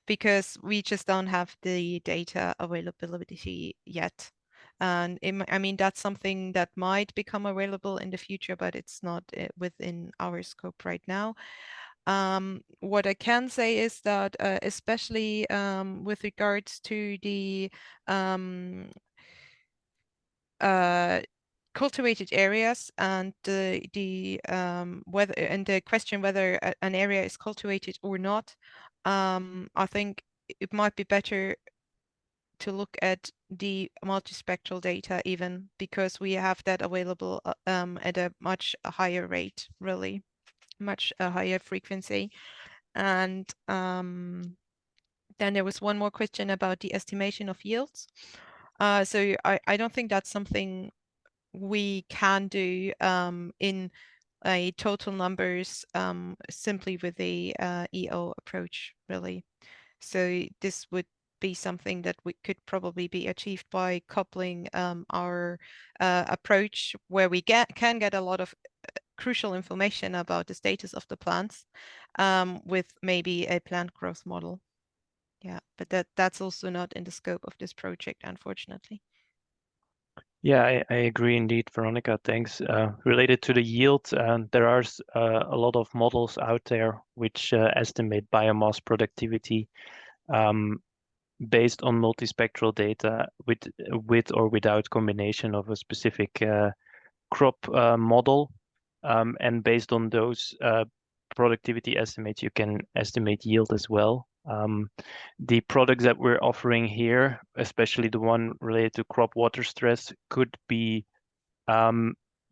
because we just don't have the data availability yet. And I mean, that's something that might become available in the future, but it's not within our scope right now. What I can say is that especially with regards to the cultivated areas and the whether and the question whether an area is cultivated or not, I think it might be better to look at the multispectral data even because we have that available at a much higher rate, really much higher frequency. And then there was one more question about the estimation of yields. So I don't think that's something we can do in a total numbers simply with the EO approach, really. So this would be something that we could probably be achieved by coupling our approach where we can get a lot of crucial information about the status of the plants with maybe a plant growth model. Yeah, but that's also not in the scope of this project, unfortunately. Yeah, I agree indeed, Veronica. Thanks. Related to the yield, there are a lot of models out there which estimate biomass productivity based on multispectral data with or without combination of a specific crop model, and based on those productivity estimates, you can estimate yield as well. The products that we're offering here, especially the one related to crop water stress, could be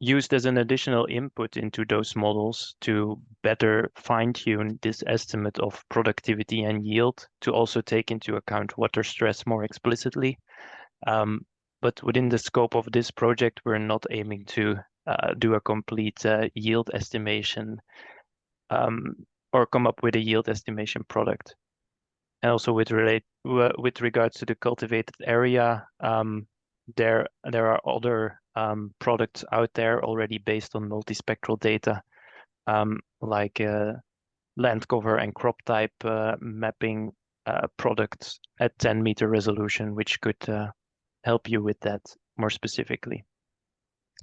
used as an additional input into those models to better fine-tune this estimate of productivity and yield, to also take into account water stress more explicitly. But within the scope of this project, we're not aiming to do a complete yield estimation or come up with a yield estimation product. And also with regards to the cultivated area, there are other products out there already based on multispectral data, like land cover and crop type mapping products at 10-meter resolution, which could help you with that more specifically.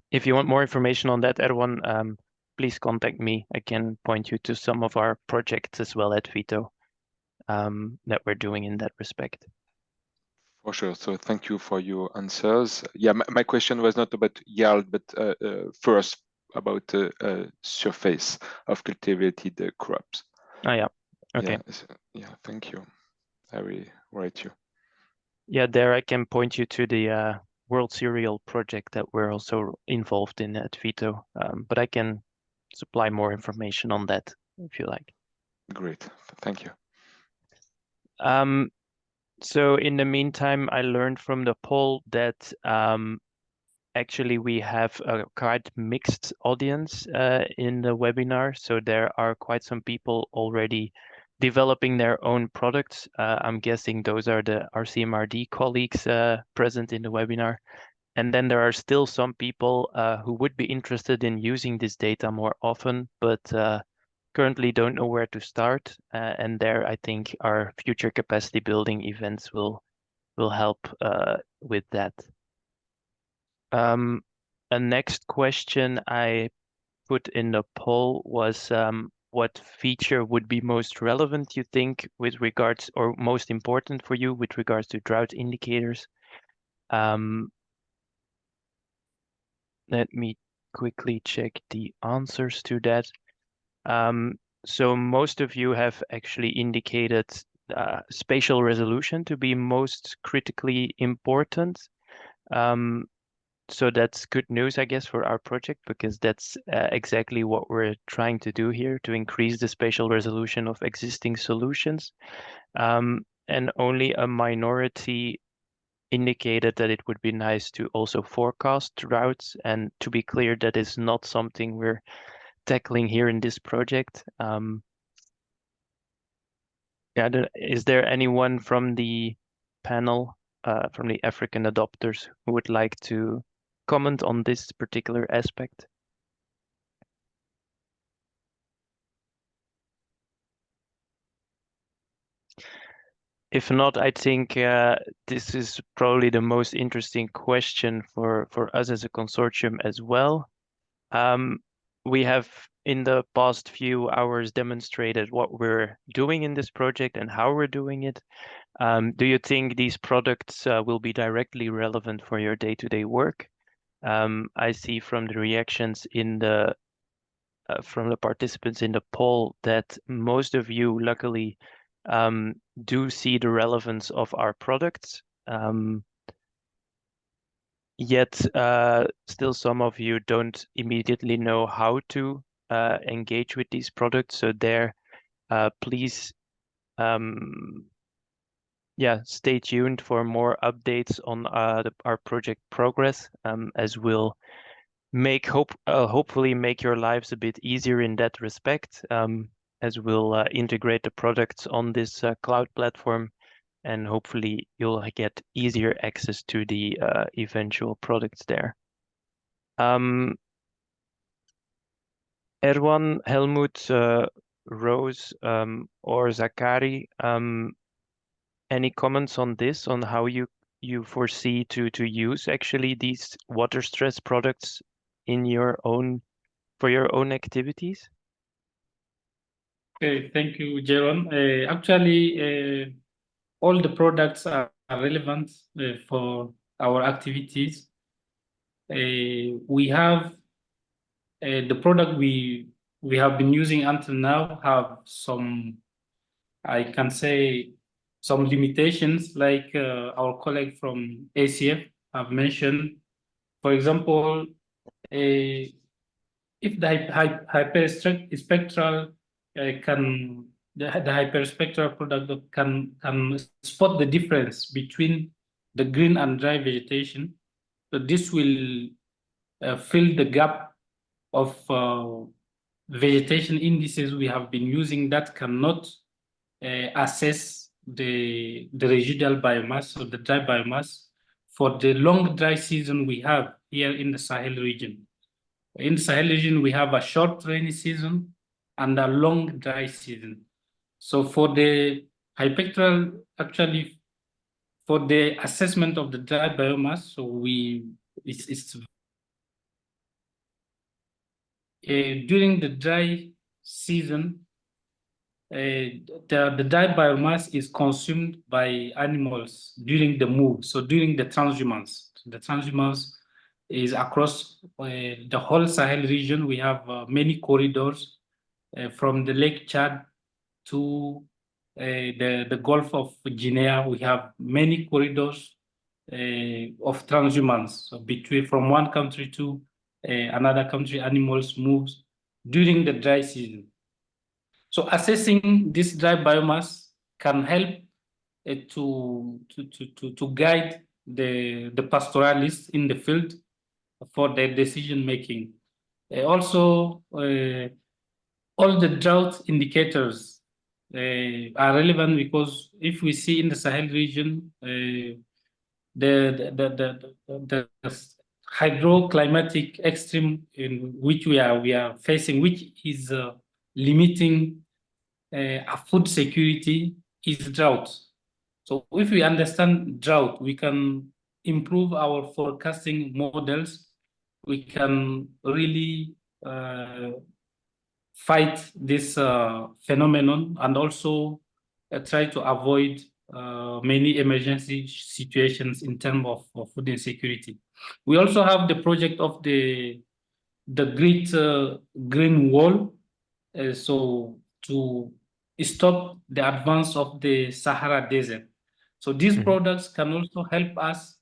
If you want more information on that, Erwan, please contact me. I can point you to some of our projects as well at VITO that we're doing in that respect. For sure. So thank you for your answers. Yeah, my question was not about yield, but first about the surface of cultivated crops. Oh, yeah. Okay. Yeah, thank you. I will write you. Yeah, there I can point you to the World Cereal project that we're also involved in at VITO, but I can supply more information on that if you like. Great, thank you. So in the meantime, I learned from the poll that actually we have a quite mixed audience in the webinar. So there are quite some people already developing their own products. I'm guessing those are the RCMRD colleagues present in the webinar. And then there are still some people who would be interested in using this data more often, but currently don't know where to start. And there, I think our future capacity building events will help with that. A next question I put in the poll was what feature would be most relevant, you think, with regards, or most important for you with regards to drought indicators? Let me quickly check the answers to that. So most of you have actually indicated spatial resolution to be most critically important. So that's good news, I guess, for our project, because that's exactly what we're trying to do here, to increase the spatial resolution of existing solutions. And only a minority indicated that it would be nice to also forecast droughts. And to be clear, that is not something we're tackling here in this project. Is there anyone from the panel, from the African adopters, who would like to comment on this particular aspect? If not, I think this is probably the most interesting question for us as a consortium as well. We have in the past few hours demonstrated what we're doing in this project and how we're doing it. Do you think these products will be directly relevant for your day-to-day work? I see from the reactions in the from the participants in the poll that most of you, luckily, do see the relevance of our products. Yet still some of you don't immediately know how to engage with these products. So there, please stay tuned for more updates on our project progress, as we'll hopefully make your lives a bit easier in that respect, as we'll integrate the products on this cloud platform, and hopefully you'll get easier access to the eventual products there. Erwan, Helmut, Rose, or Zakari, any comments on this, on how you foresee to use actually these water stress products in your own, for your own activities? Thank you, Jeroen. Actually, all the products are relevant for our activities. We have the product we have been using until now have some, I can say, some limitations, like our colleague from ACF have mentioned. For example, if the hyperspectral the hyperspectral product can spot the difference between the green and dry vegetation, so this will fill the gap of vegetation indices we have been using that cannot assess the residual biomass or the dry biomass for the long dry season we have here in the Sahel region. In the Sahel region, we have a short rainy season and a long dry season. So for the hyperspectral, actually, for the assessment of the dry biomass, so it's during the dry season, the dry biomass is consumed by animals during the move. So during the transhumance, is across the whole Sahel region. We have many corridors from the Lake Chad to the Gulf of Guinea. We have many corridors of transhumance. So from one country to another country, animals move during the dry season. So assessing this dry biomass can help to guide the pastoralists in the field for their decision making. Also, all the drought indicators are relevant, because if we see in the Sahel region, the hydroclimatic extreme in which we are facing, which is limiting a food security, is drought. So if we understand drought, we can improve our forecasting models. We can really fight this phenomenon, and also try to avoid many emergency situations in terms of food insecurity. We also have the project of the Great Green Wall, so to stop the advance of the Sahara Desert. So these products can also help us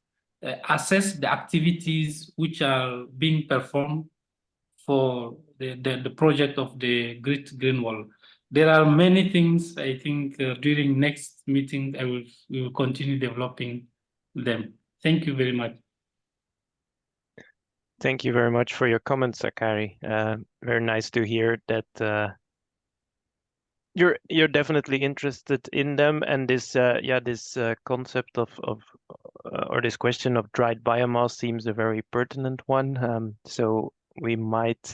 assess the activities which are being performed for the project of the Great Green Wall. There are many things. I think during next meeting, we will continue developing them. Thank you very much. Thank you very much for your comments, Zakari. Very nice to hear that you're definitely interested in them, and this concept of or this question of dried biomass seems a very pertinent one. So we might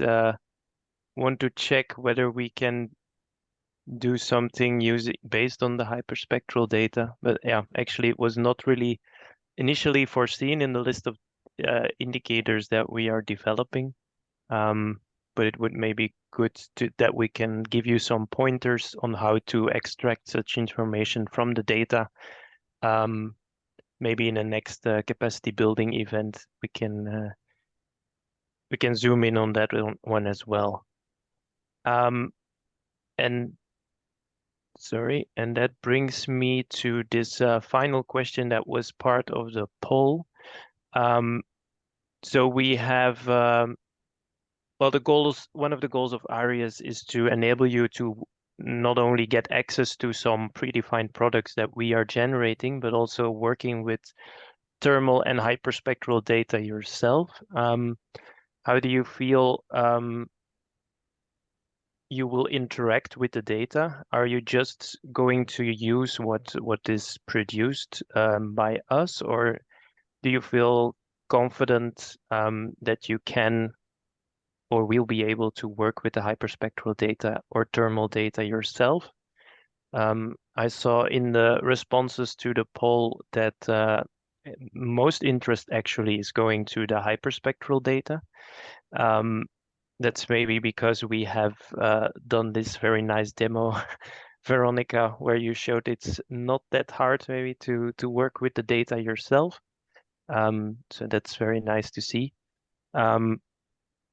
want to check whether we can do something based on the hyperspectral data. But yeah, actually it was not really initially foreseen in the list of indicators that we are developing. But it would maybe good that we can give you some pointers on how to extract such information from the data. Maybe in the next capacity building event, we can zoom in on that one as well. And that brings me to this final question that was part of the poll. So we have, one of the goals of ARIES is to enable you to not only get access to some predefined products that we are generating, but also working with thermal and hyperspectral data yourself. How do you feel you will interact with the data? Are you just going to use what is produced by us, or do you feel confident that you can or will be able to work with the hyperspectral data or thermal data yourself? I saw in the responses to the poll that most interest actually is going to the hyperspectral data. That's maybe because we have done this very nice demo, Veronica, where you showed it's not that hard maybe to work with the data yourself. So that's very nice to see.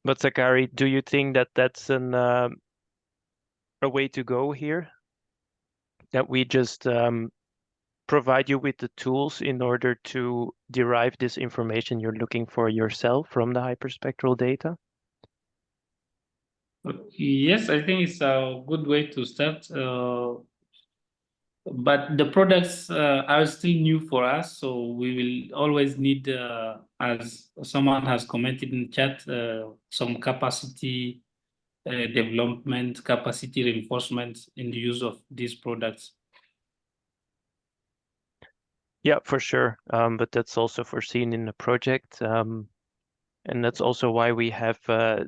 But Zachary, do you think that that's a way to go here? That we just provide you with the tools in order to derive this information you're looking for yourself from the hyperspectral data? Yes, I think it's a good way to start. But the products are still new for us, so we will always need, as someone has commented in chat, some capacity development, capacity reinforcement in the use of these products. Yeah, for sure. But that's also foreseen in the project. And that's also why we have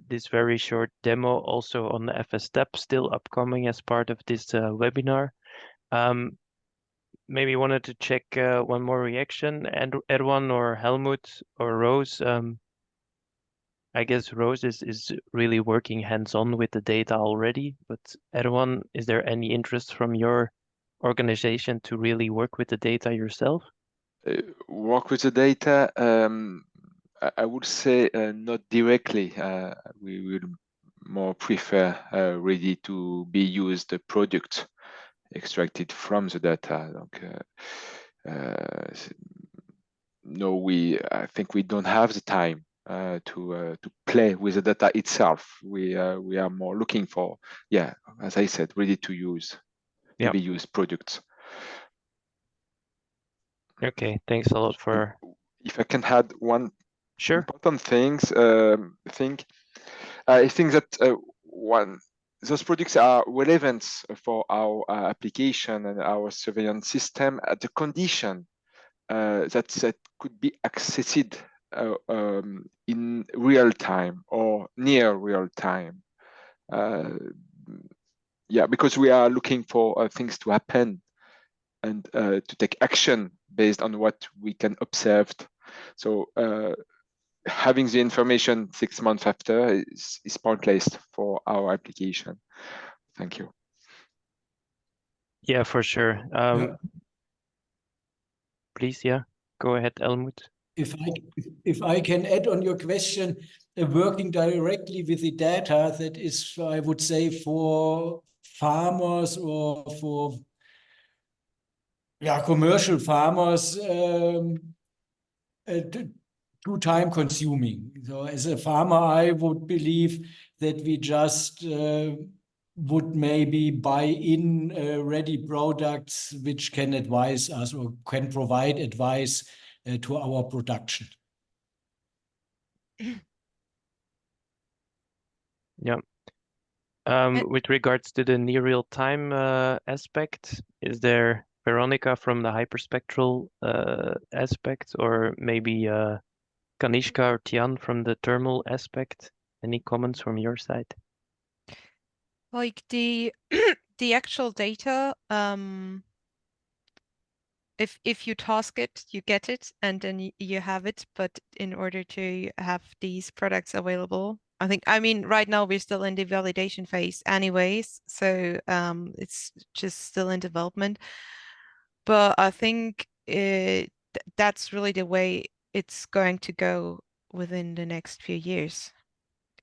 this very short demo also on the FSTEP still upcoming as part of this webinar. Maybe wanted to check one more reaction, and Erwan or Helmut or Rose. I guess Rose is really working hands-on with the data already, but Erwan, is there any interest from your organization to really work with the data yourself? Work with the data, I would say not directly. We will more prefer ready to be used product extracted from the data. No, I think we don't have the time to play with the data itself. We are more looking for, yeah, as I said, ready to use, to be used products. Okay, thanks a lot for. If I can add one important thing, I think that those products are relevant for our application and our surveillance system at the condition that could be accessed in real time or near real time. Yeah, because we are looking for things to happen and to take action based on what we can observe. So having the information 6 months after is pointless for our application. Thank you. Yeah, for sure. Please, yeah, go ahead, Helmut. If I can add on your question, working directly with the data, that is, I would say, for farmers or for commercial farmers, too time consuming. So as a farmer, I would believe that we just would maybe buy in ready products which can advise us or can provide advice to our production. Yeah. With regards to the near real time aspect, is there Veronica from the hyperspectral aspect, or maybe Kanishka or Tian from the thermal aspect? Any comments from your side? Like the actual data, if you task it, you get it, and then you have it. But in order to have these products available, I mean, right now we're still in the validation phase anyways, so it's just still in development. But I think that's really the way it's going to go within the next few years.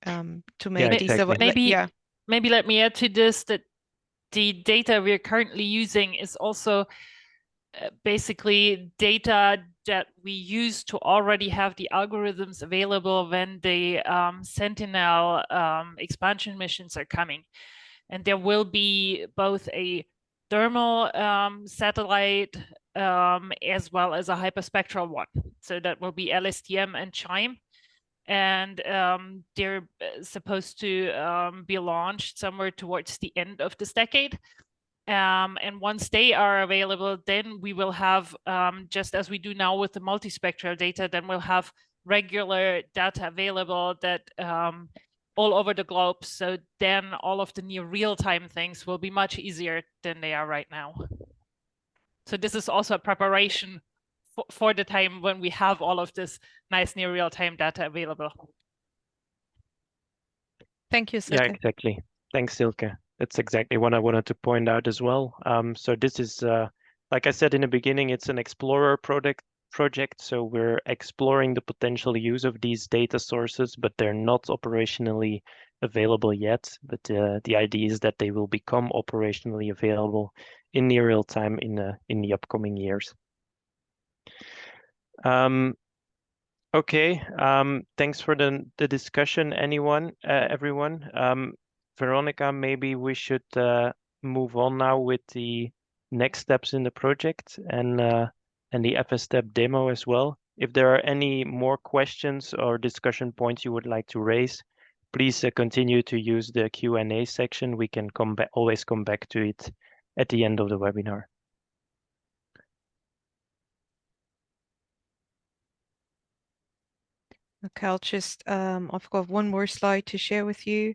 To make these maybe let me add to this that the data we're currently using is also basically data that we use to already have the algorithms available when the Sentinel expansion missions are coming. And there will be both a thermal satellite as well as a hyperspectral one. So that will be LSTM and CHIME. And they're supposed to be launched somewhere towards the end of this decade. And once they are available, then we will have, just as we do now with the multispectral data, then we'll have regular data available that all over the globe. So then all of the near real-time things will be much easier than they are right now. So this is also a preparation for the time when we have all of this nice near real-time data available. Thank you, Silke. Yeah, exactly. Thanks, Silke. That's exactly what I wanted to point out as well. So this is, like I said in the beginning, it's an explorer project project, so we're exploring the potential use of these data sources, but they're not operationally available yet. But the idea is that they will become operationally available in near real time in the upcoming years. Okay, thanks for the discussion, everyone. Veronica, maybe we should move on now with the next steps in the project and the FSTEP demo as well. If there are any more questions or discussion points you would like to raise, please continue to use the Q&A section. We can always come back to it at the end of the webinar. Okay, I've got one more slide to share with you.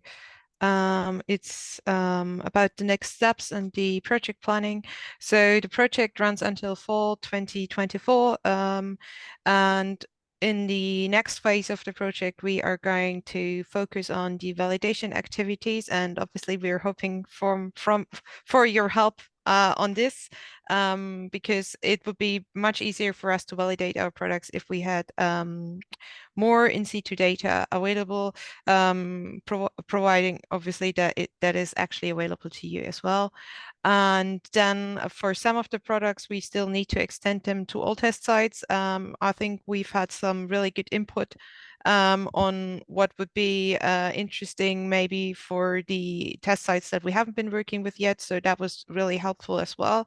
It's about the next steps and the project planning. So the project runs until fall 2024. And in the next phase of the project, we are going to focus on the validation activities. And obviously, we're hoping for your help on this, because it would be much easier for us to validate our products if we had more in situ data available, providing obviously that that is actually available to you as well. And then for some of the products, we still need to extend them to all test sites. I think we've had some really good input on what would be interesting maybe for the test sites that we haven't been working with yet. So that was really helpful as well.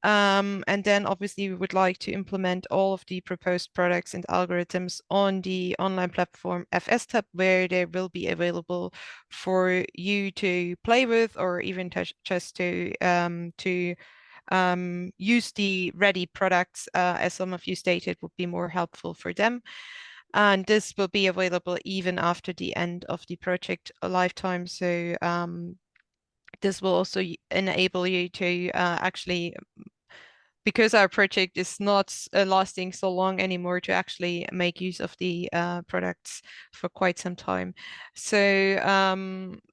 And then obviously we would like to implement all of the proposed products and algorithms on the online platform FSTEP, where they will be available for you to play with, or even just to use the ready products, as some of you stated, would be more helpful for them. And this will be available even after the end of the project lifetime. So this will also enable you to actually, because our project is not lasting so long anymore, to actually make use of the products for quite some time. So,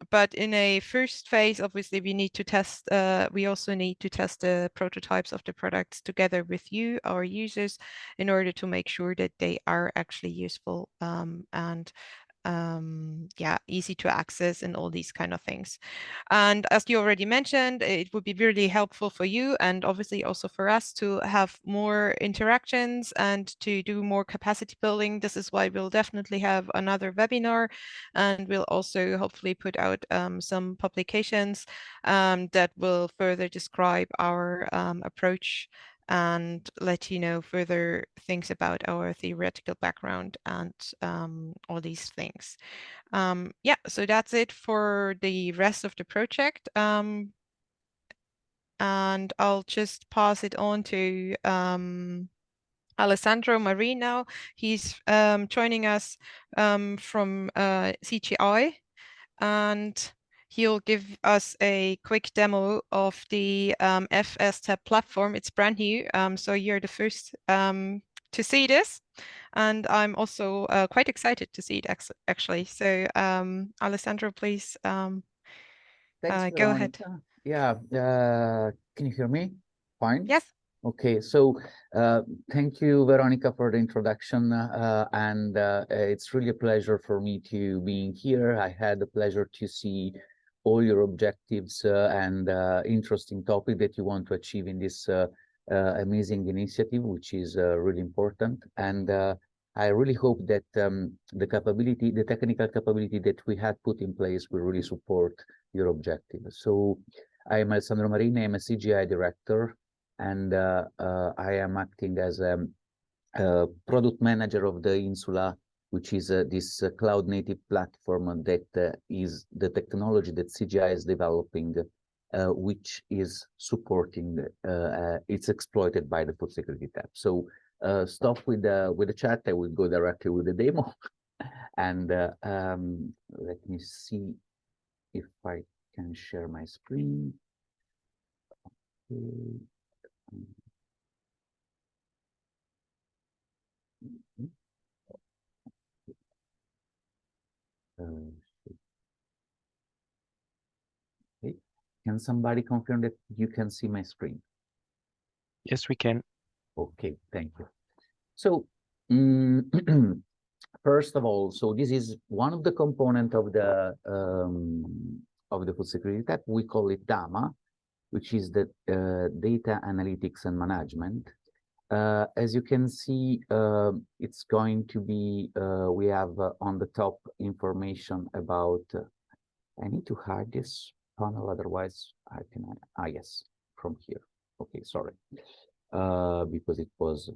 but in a first phase, obviously we need to test, we also need to test the prototypes of the products together with you, our users, in order to make sure that they are actually useful and yeah, easy to access and all these kind of things. And as you already mentioned, it would be really helpful for you and obviously also for us to have more interactions and to do more capacity building. This is why we'll definitely have another webinar, and we'll also hopefully put out some publications that will further describe our approach and let you know further things about our theoretical background and all these things. Yeah, so that's it for the rest of the project. And I'll just pass it on to Alessandro Marin now. He's joining us from CGI, and he'll give us a quick demo of the FSTEP platform. It's brand new, so you're the first to see this, and I'm also quite excited to see it actually. So Alessandro, please Thanks, go ahead. Yeah, can you hear me? Fine? Yes. Okay, so thank you, Veronica, for the introduction, and it's really a pleasure for me to be here. I had the pleasure to see all your objectives and interesting topic that you want to achieve in this amazing initiative, which is really important. And I really hope that the technical capability that we had put in place will really support your objective. So I am Alessandro Marini, I'm a CGI director, and I am acting as a product manager of the Insula, which is this cloud native platform that is the technology that CGI is developing, which is supporting, it's exploited by the food security tab. So stop with the chat, I will go directly with the demo. And let me see if I can share my screen. Okay. Okay. Can somebody confirm that you can see my screen? Yes, we can. Okay, thank you. So first of all, so this is one of the components of the food security tab. We call it DAMA, which is the data analytics and management. As you can see, it's going to be, we have on the top information about, I need to hide this panel, otherwise I can, yes, from here. Okay, sorry. Because it was,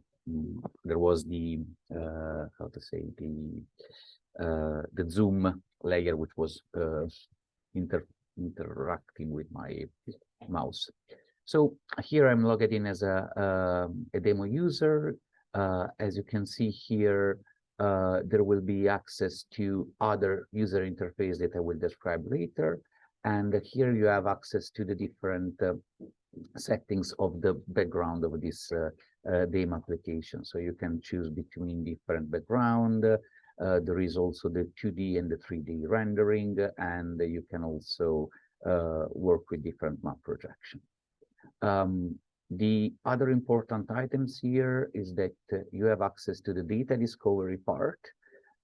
there was the, how to say, the Zoom layer, which was interacting with my mouse. So here I'm logged in as a demo user. As you can see here, there will be access to other user interface that I will describe later. And here you have access to the different settings of the background of this demo application. So you can choose between different background. There is also the 2D and the 3D rendering, and you can also work with different map projection. The other important items here is that you have access to the data discovery part.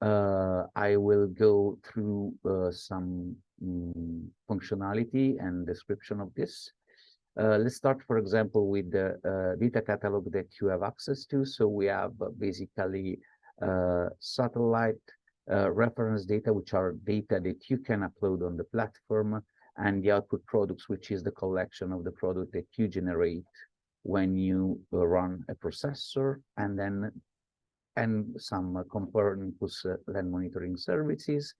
I will go through some functionality and description of this. Let's start, for example, with the data catalog that you have access to. So we have basically satellite reference data, which are data that you can upload on the platform, and the output products, which is the collection of the product that you generate when you run a processor, and then some components, land monitoring services,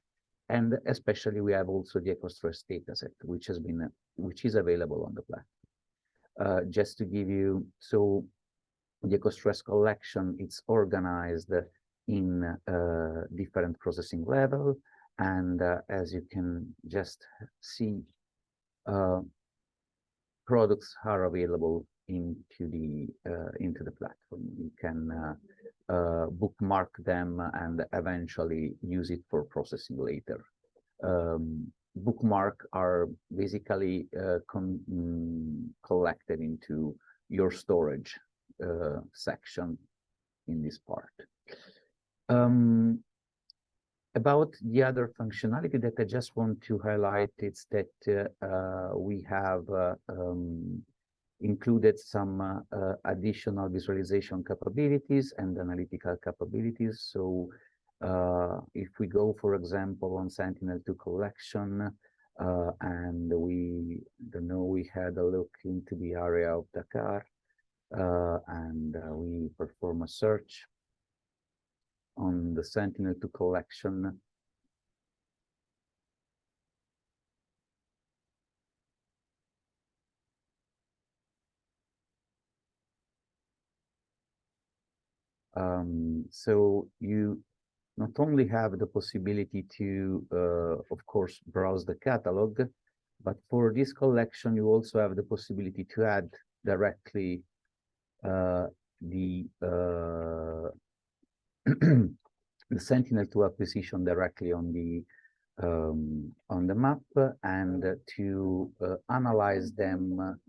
and especially we have also the EcoStress dataset, which is available on the platform. Just to give you, so the EcoStress collection, it's organized in different processing level, and as you can just see, products are available into the platform. You can bookmark them and eventually use it for processing later. Bookmark are basically collected into your storage section in this part. About the other functionality that I just want to highlight, it's that we have included some additional visualization capabilities and analytical capabilities. So if we go, for example, on Sentinel-2 collection, and we had a look into the area of Dakar, and we perform a search on the Sentinel-2 collection. So you not only have the possibility to, of course, browse the catalog, but for this collection, you also have the possibility to add directly the Sentinel-2 acquisition directly on the map, and to analyze them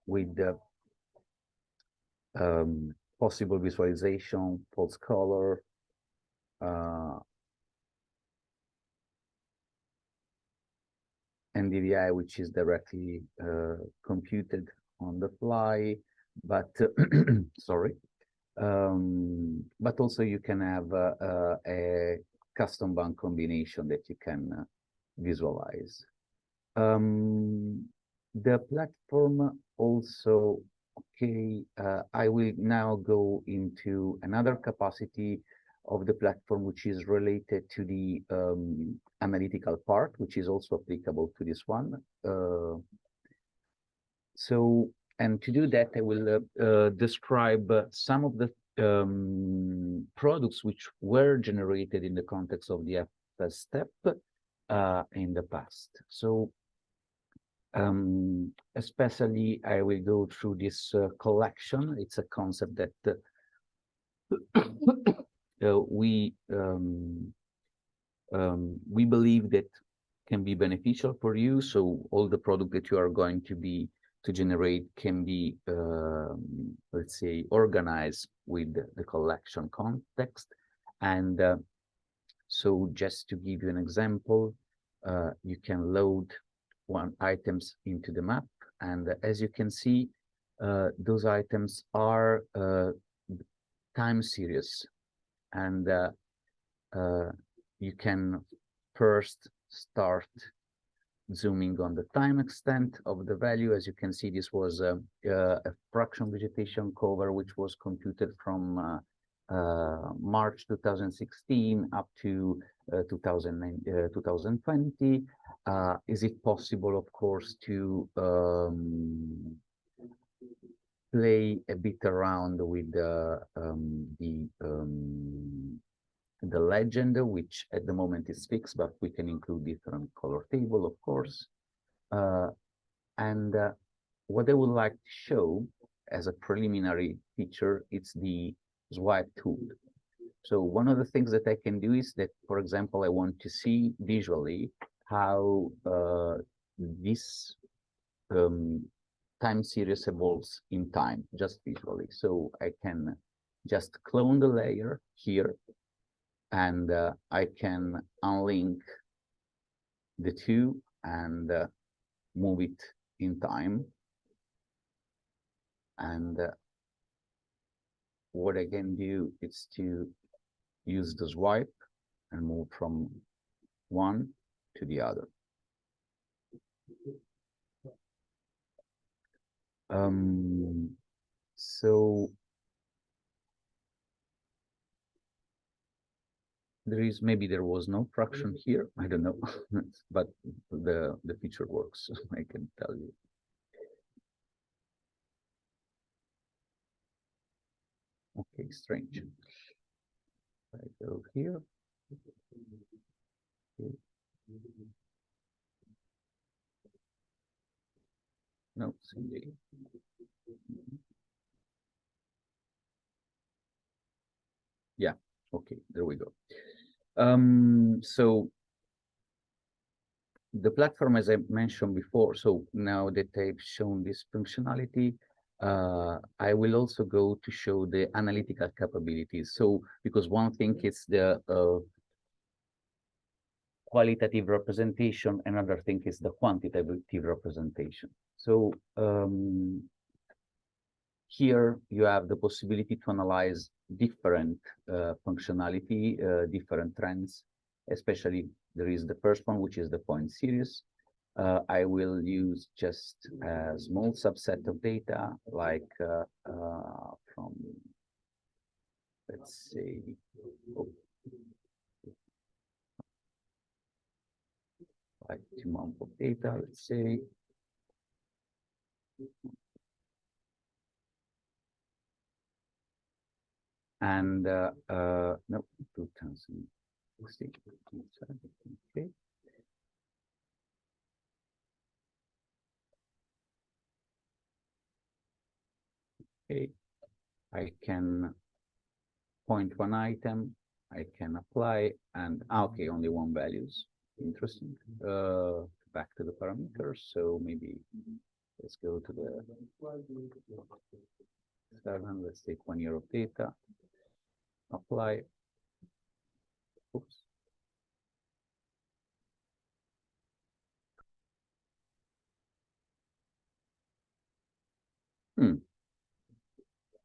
with the possible visualization, false color, NDVI, which is directly computed on the fly, but sorry. But also you can have a custom band combination that you can visualize. The platform also, okay, I will now go into another capacity of the platform, which is related to the analytical part, which is also applicable to this one. So, and to do that, I will describe some of the products which were generated in the context of the FS step in the past. So, especially, I will go through this collection. It's a concept that we believe that can be beneficial for you. So all the product that you are going to be to generate can be, let's say, organized with the collection context. And so just to give you an example, you can load one items into the map. And as you can see, those items are time series. And you can first start zooming on the time extent of the value. As you can see, this was a fraction vegetation cover, which was computed from March 2016 up to 2020. Is it possible, of course, to play a bit around with the legend, which at the moment is fixed, but we can include different color table, of course. And what I would like to show as a preliminary feature, it's the swipe tool. So one of the things that I can do is that, for example, I want to see visually how this time series evolves in time, just visually. So I can just clone the layer here, and I can unlink the two and move it in time. And what I can do is to use the swipe and move from one to the other. So there was no fraction here, I don't know, but the feature works, I can tell you. Okay, strange. I go here. Okay. No, CD. Yeah, okay, there we go. So the platform, as I mentioned before, so now that I've shown this functionality, I will also go to show the analytical capabilities. So, because one thing is the qualitative representation, another thing is the quantitative representation. So here you have the possibility to analyze different functionality, different trends, especially there is the first one, which is the point series. I will use just a small subset of data, like from, let's say, like 2 months of data, let's say. And no, 2016. Okay. Okay, I can point one item, I can apply, and okay, only one values. Interesting. Back to the parameters. So maybe let's go to the 7. Let's take 1 year of data. Apply. Oops.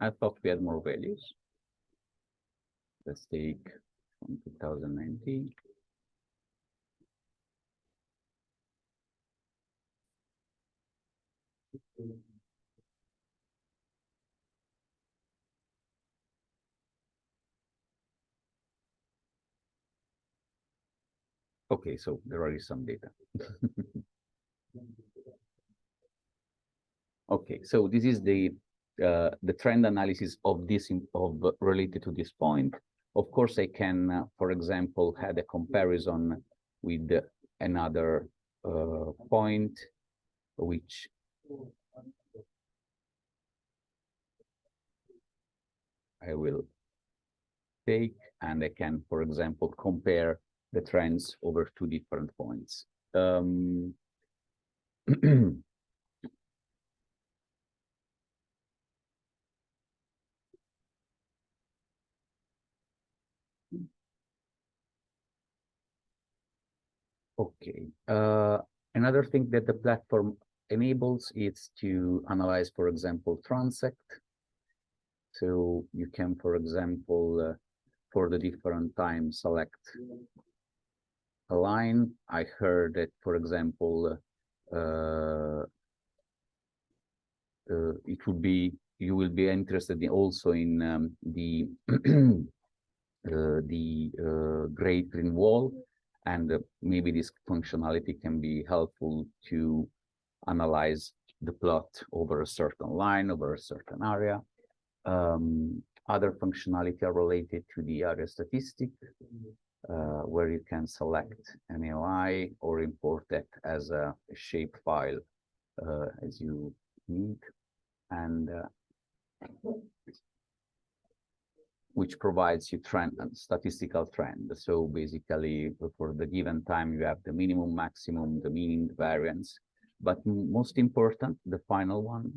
I thought we had more values. Let's take from 2019. Okay, so there is some data. Okay, so this is the trend analysis of this related to this point. Of course, I can, for example, have a comparison with another point, which I will take, and I can, for example, compare the trends over 2 different points. Okay. Another thing that the platform enables is to analyze, for example, transect. So you can, for example, for the different times, select a line. I heard that, for example, it would be, you will be interested in also in the Great Green Wall, and maybe this functionality can be helpful to analyze the plot over a certain line, over a certain area. Other functionality are related to the area statistic, where you can select an AOI or import that as a shape file as you need, and which provides you trend and statistical trend. So basically, for the given time, you have the minimum, maximum, the mean, the variance. But most important, the final one,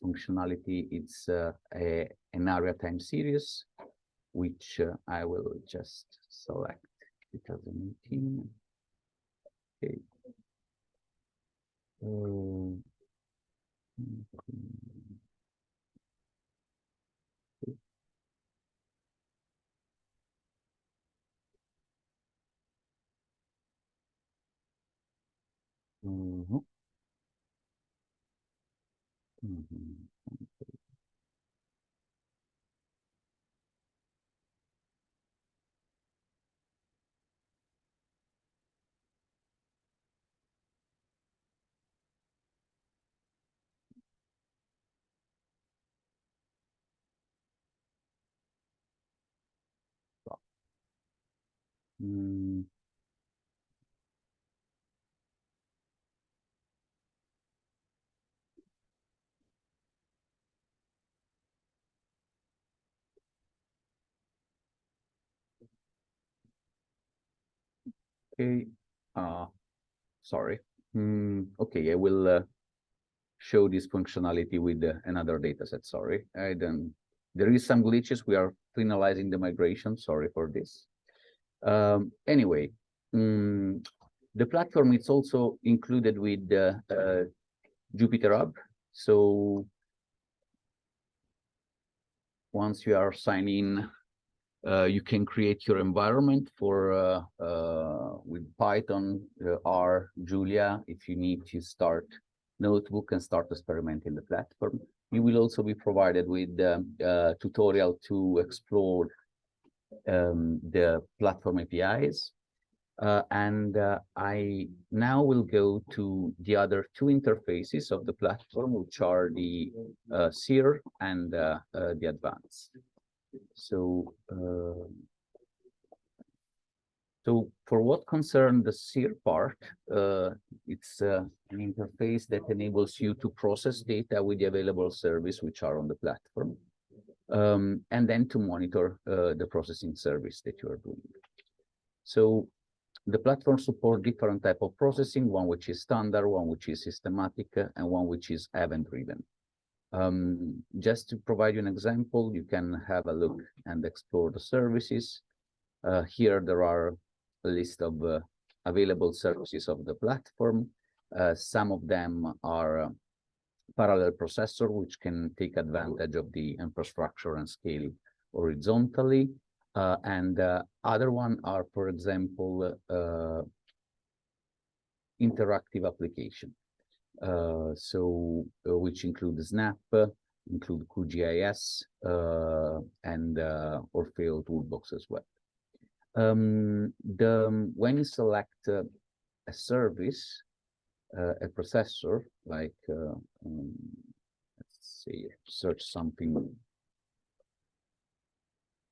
functionality, it's an area time series, which I will just select 2018. Okay. Okay, sorry. Okay, I will show this functionality with another dataset. Sorry, I don't. There is some glitches. We are finalizing the migration. Sorry for this. Anyway, the platform is also included with Jupyter Hub. So once you are signed in, you can create your environment for with Python, R, Julia, if you need to start notebook and start experimenting the platform. You will also be provided with a tutorial to explore the platform APIs. I now will go to the other two interfaces of the platform, which are the SEER and the advanced. So, so for what concerns the SEER part, it's an interface that enables you to process data with the available service which are on the platform, and then to monitor the processing service that you are doing. So the platform supports different type of processing, one which is standard, one which is systematic, and one which is event-driven. Just to provide you an example, you can have a look and explore the services. Here there are a list of available services of the platform. Some of them are parallel processor, which can take advantage of the infrastructure and scale horizontally. And other one are, for example, interactive application. Which include Snap, include QGIS, and Orfeo Toolbox as well. When you select a service, a processor, like let's say search something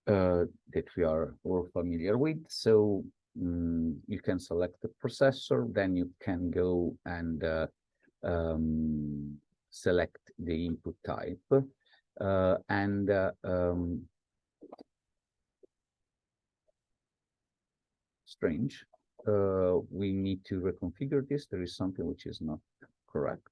that we are all familiar with. So you can select the processor, then you can go and select the input type, strange. We need to reconfigure this. There is something which is not correct.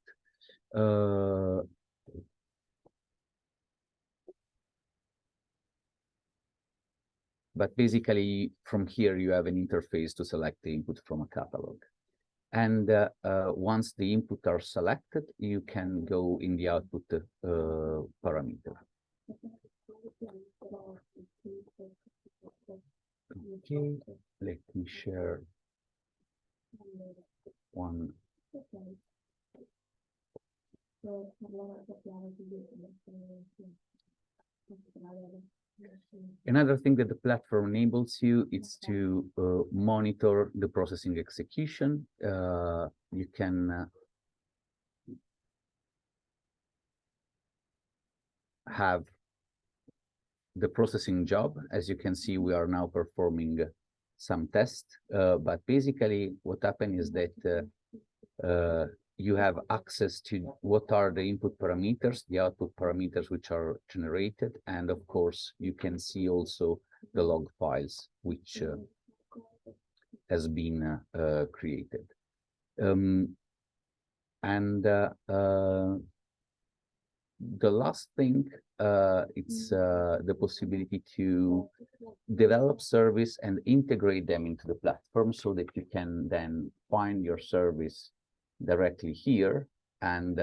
But basically, from here, you have an interface to select the input from a catalog. And once the input are selected, you can go in the output parameter. Okay, let me share one. Another thing that the platform enables you is to monitor the processing execution. You can have the processing job. As you can see, we are now performing some tests, but basically what happened is that you have access to what are the input parameters, the output parameters which are generated, and of course you can see also the log files which has been created. The last thing, it's the possibility to develop service and integrate them into the platform so that you can then find your service directly here. And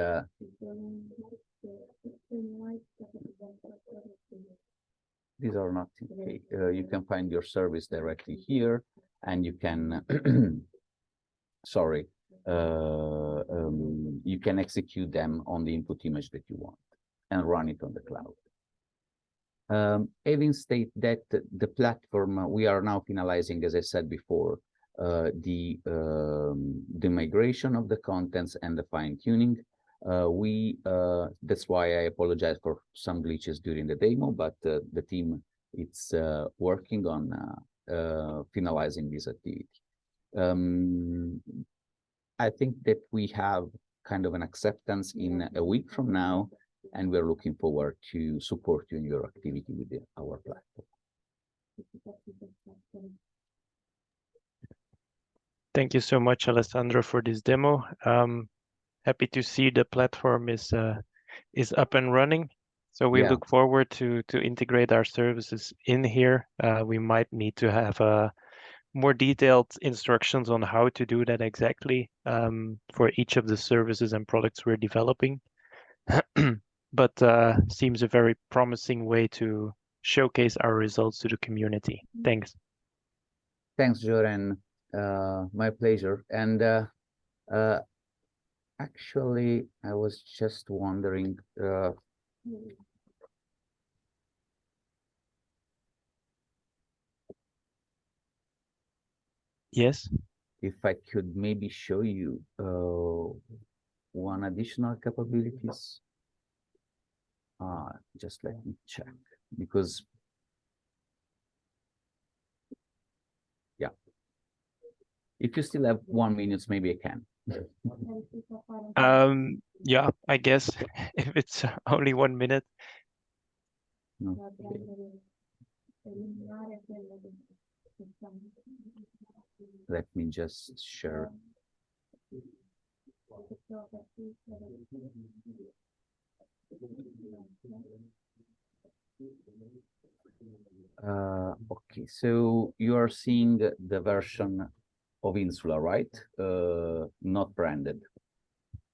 these are not okay. You can find your service directly here, and you can sorry, you can execute them on the input image that you want and run it on the cloud. Having stated that the platform, we are now finalizing, as I said before, the migration of the contents and the fine-tuning. That's why I apologize for some glitches during the demo, but the team it's working on finalizing this activity. I think that we have kind of an acceptance in a week from now, and we're looking forward to support you in your activity with our platform. Thank you so much, Alessandro, for this demo. Happy to see the platform is up and running. So we look forward to integrate our services in here. We might need to have more detailed instructions on how to do that exactly for each of the services and products we're developing. But seems a very promising way to showcase our results to the community. Thanks. Thanks, Joran. My pleasure. And actually, I was just wondering. Yes. If I could maybe show you one additional capabilities. Just let me check, because yeah, if you still have 1 minute, maybe I can. Yeah, I guess if it's only 1 minute. Okay. Let me just share. Okay, so you are seeing the version of Insula, right? Not branded.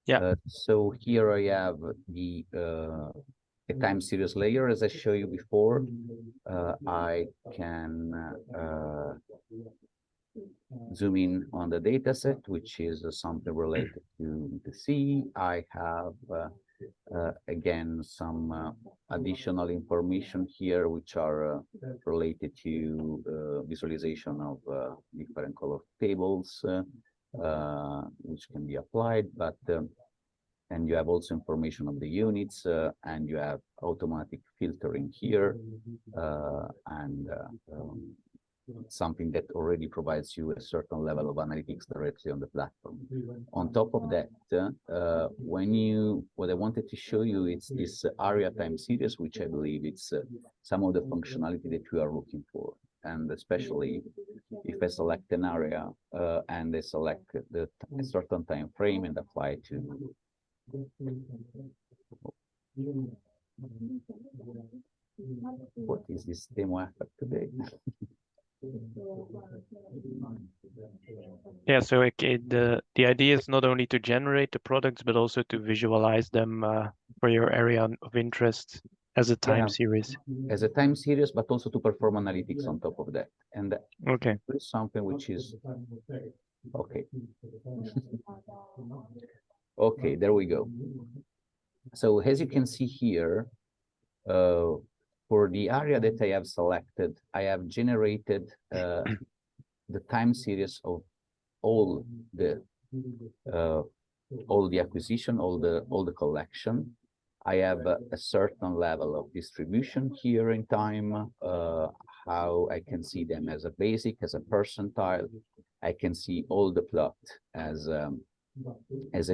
Yeah. So here I have the a time series layer, as I showed you before. I can zoom in on the data set, which is something related to the sea. I have again some additional information here, which are related to visualization of different color tables, which can be applied. But and you have also information of the units, and you have automatic filtering here, and something that already provides you a certain level of analytics directly on the platform. On top of that, what I wanted to show you is this area time series, which I believe it's some of the functionality that we are looking for. And especially if I select an area and I select a certain time frame and apply to what is this demo effect today? Yeah, so the idea is not only to generate the products, but also to visualize them for your area of interest as a time series. As a time series, but also to perform analytics on top of that. And okay, there's something which is okay. Okay, there we go. So as you can see here, for the area that I have selected, I have generated the time series of all the acquisition, all the collection. I have a certain level of distribution here in time, how I can see them as a basic, as a percentile. I can see all the plot as a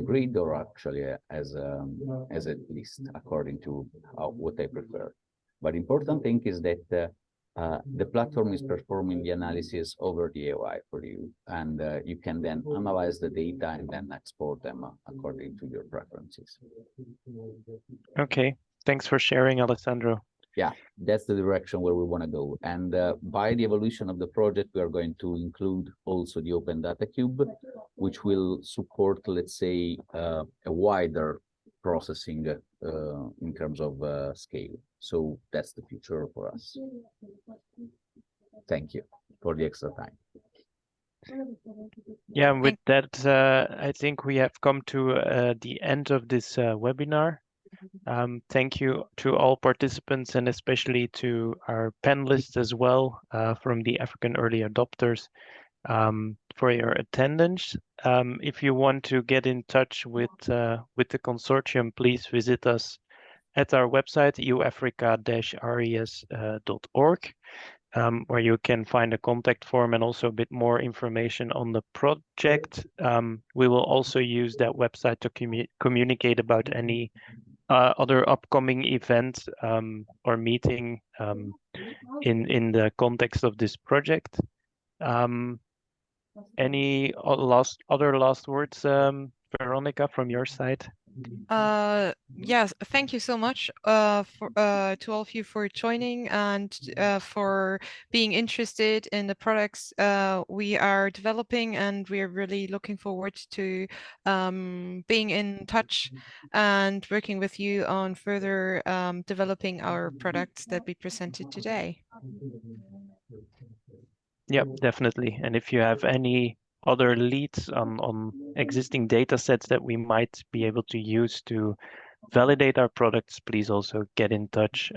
grid, or actually as a list, according to what I prefer. But important thing is that the platform is performing the analysis over the AI for you, and you can then analyze the data and then export them according to your preferences. Okay, thanks for sharing, Alessandro. Yeah, that's the direction where we want to go. And by the evolution of the project, we are going to include also the Open Data Cube, which will support, let's say, a wider processing in terms of scale. So that's the future for us. Thank you for the extra time. Yeah, with that, I think we have come to the end of this webinar. Thank you to all participants, and especially to our panelists as well from the African Early Adopters for your attendance. If you want to get in touch with the consortium, please visit us at our website, eoafrica-aries.org, where you can find a contact form and also a bit more information on the project. We will also use that website to communicate about any other upcoming event or meeting in the context of this project. Any other last words, Veronica, from your side? Yes, thank you so much to all of you for joining and for being interested in the products we are developing, and we are really looking forward to being in touch and working with you on further developing our products that we presented today. Yep, definitely. And if you have any other leads on existing data sets that we might be able to use to validate our products, please also get in touch.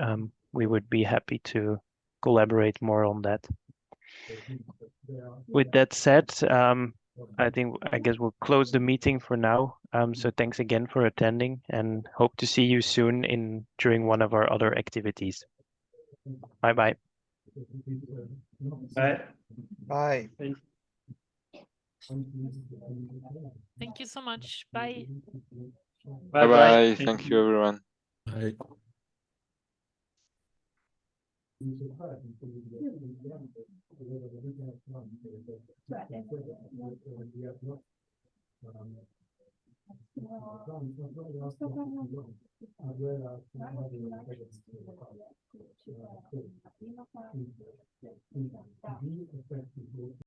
We would be happy to collaborate more on that. With that said, I guess we'll close the meeting for now. So thanks again for attending, and hope to see you soon during one of our other activities. Bye-bye. Bye. Bye. Thank you so much. Bye. Bye-bye. Thank you, everyone. Bye.